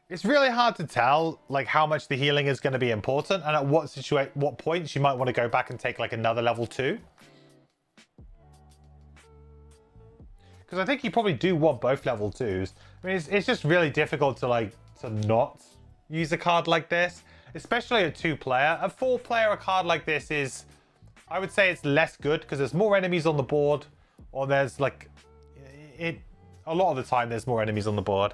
It's really hard to tell, like, how much the healing is going to be important, and at what points you might want to go back and take like another level 2. Because I think you probably do want both level 2s. I mean, it's just really difficult to not use a card like this, especially a 2-player. A 4-player, a card like this is, I would say, it's less good because there's more enemies on the board, or there's like a lot of the time there's more enemies on the board.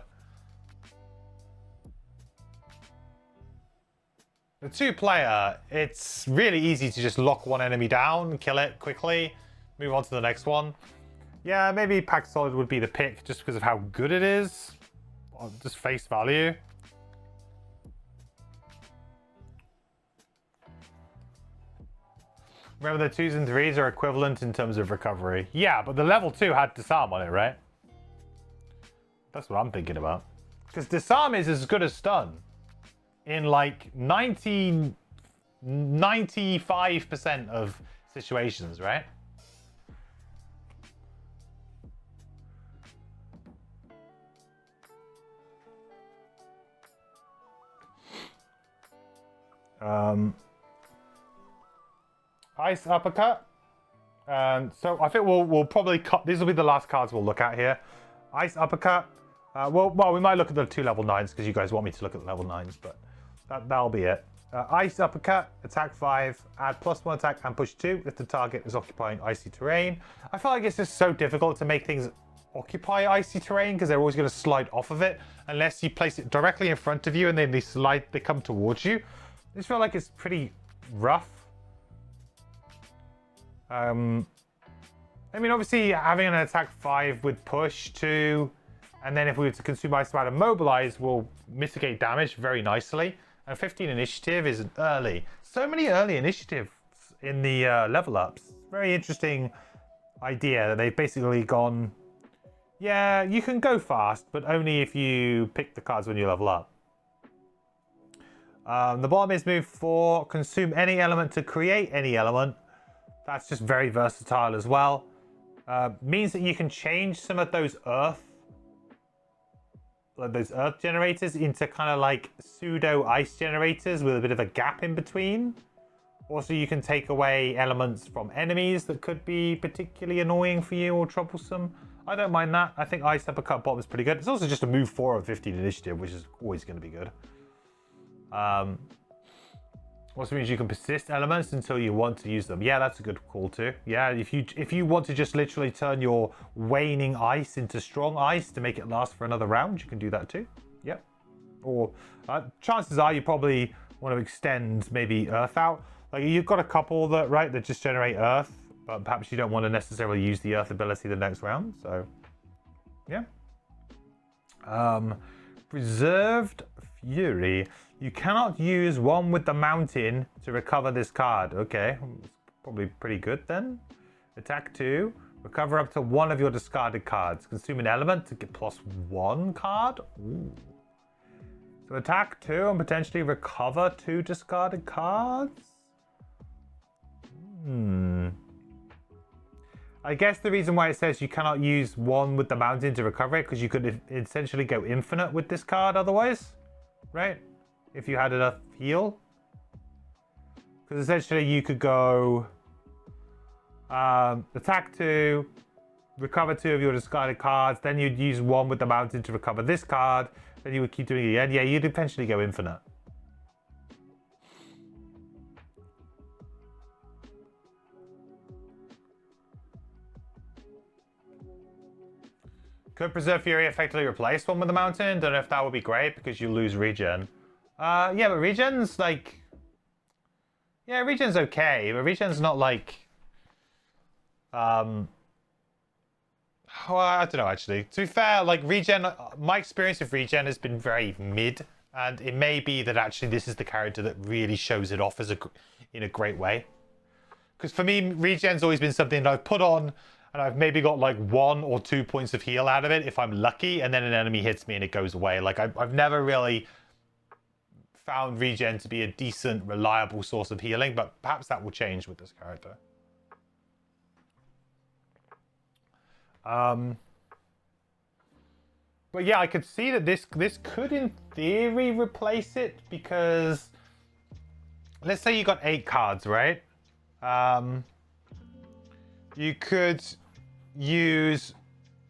The 2-player, it's really easy to just lock one enemy down, kill it quickly, move on to the next one. Yeah, maybe Pack Solid would be the pick just because of how good it is. Just face value. Remember, the 2s and 3s are equivalent in terms of recovery. Yeah, but the level 2 had Disarm on it, right? That's what I'm thinking about. Because Disarm is as good as Stun in like 95% of situations, right? Ice Uppercut. So I think we'll probably cut. These will be the last cards we'll look at here. Ice Uppercut. Well, we might look at the 2 level 9s because you guys want me to look at the level 9s, but that'll be it. Ice Uppercut, attack 5, add +1 attack and push 2 if the target is occupying icy terrain. I feel like it's just so difficult to make things occupy icy terrain because they're always going to slide off of it unless you place it directly in front of you and then they come towards you. I just feel like it's pretty rough. I mean, obviously having an attack 5 with push 2, and then if we were to consume Ice Bound and Mobilize, will mitigate damage very nicely. And 15 initiative is early. So many early initiatives in the level ups. Very interesting idea that they've basically gone, yeah, you can go fast, but only if you pick the cards when you level up. The bottom is move 4, consume any element to create any element. That's just very versatile as well. Means that you can change some of those earth generators into kind of like pseudo ice generators with a bit of a gap in between. Also, you can take away elements from enemies that could be particularly annoying for you or troublesome. I don't mind that. I think Ice Uppercut bottom is pretty good. It's also just a move 4 of 15 initiative, which is always going to be good. Also means you can persist elements until you want to use them. Yeah, that's a good call too. Yeah, if you want to just literally turn your waning ice into strong ice to make it last for another round, you can do that too. Yep. Or chances are you probably want to extend maybe Earth out. Like you've got a couple that just generate Earth, but perhaps you don't want to necessarily use the Earth ability the next round. So yeah. Preserved Fury. You cannot use one with the mountain to recover this card. Okay, it's probably pretty good then. Attack 2. Recover up to 1 of your discarded cards. Consume an element to get +1 card. Ooh. So attack 2 and potentially recover 2 discarded cards. I guess the reason why it says you cannot use 1 with the mountain to recover it, because you could essentially go infinite with this card otherwise, right? If you had enough heal. Because essentially you could go attack 2, recover 2 of your discarded cards, then you'd use 1 with the mountain to recover this card, then you would keep doing it again. Yeah, you'd eventually go infinite. Could Preserve Fury effectively replace 1 with the mountain? Don't know if that would be great because you lose regen. Yeah, but regen's like... Yeah, regen's okay, but regen's not like... Well, I don't know, actually. To be fair, like, regen... My experience with regen has been very mid, and it may be that actually this is the character that really shows it off as in a great way. Because for me, regen's always been something that I've put on, and I've maybe got like 1 or 2 points of heal out of it if I'm lucky, and then an enemy hits me and it goes away. Like, I've never really found regen to be a decent, reliable source of healing, but perhaps that will change with this character. But yeah, I could see that this could, in theory, replace it, because let's say you got 8 cards, right? You could use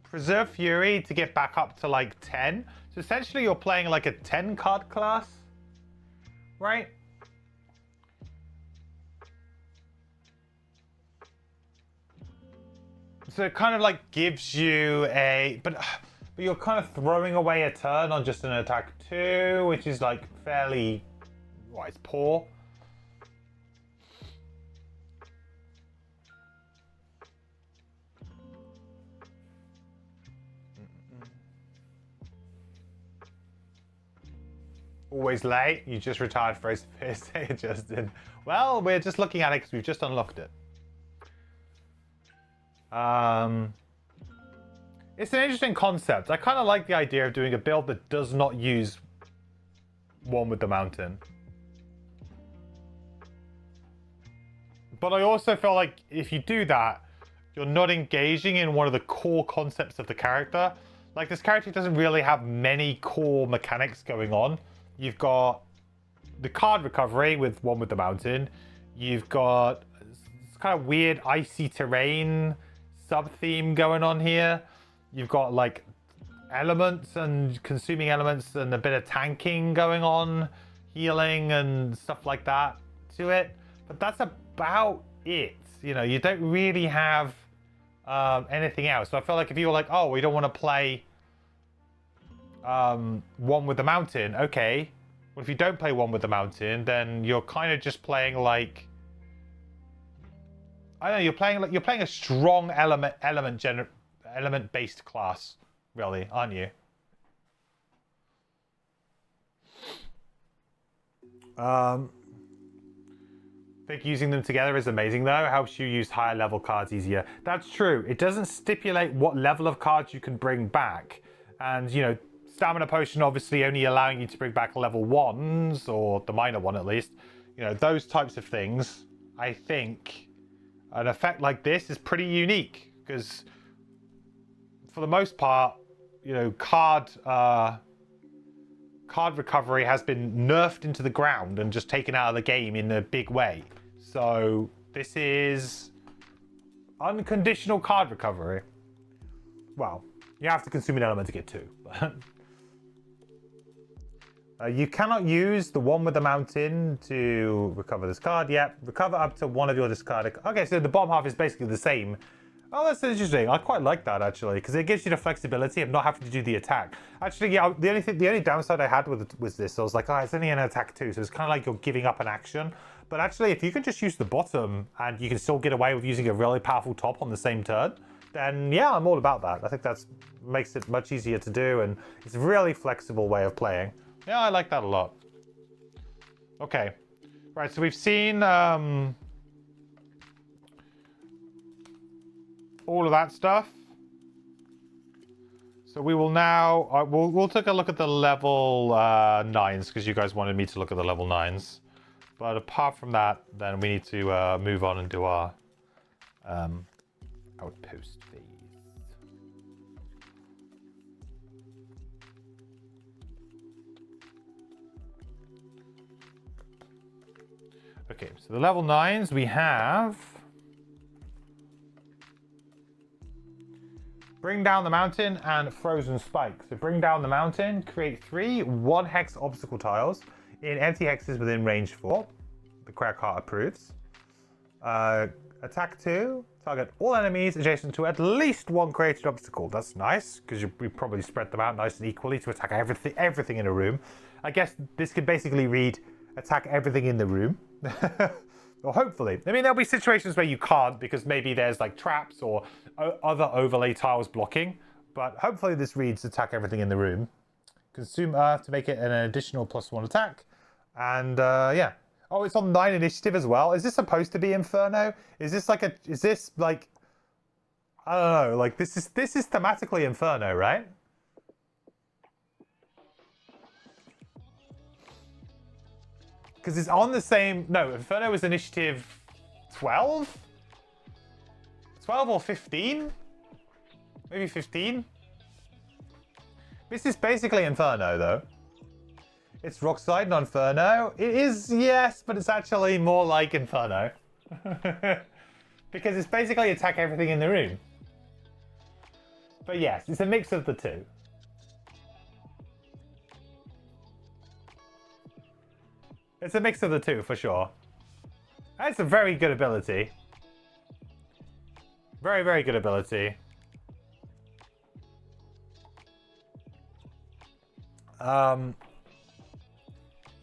Preserve Fury to get back up to like 10. So essentially you're playing like a 10 card class, right? So it kind of like gives you a, but you're kind of throwing away a turn on just an attack 2, which is like fairly, well, it's poor. Always late. You just retired for a day, Justin. Well, we're just looking at it because we've just unlocked it. It's an interesting concept. I kind of like the idea of doing a build that does not use 1 with the mountain. But I also feel like if you do that, you're not engaging in one of the core concepts of the character. Like, this character doesn't really have many core mechanics going on. You've got the card recovery with 1 with the mountain. You've got this kind of weird icy terrain sub-theme going on here. You've got like elements and consuming elements and a bit of tanking going on, healing and stuff like that to it. But that's about it. You know, you don't really have anything else. So I feel like if you were like, oh, we don't want to play 1 with the mountain, okay. Well, if you don't play 1 with the mountain, then you're kind of just playing like, I don't know, you're playing a strong element based class, really, aren't you? I think using them together is amazing though. Helps you use higher level cards easier. That's true. It doesn't stipulate what level of cards you can bring back, and you know, Stamina Potion obviously only allowing you to bring back level 1s, or the minor one at least. You know, those types of things. I think an effect like this is pretty unique, because for the most part, you know, card recovery has been nerfed into the ground and just taken out of the game in a big way. So this is unconditional card recovery. Well, you have to consume an element to get 2, but you cannot use the 1 with the mountain to recover this card. Yep, recover up to 1 of your discarded. Okay, so the bottom half is basically the same. Oh, that's interesting. I quite like that actually, because it gives you the flexibility of not having to do the attack. Actually, yeah, the only downside I had with it was this. I was like, oh, it's only an attack 2, so it's kind of like you're giving up an action. But actually, if you can just use the bottom and you can still get away with using a really powerful top on the same turn, then yeah, I'm all about that. I think that makes it much easier to do, and it's a really flexible way of playing. Yeah, I like that a lot. Okay, right. So we've seen all of that stuff. So we will now we'll take a look at the level 9s, because you guys wanted me to look at the level 9s. But apart from that, then we need to move on and do our outpost phase. Okay, so the level 9s we have... Bring Down the Mountain and Frozen Spike. So Bring Down the Mountain, create 3 1-hex obstacle tiles in empty hexes within range 4. The crack heart approves. Attack 2, target all enemies adjacent to at least 1 created obstacle. That's nice, because we probably spread them out nice and equally to attack everything in a room. I guess this could basically read attack everything in the room. Or hopefully. I mean, there'll be situations where you can't because maybe there's like traps or other overlay tiles blocking. But hopefully this reads attack everything in the room. Consume Earth to make it an additional +1 attack. And yeah. Oh, it's on 9 initiative as well. Is this supposed to be Inferno? Is this like I don't know, like this is thematically Inferno, right? Because it's on the same... No, Inferno was initiative 12? 12 or 15? Maybe 15? This is basically Inferno, though. It's Rockslide, not Inferno. It is, yes, but it's actually more like Inferno. Because it's basically attack everything in the room. But yes, it's a mix of the two. It's a mix of the two, for sure. That's a very good ability. Very, very good ability.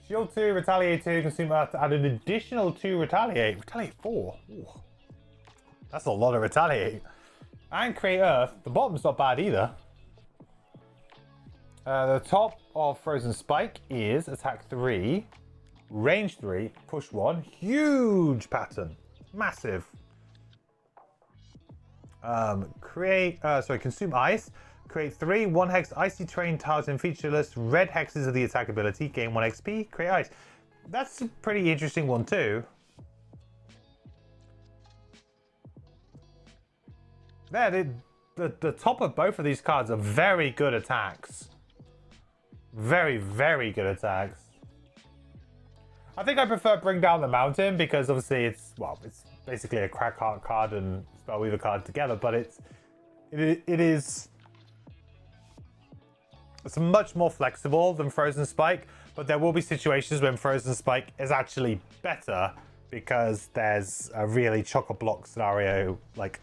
Shield 2, Retaliate 2, Consume Earth to add an additional 2 Retaliate. Retaliate 4? Ooh. That's a lot of Retaliate. And Create Earth. The bottom's not bad either. The top of Frozen Spike is Attack 3. Range 3, push 1, huge pattern, massive. Consume Ice, create 3 1-hex icy terrain tiles in feature list, red hexes of the attack ability, gain 1 XP, create ice. That's a pretty interesting one too. There, the top of both of these cards are very good attacks. Very, very good attacks. I think I prefer Bring Down the Mountain because obviously it's basically a crack heart card and Spellweaver card together, but it's much more flexible than Frozen Spike, but there will be situations when Frozen Spike is actually better because there's a really chock-a-block scenario, like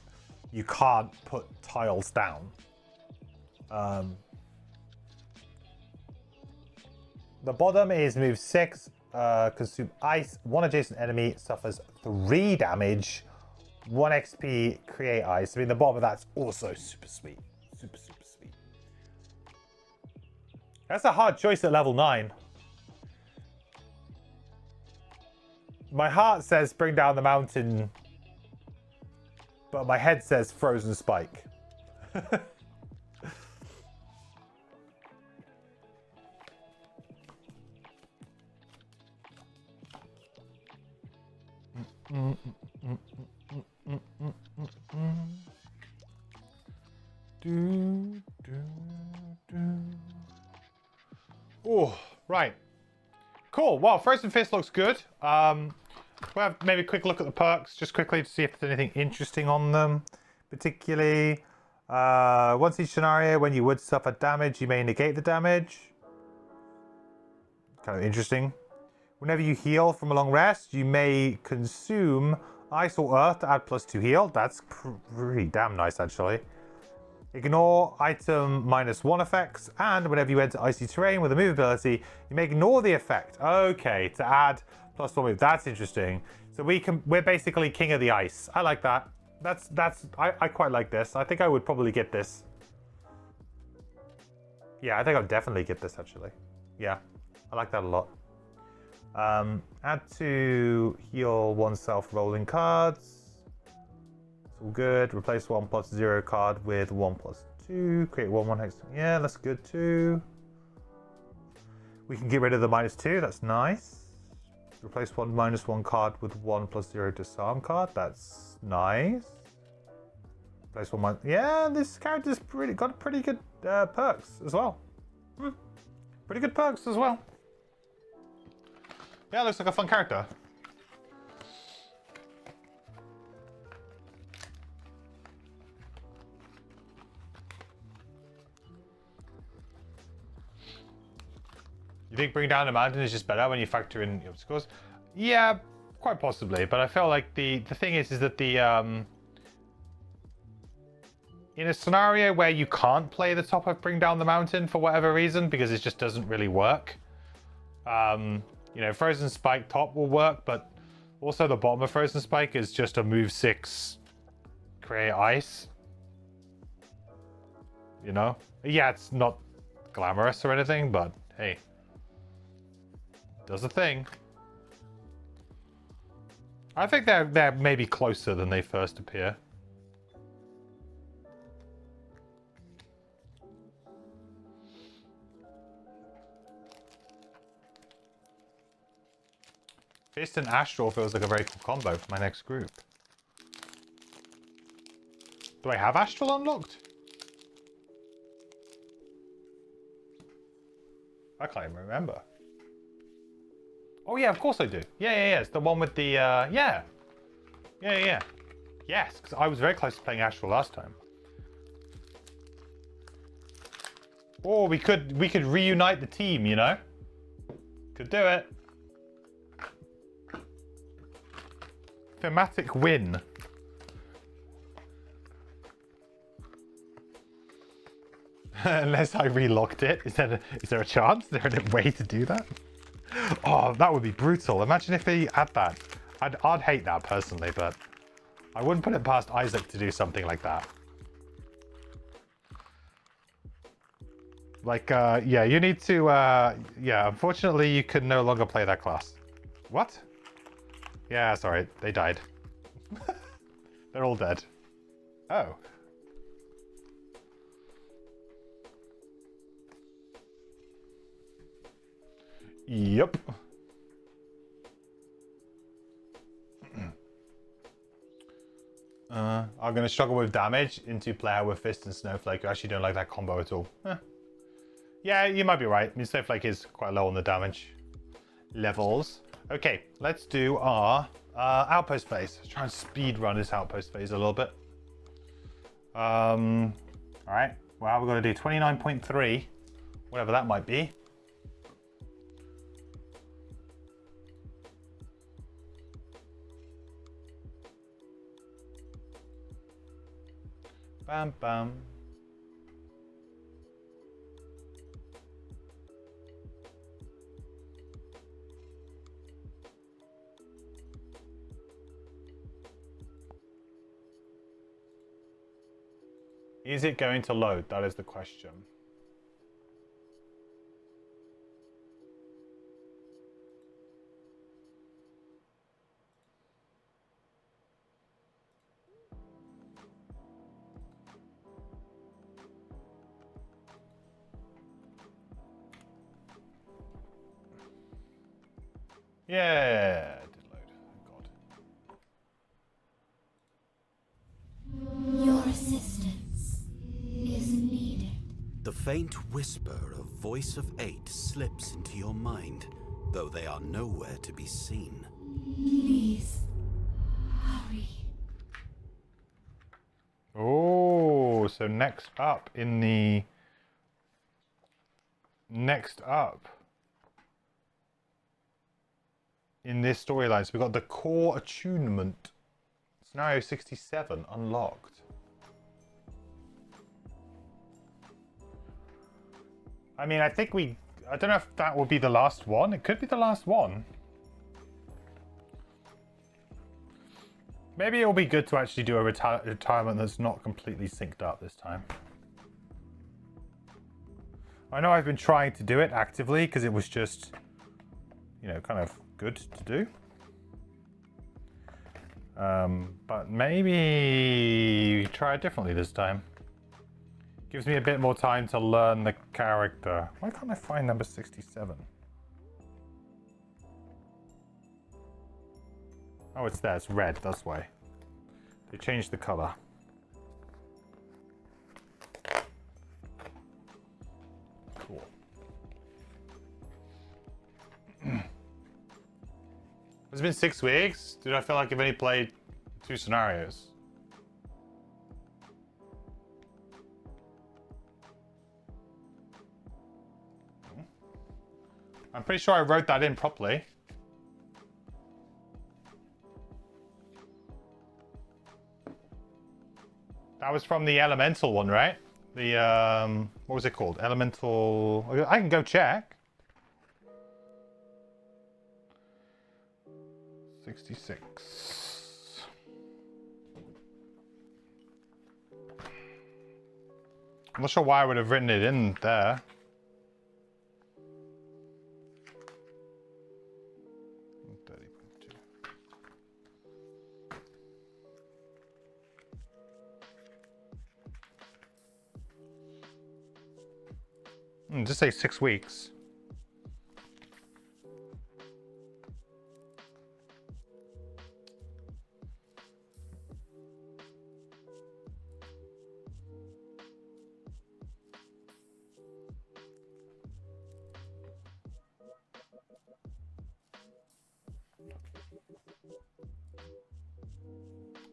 you can't put tiles down. The bottom is move 6. Consume Ice, 1 adjacent enemy suffers 3 damage, 1 XP, create Ice. I mean, the bottom of that's also super sweet. Super, super sweet. That's a hard choice at level 9. My heart says Bring Down the Mountain, but my head says Frozen Spike. Oh, right. Cool. Well, Frozen Fist looks good. We'll have maybe a quick look at the perks, just quickly to see if there's anything interesting on them. Particularly, once each scenario, when you would suffer damage, you may negate the damage. Kind of interesting. Whenever you heal from a long rest, you may consume Ice or Earth to add +2 heal. That's pretty damn nice, actually. Ignore item -1 effects, and whenever you enter icy terrain with a move ability, you may ignore the effect. Okay, to add +1 move. That's interesting. So we're basically king of the ice. I like that. I quite like this. I think I would probably get this. Yeah, I think I'll definitely get this, actually. Yeah, I like that a lot. Add to heal oneself rolling cards. It's all good. Replace 1 +0 card with 1 +2. Create 1 hex. Yeah, that's good too. We can get rid of the -2. That's nice. Replace 1 -1 card with 1 +0 disarm card. That's nice. Replace 1 Yeah, this character's got pretty good perks as well. Pretty good perks as well. Yeah, looks like a fun character. You think bring down the mountain is just better when you factor in the obstacles? Yeah, quite possibly. But I feel like the thing is that the in a scenario where you can't play the top of bring down the mountain for whatever reason, because it just doesn't really work. You know, Frozen Spike top will work, but also the bottom of Frozen Spike is just a move 6 create ice. You know? Yeah, it's not glamorous or anything, but hey. Does a thing. I think they're maybe closer than they first appear. Fist and Astral feels like a very cool combo for my next group. Do I have Astral unlocked? I can't even remember. Oh yeah, of course I do. Yeah. It's the one with the, yeah. Yes, because I was very close to playing Astral last time. Oh, we could reunite the team, you know? Could do it. Thematic win. Unless I relocked it. Is there a chance? Is there a way to do that? Oh, that would be brutal. Imagine if they had that. I'd hate that personally, but I wouldn't put it past Isaac to do something like that. Like, yeah, you need to, yeah, unfortunately you can no longer play that class. What? Yeah, sorry, they died. They're all dead. Oh. Yep. I'm going to struggle with damage into player with Fist and Snowflake. I actually don't like that combo at all. Yeah, you might be right. I mean, Snowflake is quite low on the damage levels. Okay, let's do our Outpost phase. Let's try and speed run this Outpost phase a little bit. All right. Well, we're going to do 29.3, whatever that might be. Bam, bam. Is it going to load? That is the question. Yeah, it did load. Thank God. Your assistance is needed. The faint whisper of Voice of 8 slips into your mind, though they are nowhere to be seen. Please, hurry. Oh, so next up in the... Next up in this storyline, so we've got the core attunement. Scenario 67 unlocked. I mean, I think I don't know if that will be the last one. It could be the last one. Maybe it'll be good to actually do a retirement that's not completely synced up this time. I know I've been trying to do it actively because it was just, you know, kind of good to do. But maybe try it differently this time. Gives me a bit more time to learn the character. Why can't I find number 67? Oh, it's there. It's red. That's why. They changed the color. Cool. It's been 6 weeks. Dude, I feel like I've only played 2 scenarios. I'm pretty sure I wrote that in properly. That was from the elemental one, right? The, what was it called? Elemental... I can go check. 66. I'm not sure why I would have written it in there. Just say 6 weeks.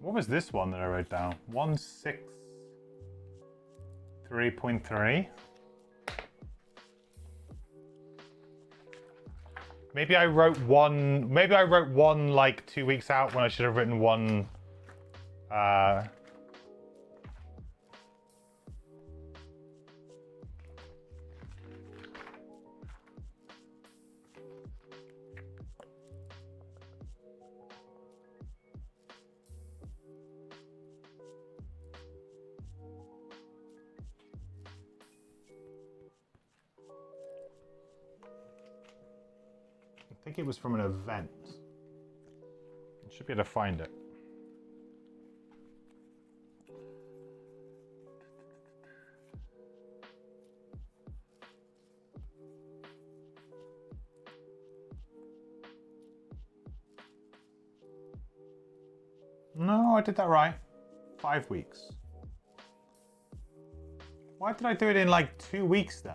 What was this one that I wrote down? 163.3. Maybe I wrote one like 2 weeks out when I should have written one. I think it was from an event. I should be able to find it. No, I did that right. 5 weeks. Why did I do it in like 2 weeks then?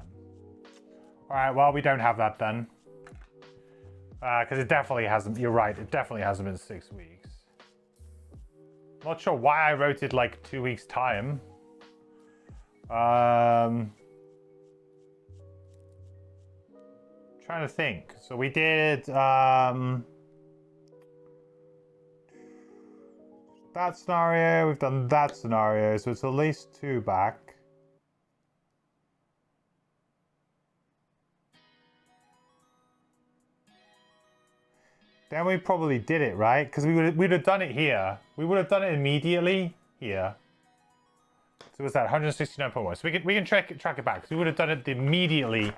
Alright, well, we don't have that then. Because it definitely hasn't, you're right, it definitely hasn't been 6 weeks. Not sure why I wrote it like 2 weeks time. Trying to think. So we did that scenario, we've done that scenario, so it's at least 2 back. Then we probably did it, right? Because we'd have done it here. We would have done it immediately here. So what's that? 169.1. So we can track it back. Because we would have done it immediately.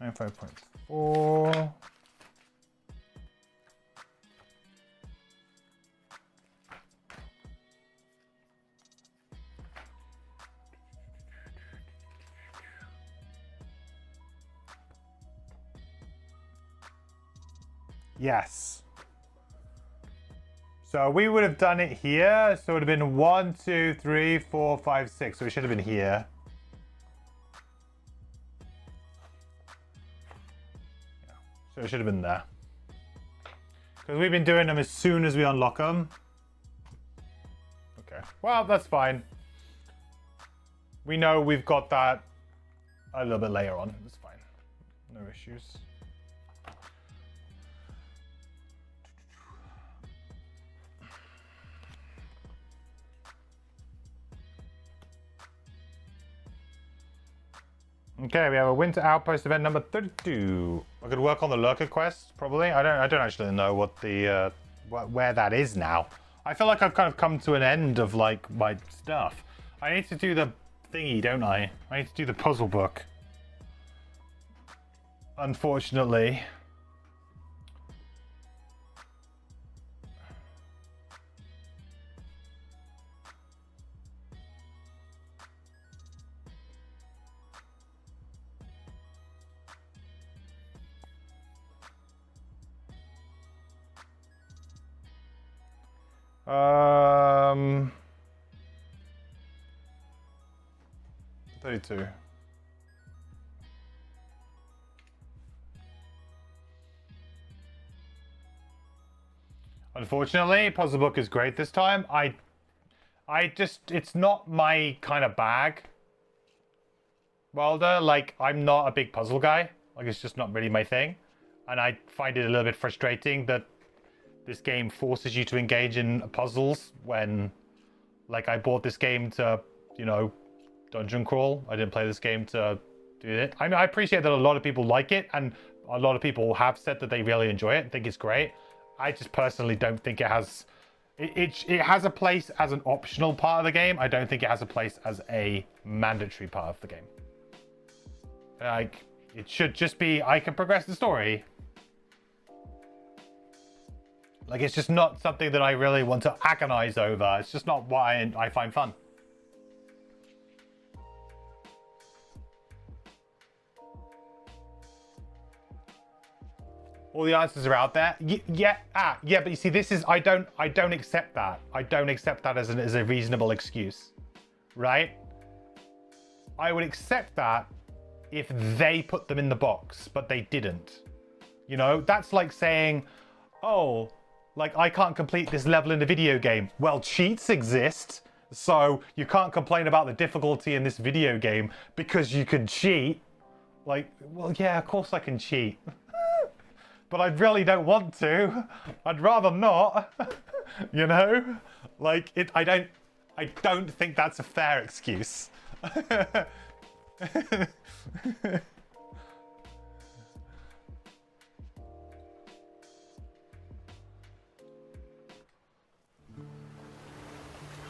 $95.4. Yes. So we would have done it here. So it would have been 1, 2, 3, 4, 5, 6. So it should have been here. Yeah. So it should have been there. Because we've been doing them as soon as we unlock them. Okay. Well, that's fine. We know we've got that a little bit later on. It's fine. No issues. Okay, we have a Winter Outpost event number 32. I could work on the Lurker quest, probably. I don't actually know what the where that is now. I feel like I've kind of come to an end of like my stuff. I need to do the thingy, don't I? I need to do the puzzle book. Unfortunately. Um, 32. Unfortunately, puzzle book is great this time. It's not my kind of bag. Wilder, like, I'm not a big puzzle guy. Like, it's just not really my thing. And I find it a little bit frustrating that this game forces you to engage in puzzles when, like, I bought this game to, you know, dungeon crawl. I didn't play this game to do it. I mean, I appreciate that a lot of people like it, and a lot of people have said that they really enjoy it and think it's great. I just personally don't think it has... It has a place as an optional part of the game. I don't think it has a place as a mandatory part of the game. Like, it should just be, I can progress the story. Like, it's just not something that I really want to agonize over. It's just not what I find fun. All the answers are out there. Yeah, but you see, this is, I don't accept that. I don't accept that as a reasonable excuse, right? I would accept that if they put them in the box, but they didn't. You know, that's like saying, oh, like, I can't complete this level in the video game. Well, cheats exist, so you can't complain about the difficulty in this video game because you can cheat. Like, well, yeah, of course I can cheat. But I really don't want to. I'd rather not. You know? Like, I don't think that's a fair excuse.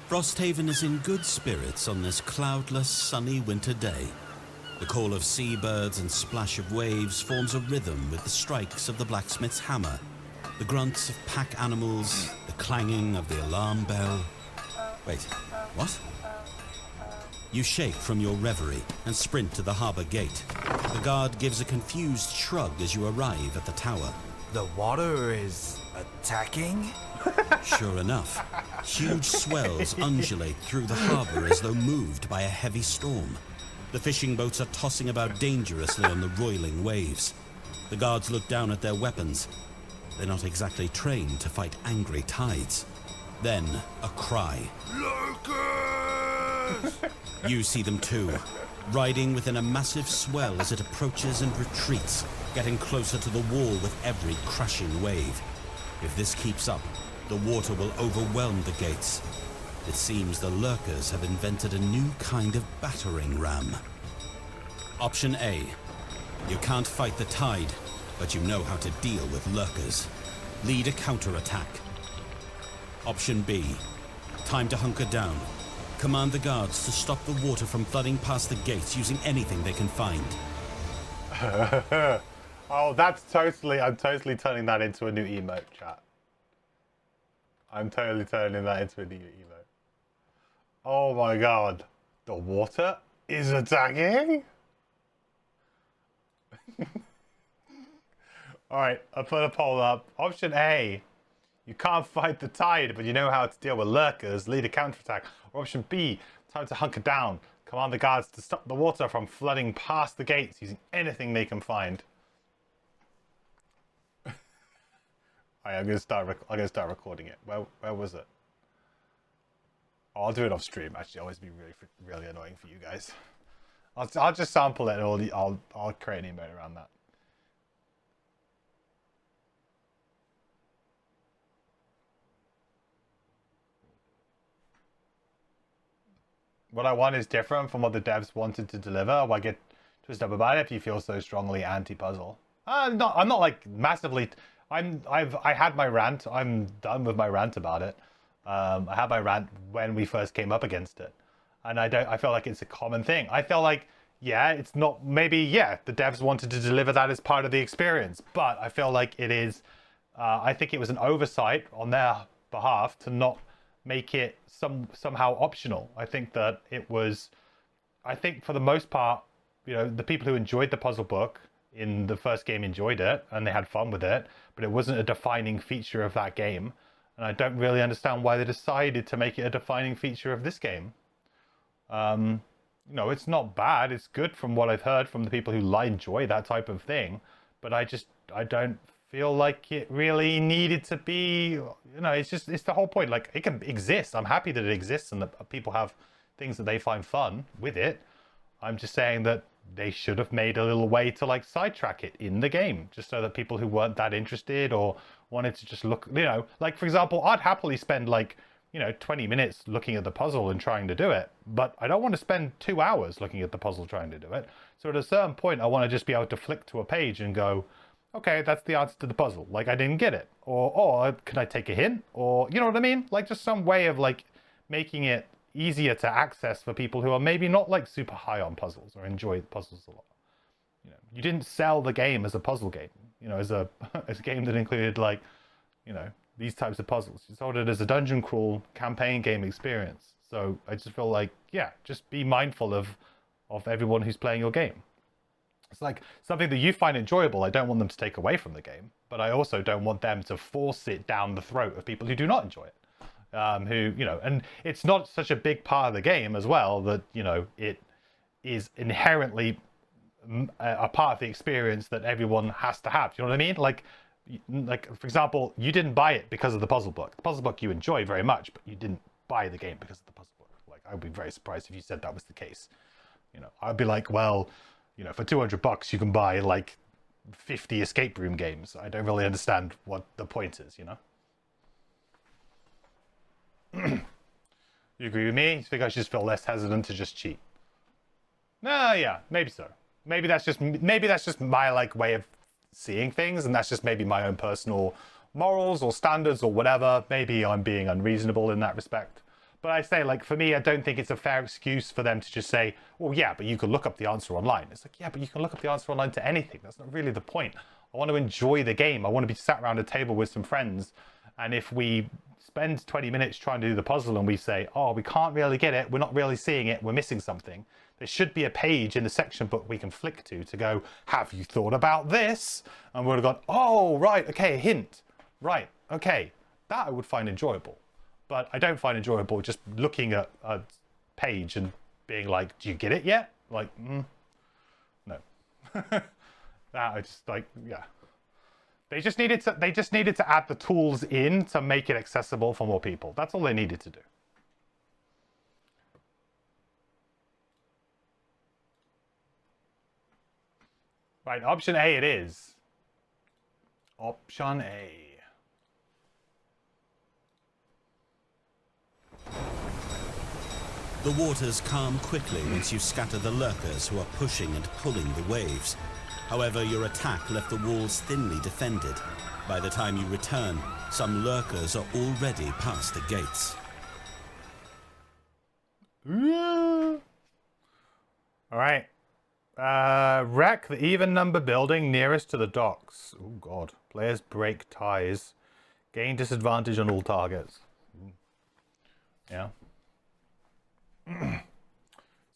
Frosthaven is in good spirits on this cloudless, sunny winter day. The call of seabirds and splash of waves forms a rhythm with the strikes of the blacksmith's hammer, the grunts of pack animals, the clanging of the alarm bell. Wait, what? You shake from your reverie and sprint to the harbour gate. The guard gives a confused shrug as you arrive at the tower. The water is attacking? Sure enough, huge swells undulate through the harbour as though moved by a heavy storm. The fishing boats are tossing about dangerously on the roiling waves. The guards look down at their weapons. They're not exactly trained to fight angry tides. Then, a cry. Lurkers! You see them too, riding within a massive swell as it approaches and retreats, getting closer to the wall with every crashing wave. If this keeps up, the water will overwhelm the gates. It seems the lurkers have invented a new kind of battering ram. Option A. You can't fight the tide, but you know how to deal with lurkers. Lead a counterattack. Option B. Time to hunker down. Command the guards to stop the water from flooding past the gates using anything they can find. Oh, that's totally... I'm totally turning that into a new emote, chat. I'm totally turning that into a new emote. Oh my god. The water is attacking? Alright, I'll put a poll up. Option A. You can't fight the tide, but you know how to deal with lurkers. Lead a counterattack. Or option B. Time to hunker down. Command the guards to stop the water from flooding past the gates using anything they can find. I'm gonna start recording it. Where was it? Oh, I'll do it off stream. Actually, always be really annoying for you guys. I'll just sample it and I'll create an emote around that. What I want is different from what the devs wanted to deliver. Why get twisted up about it if you feel so strongly anti-puzzle? I'm not like massively. I had my rant. I'm done with my rant about it. I had my rant when we first came up against it, and I feel like it's a common thing. I feel like, yeah, it's not, maybe, yeah, the devs wanted to deliver that as part of the experience, but I feel like it is, I think it was an oversight on their behalf to not make it somehow optional. I think that it was, I think for the most part, you know, the people who enjoyed the puzzle book in the first game enjoyed it and they had fun with it, but it wasn't a defining feature of that game. And I don't really understand why they decided to make it a defining feature of this game. You know, it's not bad. It's good from what I've heard from the people who enjoy that type of thing. But I don't feel like it really needed to be, you know, it's the whole point. Like, it can exist. I'm happy that it exists and that people have things that they find fun with it. I'm just saying that they should have made a little way to like sidetrack it in the game, just so that people who weren't that interested or wanted to just look, you know, like for example, I'd happily spend like, you know, 20 minutes looking at the puzzle and trying to do it, but I don't want to spend 2 hours looking at the puzzle trying to do it. So at a certain point, I want to just be able to flick to a page and go, okay, that's the answer to the puzzle. Like, I didn't get it. Or can I take a hint? Or, you know what I mean? Like, just some way of like making it easier to access for people who are maybe not like super high on puzzles or enjoy puzzles a lot. You know, you didn't sell the game as a puzzle game, you know, as a game that included like, you know, these types of puzzles. You sold it as a dungeon crawl campaign game experience. So I just feel like, yeah, just be mindful of everyone who's playing your game. It's like something that you find enjoyable. I don't want them to take away from the game, but I also don't want them to force it down the throat of people who do not enjoy it. Who, you know, and it's not such a big part of the game as well that, you know, it is inherently a part of the experience that everyone has to have. Do you know what I mean? Like, for example, you didn't buy it because of the puzzle book. The puzzle book you enjoy very much, but you didn't buy the game because of the puzzle book. Like, I would be very surprised if you said that was the case. You know, I'd be like, well, you know, for $200 you can buy like 50 escape room games. I don't really understand what the point is, you know? You agree with me? You think I should just feel less hesitant to just cheat? No, yeah, maybe so. Maybe that's just my like way of seeing things, and that's just maybe my own personal morals or standards or whatever. Maybe I'm being unreasonable in that respect. But I say, like, for me, I don't think it's a fair excuse for them to just say, well, yeah, but you can look up the answer online. It's like, yeah, but you can look up the answer online to anything. That's not really the point. I want to enjoy the game. I want to be sat around a table with some friends. And if we spend 20 minutes trying to do the puzzle and we say, oh, we can't really get it, we're not really seeing it, we're missing something, there should be a page in the section book we can flick to go, have you thought about this? And we would have gone, oh, right, okay, a hint. Right, okay. That I would find enjoyable. But I don't find enjoyable just looking at a page and being like, do you get it yet? Like, no. That I just like, yeah. They just needed to add the tools in to make it accessible for more people. That's all they needed to do. Right, option A it is. Option A. The waters calm quickly once you scatter the lurkers who are pushing and pulling the waves. However, your attack left the walls thinly defended. By the time you return, some lurkers are already past the gates. All right. Wreck the even number building nearest to the docks. Oh god. Players break ties. Gain disadvantage on all targets. Yeah.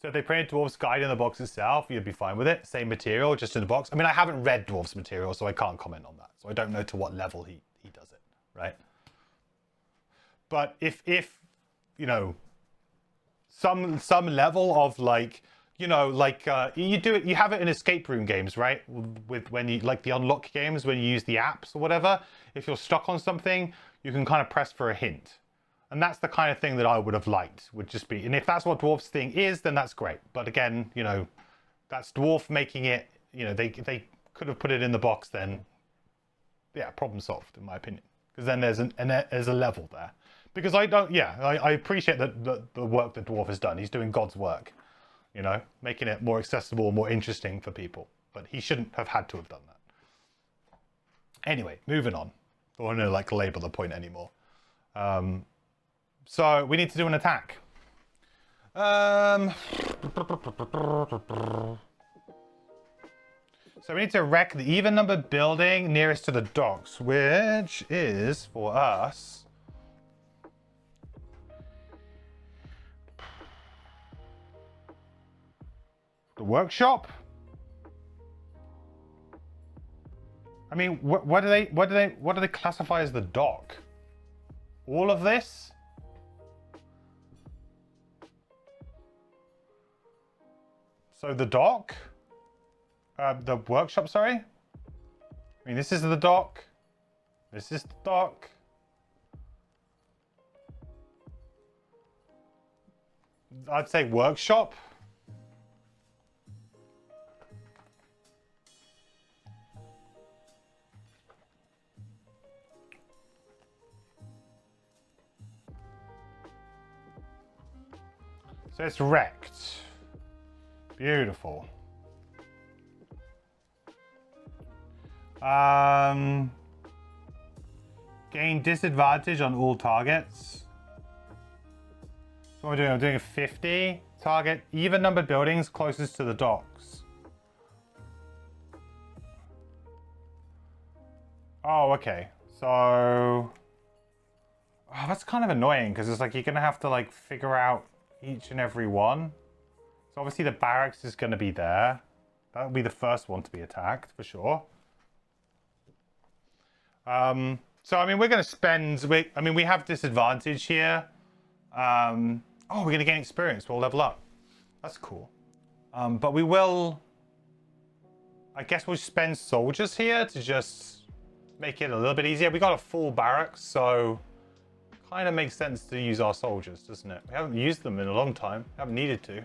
So if they printed Dwarf's Guide in the box itself, you'd be fine with it. Same material, just in the box. I mean, I haven't read Dwarf's material, so I can't comment on that. So I don't know to what level he does it, right? But if you know, some level of like, you know, like you do it, you have it in escape room games, right? With when you like the unlock games, when you use the apps or whatever. If you're stuck on something, you can kind of press for a hint. And that's the kind of thing that I would have liked, would just be, and if that's what Dwarf's thing is, then that's great. But again, you know, that's Dwarf making it, you know, they could have put it in the box then, yeah, problem solved, in my opinion. Because then there's a level there. Because I appreciate that the work that Dwarf has done. He's doing God's work, you know, making it more accessible, more interesting for people. But he shouldn't have had to have done that. Anyway, moving on. I don't want to like label the point anymore. So we need to do an attack. So we need to wreck the even number building nearest to the docks, which is for us the workshop. I mean, what do they classify as the dock? All of this? So the dock, the workshop, sorry. I mean, this is the dock. This is the dock. I'd say workshop. So it's wrecked. Beautiful. Gain disadvantage on all targets. So what am I doing? I'm doing a 50. Target even numbered buildings closest to the docks. Oh, okay. So... Oh, that's kind of annoying because it's like you're going to have to like figure out each and every one. So obviously the barracks is going to be there. That'll be the first one to be attacked for sure. So I mean we're going to spend. We have disadvantage here. Oh, we're going to gain experience. We'll level up. That's cool. But we will. I guess we'll spend soldiers here to just make it a little bit easier. We got a full barracks, so. Kind of makes sense to use our soldiers, doesn't it? We haven't used them in a long time. Haven't needed to.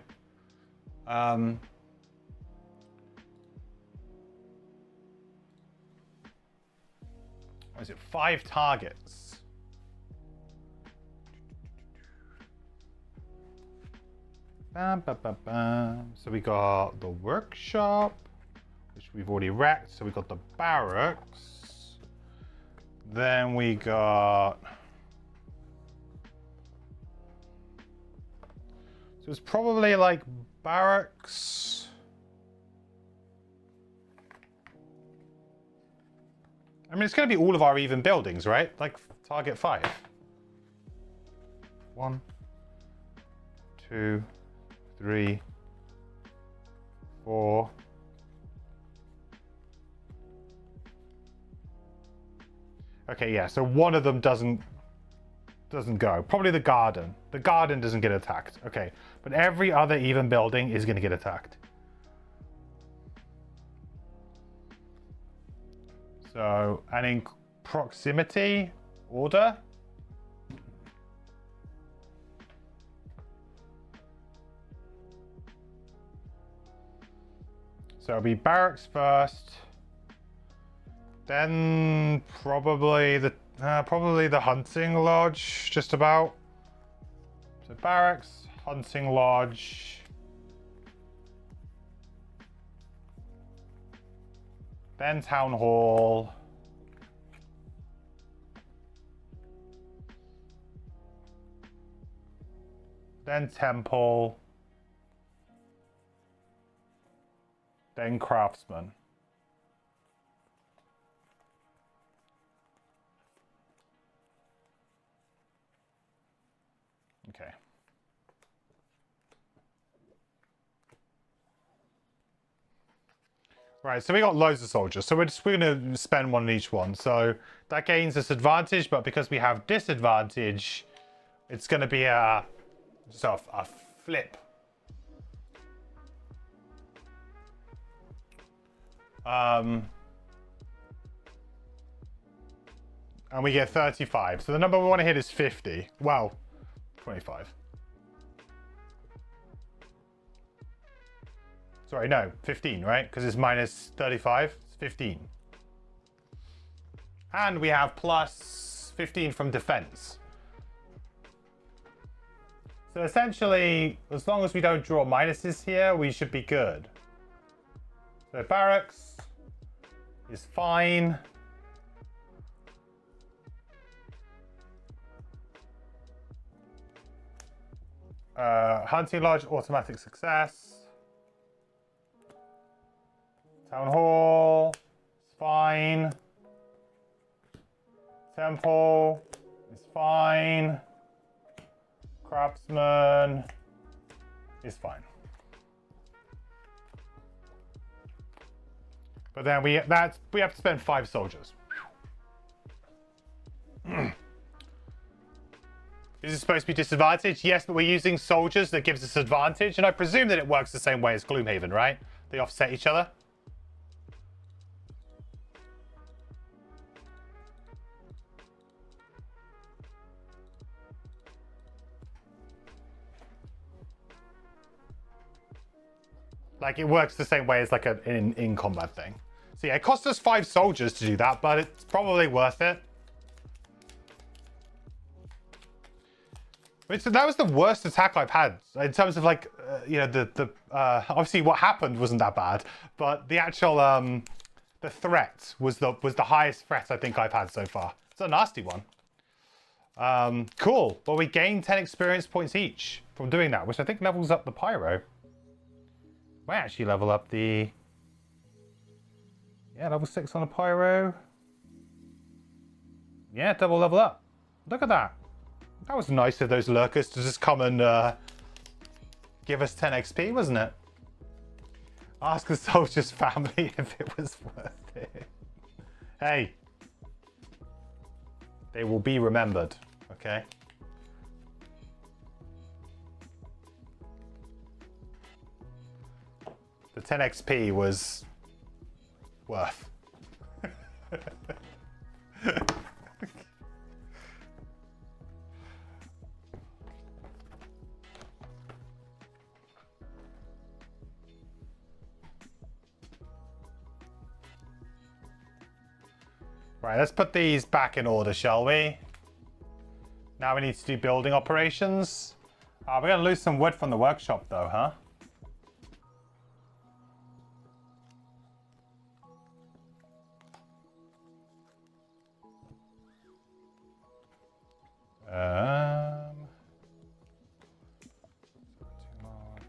What is it? 5 targets. Bam, bam, bam, bam. So we got the workshop, which we've already wrecked. So we got the barracks. Then we got... It's probably like barracks. I mean, it's going to be all of our even buildings, right? Like target 5. 1, 2, 3, 4. Okay, yeah. So one of them doesn't go. Probably the garden. The garden doesn't get attacked. Okay. But every other even building is going to get attacked. So, and in proximity order. So it'll be barracks first. Then probably the hunting lodge, just about. So barracks, hunting lodge. Then town hall. Then temple. Then craftsman. Okay. Right, so we got loads of soldiers. So we're going to spend one on each one. So that gains us advantage, but because we have disadvantage, it's going to be a flip. And we get 35. So the number we want to hit is 50. Well, 25. Sorry, no, 15, right? Because it's minus 35. It's 15. And we have plus 15 from defense. So essentially, as long as we don't draw minuses here, we should be good. So barracks is fine. Hunting lodge, automatic success. Town hall is fine. Temple is fine. Craftsman is fine. But then we have to spend 5 soldiers. Is it supposed to be disadvantage? Yes, but we're using soldiers that gives us advantage, and I presume that it works the same way as Gloomhaven, right? They offset each other. Like, it works the same way as like an in-combat thing. So yeah, it cost us 5 soldiers to do that, but it's probably worth it. So that was the worst attack I've had in terms of like, you know, obviously what happened wasn't that bad, but the actual, the threat was the highest threat I think I've had so far. It's a nasty one. Cool. Well, we gain 10 experience points each from doing that, which I think levels up the pyro. Might actually level up the... Yeah, level 6 on the pyro. Yeah, double level up. Look at that. That was nice of those lurkers to just come and give us 10 XP, wasn't it? Ask the soldier's family if it was worth it. Hey. They will be remembered, okay? The 10 XP was worth. Right, let's put these back in order, shall we? Now we need to do building operations. We're going to lose some wood from the workshop though, huh? Too much.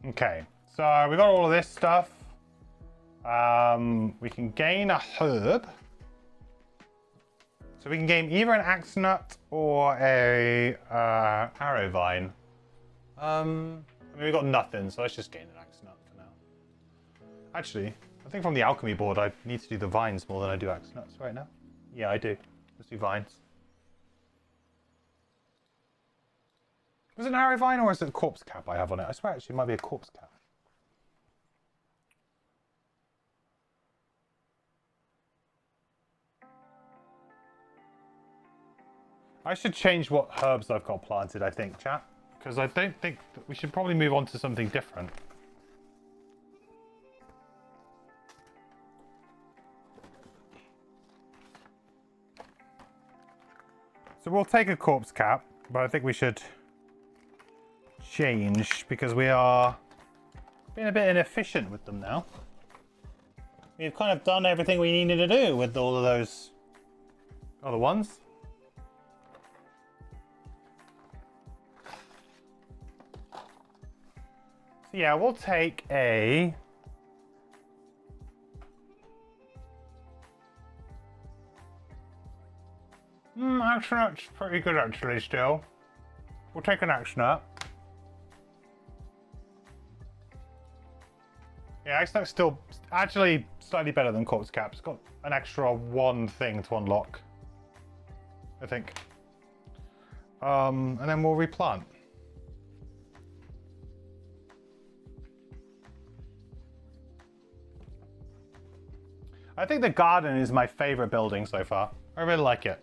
Okay, so we got all of this stuff. We can gain a herb. So we can gain either an axe nut or a arrow vine. I mean, we got nothing, so let's just gain an axe nut for now. Actually, I think from the alchemy board, I need to do the vines more than I do axe nuts right now. Yeah, I do. Let's do vines. Was it an arrow vine or is it a corpse cap I have on it? I swear actually it might be a corpse cap. I should change what herbs I've got planted, I think, chat. Because I don't think that we should probably move on to something different. So we'll take a corpse cap, but I think we should change because we are being a bit inefficient with them now. We've kind of done everything we needed to do with all of those other ones. So yeah, we'll take a... axe nut's pretty good actually still. We'll take an axe nut. Yeah, axe nut's still actually slightly better than corpse cap. It's got an extra 1 thing to unlock, I think. And then we'll replant. I think the garden is my favorite building so far. I really like it.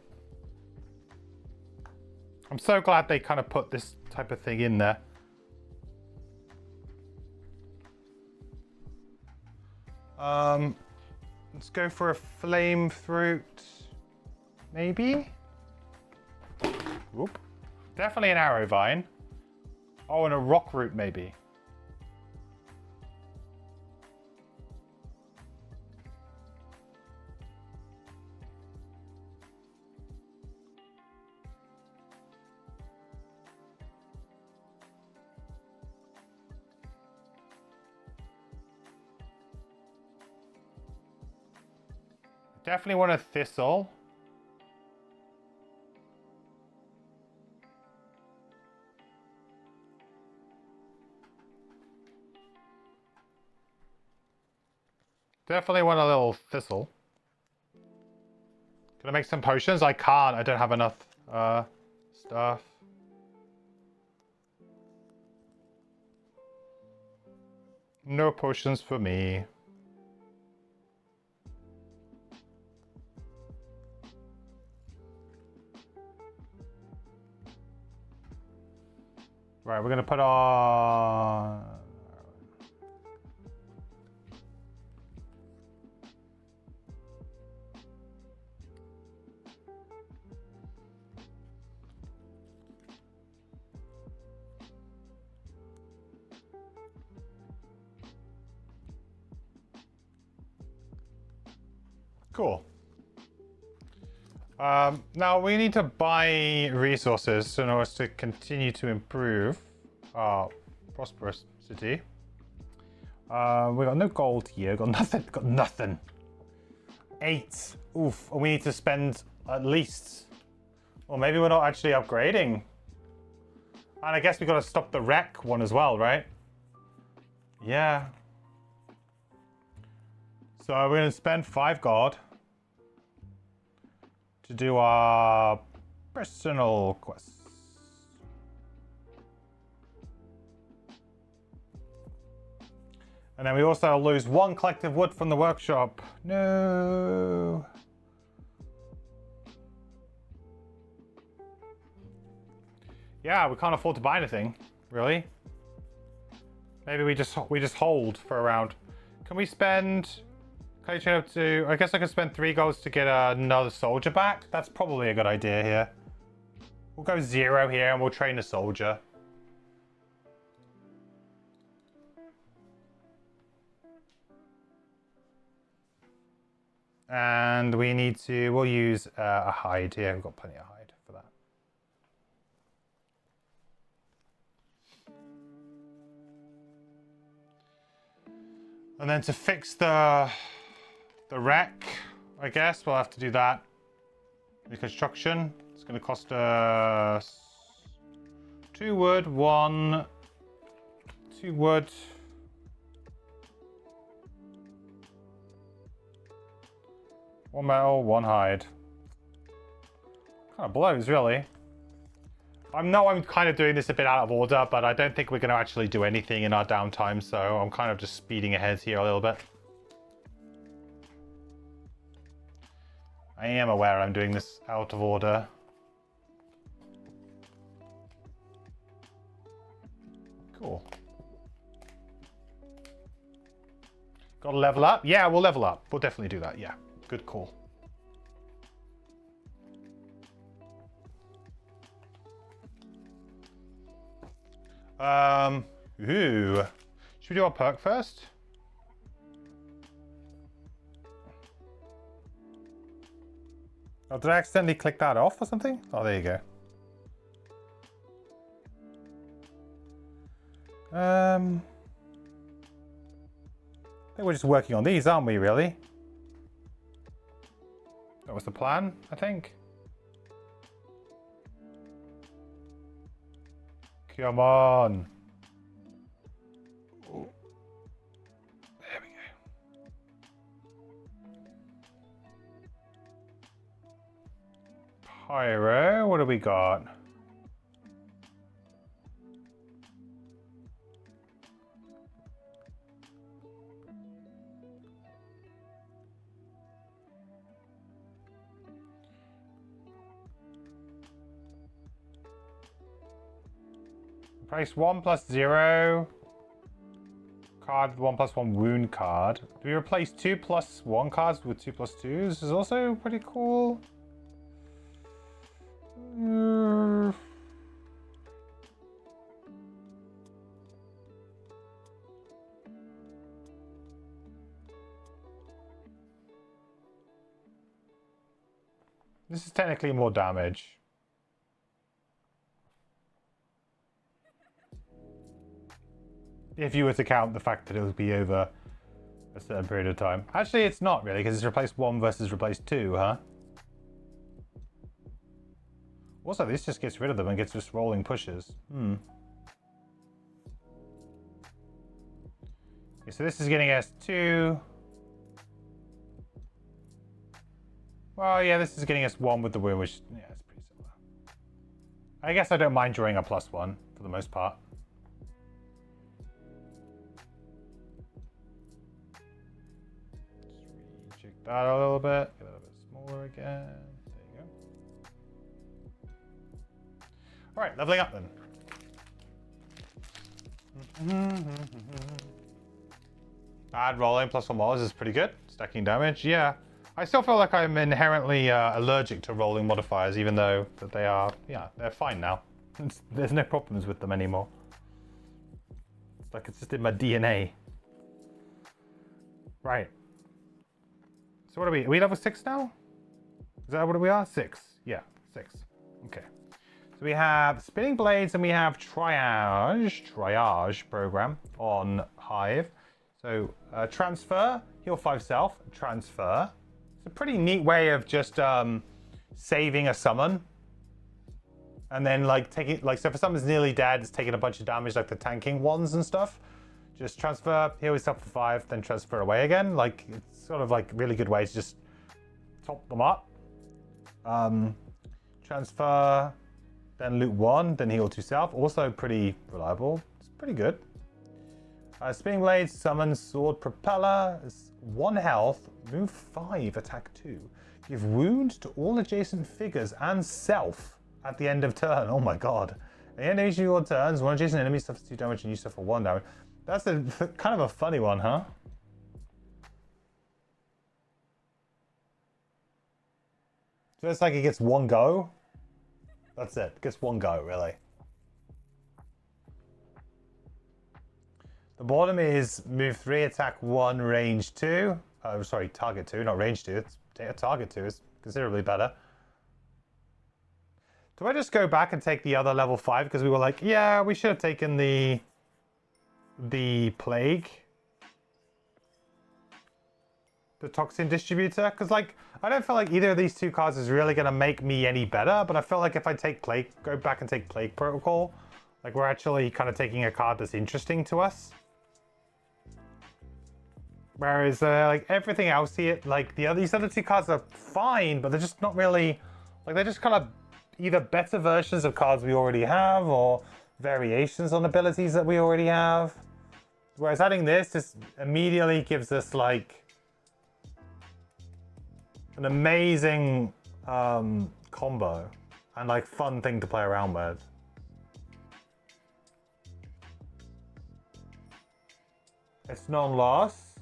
I'm so glad they kind of put this type of thing in there. Let's go for a flame fruit, maybe? Whoop. Definitely an arrow vine. Oh, and a rock root maybe. Definitely want a thistle. Definitely want a little thistle. Can I make some potions? I can't. I don't have enough stuff. No potions for me. Right, we're gonna put on... Cool. Now we need to buy resources in order to continue to improve our prosperity. We got no gold here. Got nothing. Got nothing. 8. Oof. We need to spend at least. Or maybe we're not actually upgrading. And I guess we got to stop the wreck one as well, right? Yeah. So we're going to spend 5 gold to do our personal quests. And then we also lose 1 collective wood from the workshop. No. Yeah, we can't afford to buy anything, really. Maybe we just hold for a round. Can we spend? Can I train up to? I guess I can spend 3 golds to get another soldier back. That's probably a good idea here. We'll go 0 here and we'll train a soldier. And we need to. We'll use a hide here. We've got plenty of hide for that. And then to fix the wreck, I guess we'll have to do that. Reconstruction. It's going to cost us 2 wood, 2 wood. 1 metal, 1 hide. Kind of blows, really. I'm kind of doing this a bit out of order, but I don't think we're going to actually do anything in our downtime, so I'm kind of just speeding ahead here a little bit. I am aware I'm doing this out of order. Cool. Got to level up? Yeah, we'll level up. We'll definitely do that, yeah. Good call. Ooh. Should we do our perk first? Oh, did I accidentally click that off or something? Oh, there you go. I think we're just working on these, aren't we, really? That was the plan, I think. Come on. Ooh. There we go. Pyro, what do we got? Price 1 + 0. Card 1 + 1 wound card. Do we replace 2 + 1 cards with 2 + 2s? This is also pretty cool. This is technically more damage. If you were to count the fact that it would be over a certain period of time. Actually, it's not really, because it's replaced 1 versus replaced 2, huh? Also, this just gets rid of them and gets just rolling pushes. Okay, so this is getting us 2. Well, yeah, this is getting us 1 with the wound, which, yeah, it's pretty similar. I guess I don't mind drawing a +1 for the most part. Just rejig that a little bit. Get a little bit smaller again. There you go. Alright, leveling up then. Bad rolling, +1 models is pretty good. Stacking damage, yeah. I still feel like I'm inherently allergic to rolling modifiers, even though that they are, yeah, they're fine now. There's no problems with them anymore. It's like it's just in my DNA. Right. So what are we? Are we level 6 now? Is that what we are? 6. Yeah, 6. Okay. So we have Spinning Blades and we have Triage program on Hive. So transfer, heal 5 self, transfer. It's a pretty neat way of just saving a summon. And then like taking, like, so if a summon's nearly dead, it's taking a bunch of damage like the tanking ones and stuff. Just transfer, heal yourself for 5, then transfer away again. Like, it's sort of like a really good way to just top them up. Transfer, then loot 1, then heal 2 self. Also pretty reliable. It's pretty good. Spinning Blades, summon, sword, propeller. It's 1 health, move 5, attack 2. Give wound to all adjacent figures and self at the end of turn. Oh my god. At the end of each of your turns, 1 adjacent enemy suffers 2 damage and you suffer 1 damage. That's a kind of a funny one, huh? So it's like it gets 1 go. That's it. It gets 1 go, really. The bottom is move 3, attack 1, range 2. Sorry, target 2, not range 2. It's target 2 is considerably better. Do I just go back and take the other level 5? Because we were like, yeah, we should have taken the plague. The toxin distributor. Because, like, I don't feel like either of these 2 cards is really going to make me any better. But I feel like if I take plague, go back and take plague protocol, like, we're actually kind of taking a card that's interesting to us. Whereas, like, everything else here, like, these other 2 cards are fine, but they're just not really, like, they're just kind of either better versions of cards we already have or variations on abilities that we already have. Whereas adding this just immediately gives us, like, an amazing combo and, like, fun thing to play around with. It's non-loss.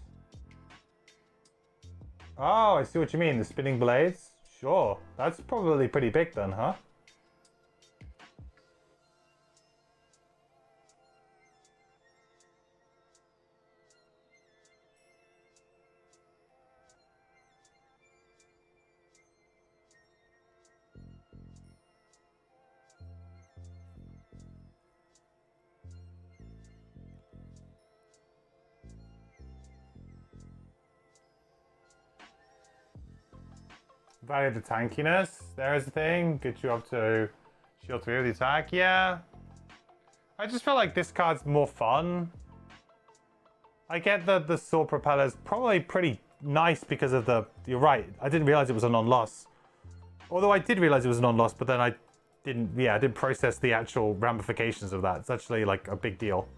Oh, I see what you mean. The Spinning Blades. Sure. That's probably pretty big then, huh? Value of the tankiness. There's the thing. Get you up to shield 3 with the attack. Yeah. I just feel like this card's more fun. I get that the sword propeller is probably pretty nice because of the... You're right. I didn't realize it was a non-loss. Although I did realize it was a non-loss, but then I didn't... Yeah, I didn't process the actual ramifications of that. It's actually like a big deal.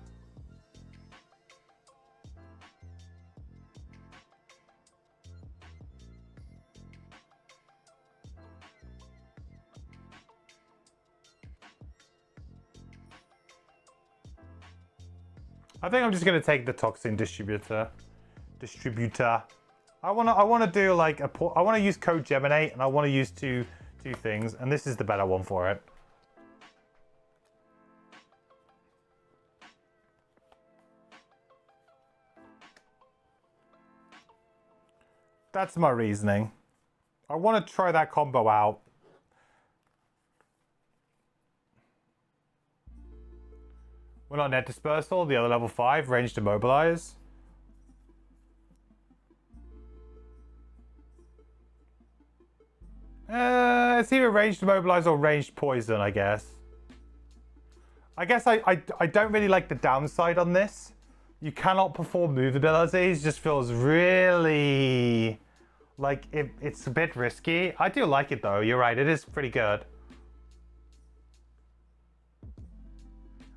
I think I'm just gonna take the toxin distributor. I wanna do like I wanna use code Geminate and I wanna use two things, and this is the better one for it. That's my reasoning. I want to try that combo out. We're not net dispersal, the other level 5, ranged immobilize. It's either ranged immobilize or ranged poison, I guess. I guess I don't really like the downside on this. You cannot perform move abilities, just feels really Like, it's a bit risky. I do like it though, you're right, it is pretty good.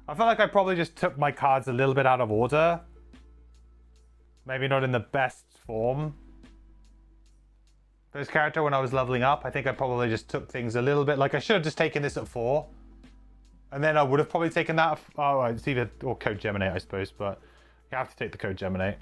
I feel like I probably just took my cards a little bit out of order. Maybe not in the best form. For this character when I was leveling up, I think I probably just took things a little bit, like I should have just taken this at 4. And then I would have probably taken that, oh, it's either, or Code Geminate, I suppose, but you have to take the Code Geminate.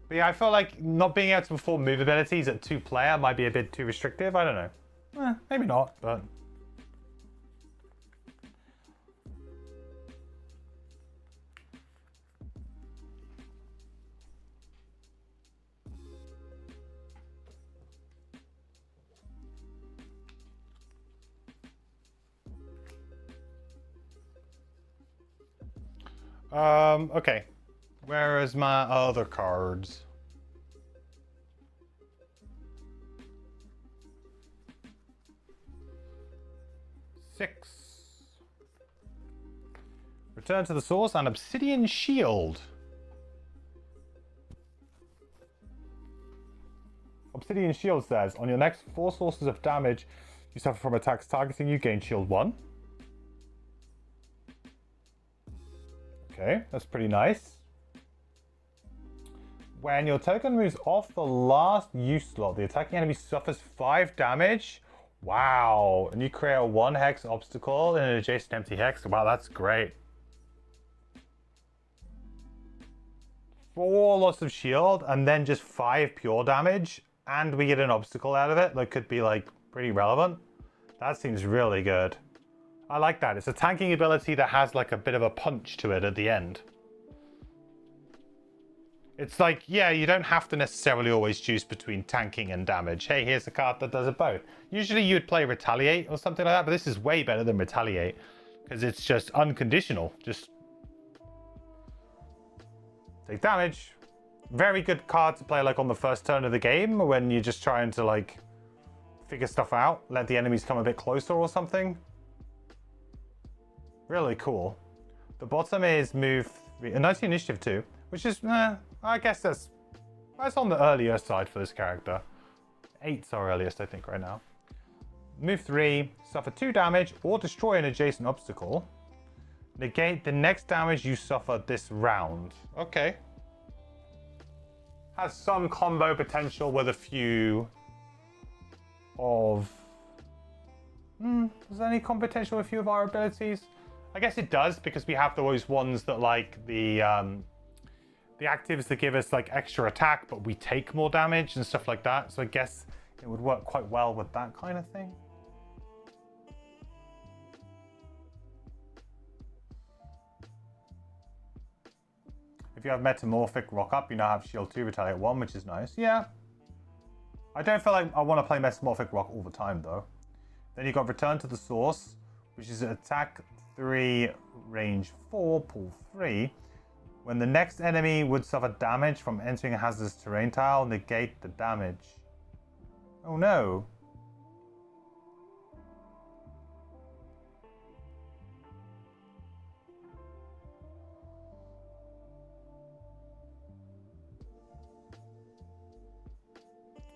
But yeah, I feel like not being able to perform move abilities at 2-player might be a bit too restrictive. I don't know. Maybe not, but... Okay. Where is my other cards? Six. Return to the source and Obsidian Shield. Obsidian Shield says, on your next 4 sources of damage you suffer from attacks targeting you, gain Shield 1. Okay, that's pretty nice. When your token moves off the last use slot, the attacking enemy suffers 5 damage. Wow. And you create a 1 hex obstacle in an adjacent empty hex. Wow, that's great. 4 loss of shield and then just 5 pure damage. And we get an obstacle out of it that could be like pretty relevant. That seems really good. I like that. It's a tanking ability that has like a bit of a punch to it at the end. It's like, yeah, you don't have to necessarily always choose between tanking and damage. Hey, here's a card that does it both. Usually you'd play Retaliate or something like that, but this is way better than Retaliate because it's just unconditional. Just take damage. Very good card to play like on the first turn of the game when you're just trying to like figure stuff out. Let the enemies come a bit closer or something. Really cool. The bottom is move 19 initiative 2, which is, I guess that's on the earlier side for this character. 8's our earliest, I think, right now. Move 3, suffer 2 damage or destroy an adjacent obstacle. Negate the next damage you suffer this round. Okay. Has some combo potential with a few of... is there any combo potential with a few of our abilities? I guess it does, because we have those ones that like the actives that give us like extra attack, but we take more damage and stuff like that. So I guess it would work quite well with that kind of thing. If you have Metamorphic Rock Up, you now have Shield 2, Retaliate 1, which is nice. Yeah. I don't feel like I want to play Metamorphic Rock all the time, though. Then you've got Return to the Source, which is attack 3, range 4, pull 3. When the next enemy would suffer damage from entering a hazardous terrain tile, negate the damage. Oh no.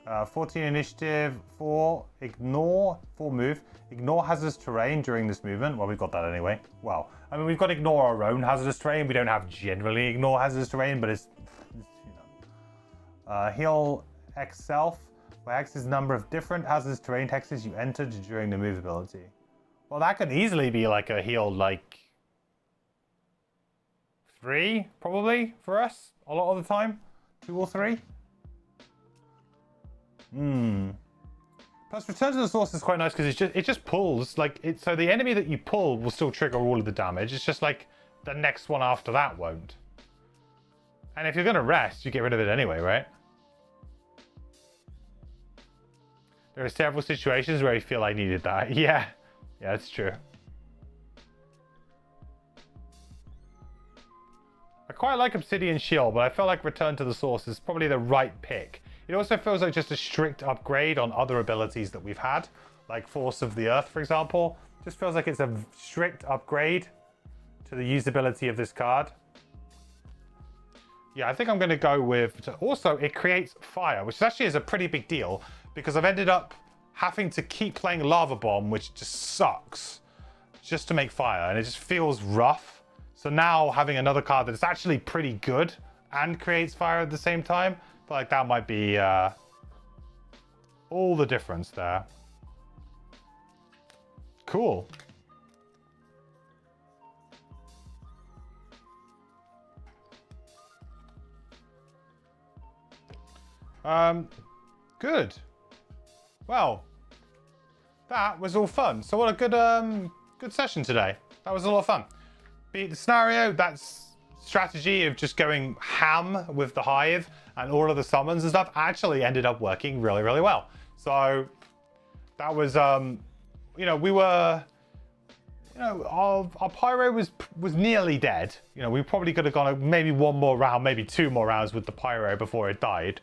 Uh, 14 initiative, 4, ignore, 4 move, ignore hazardous terrain during this movement. Well, we've got that anyway. Well, I mean, we've got ignore our own hazardous terrain. We don't have generally ignore hazardous terrain, but it's you know. Heal X self, where X is the number of different hazardous terrain hexes you entered during the move ability. Well, that could easily be like a heal, like 3, probably, for us, a lot of the time. 2 or 3. Plus, Return to the Source is quite nice because it just pulls like it. So the enemy that you pull will still trigger all of the damage. It's just like the next one after that won't. And if you're gonna rest, you get rid of it anyway, right? There are several situations where I feel I needed that. Yeah, that's true. I quite like Obsidian Shield, but I feel like Return to the Source is probably the right pick. It also feels like just a strict upgrade on other abilities that we've had, like Force of the Earth, for example. Just feels like it's a strict upgrade to the usability of this card. Yeah, I think I'm going to go with... Also, it creates fire, which actually is a pretty big deal because I've ended up having to keep playing Lava Bomb, which just sucks, just to make fire, and it just feels rough. So now having another card that's actually pretty good and creates fire at the same time, I feel like that might be all the difference there. Cool. Good. Well, that was all fun. So what a good session today. That was a lot of fun. Beat the scenario, that's strategy of just going ham with the hive and all of the summons and stuff actually ended up working really, really well. So that was, you know, we were, you know, our pyro was nearly dead. You know, we probably could have gone maybe one more round, maybe two more rounds with the pyro before it died.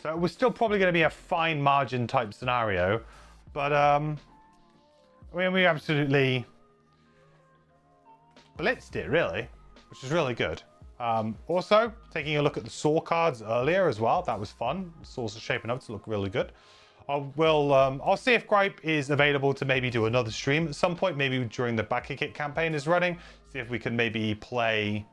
So it was still probably going to be a fine margin type scenario. But, I mean, we absolutely blitzed it, really, which is really good. Also, taking a look at the Saw cards earlier as well. That was fun. The Saws are shaping up to look really good. I'll see if Gripe is available to maybe do another stream at some point, maybe during the Back Kick It campaign is running. See if we can maybe play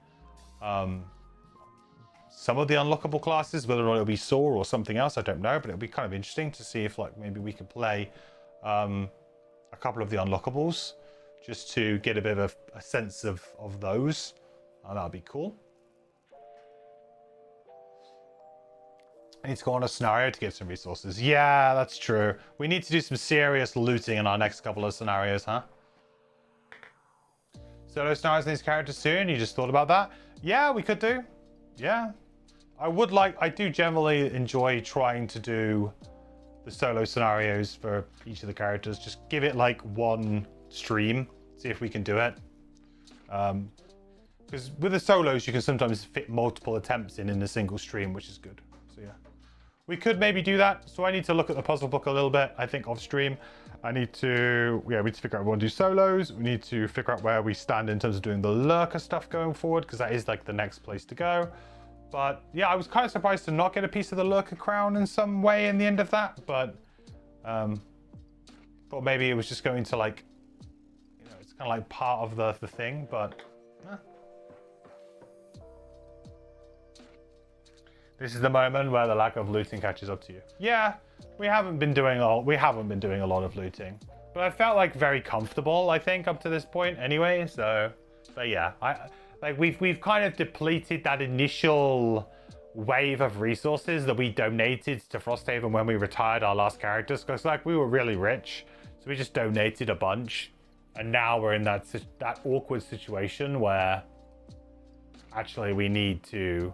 some of the unlockable classes, whether or not it'll be Saw or something else, I don't know, but it'll be kind of interesting to see if like maybe we can play a couple of the unlockables just to get a bit of a sense of those. That'll be cool. I need to go on a scenario to get some resources. Yeah, that's true. We need to do some serious looting in our next couple of scenarios, huh? Solo scenarios in these characters soon? You just thought about that? Yeah, we could do. Yeah. I do generally enjoy trying to do the solo scenarios for each of the characters. Just give it like one stream. See if we can do it. Because with the solos, you can sometimes fit multiple attempts in a single stream, which is good. So yeah. We could maybe do that. So I need to look at the puzzle book a little bit, I think, off stream. We need to figure out if we want to do solos. We need to figure out where we stand in terms of doing the lurker stuff going forward, because that is like the next place to go. But yeah, I was kind of surprised to not get a piece of the lurker crown in some way in the end of that. But thought maybe it was just going to like, you know, it's kind of like part of the thing, but this is the moment where the lack of looting catches up to you. Yeah, we haven't been doing a lot of looting, but I felt like very comfortable, I think, up to this point anyway. So, but yeah, we've kind of depleted that initial wave of resources that we donated to Frosthaven when we retired our last characters, because like we were really rich, so we just donated a bunch, and now we're in that awkward situation where actually we need to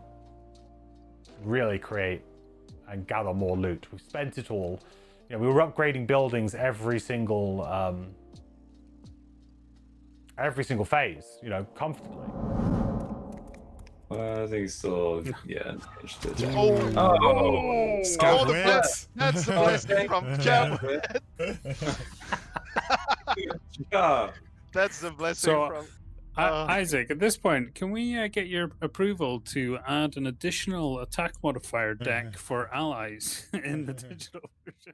really create and gather more loot. We've spent it all. You know, we were upgrading buildings every single phase, you know, comfortably. I think so. Yeah. Oh, Scott that's the blessing from Jam. Yeah. That's the blessing from. Isaac, at this point, can we get your approval to add an additional attack modifier deck for allies in the digital version?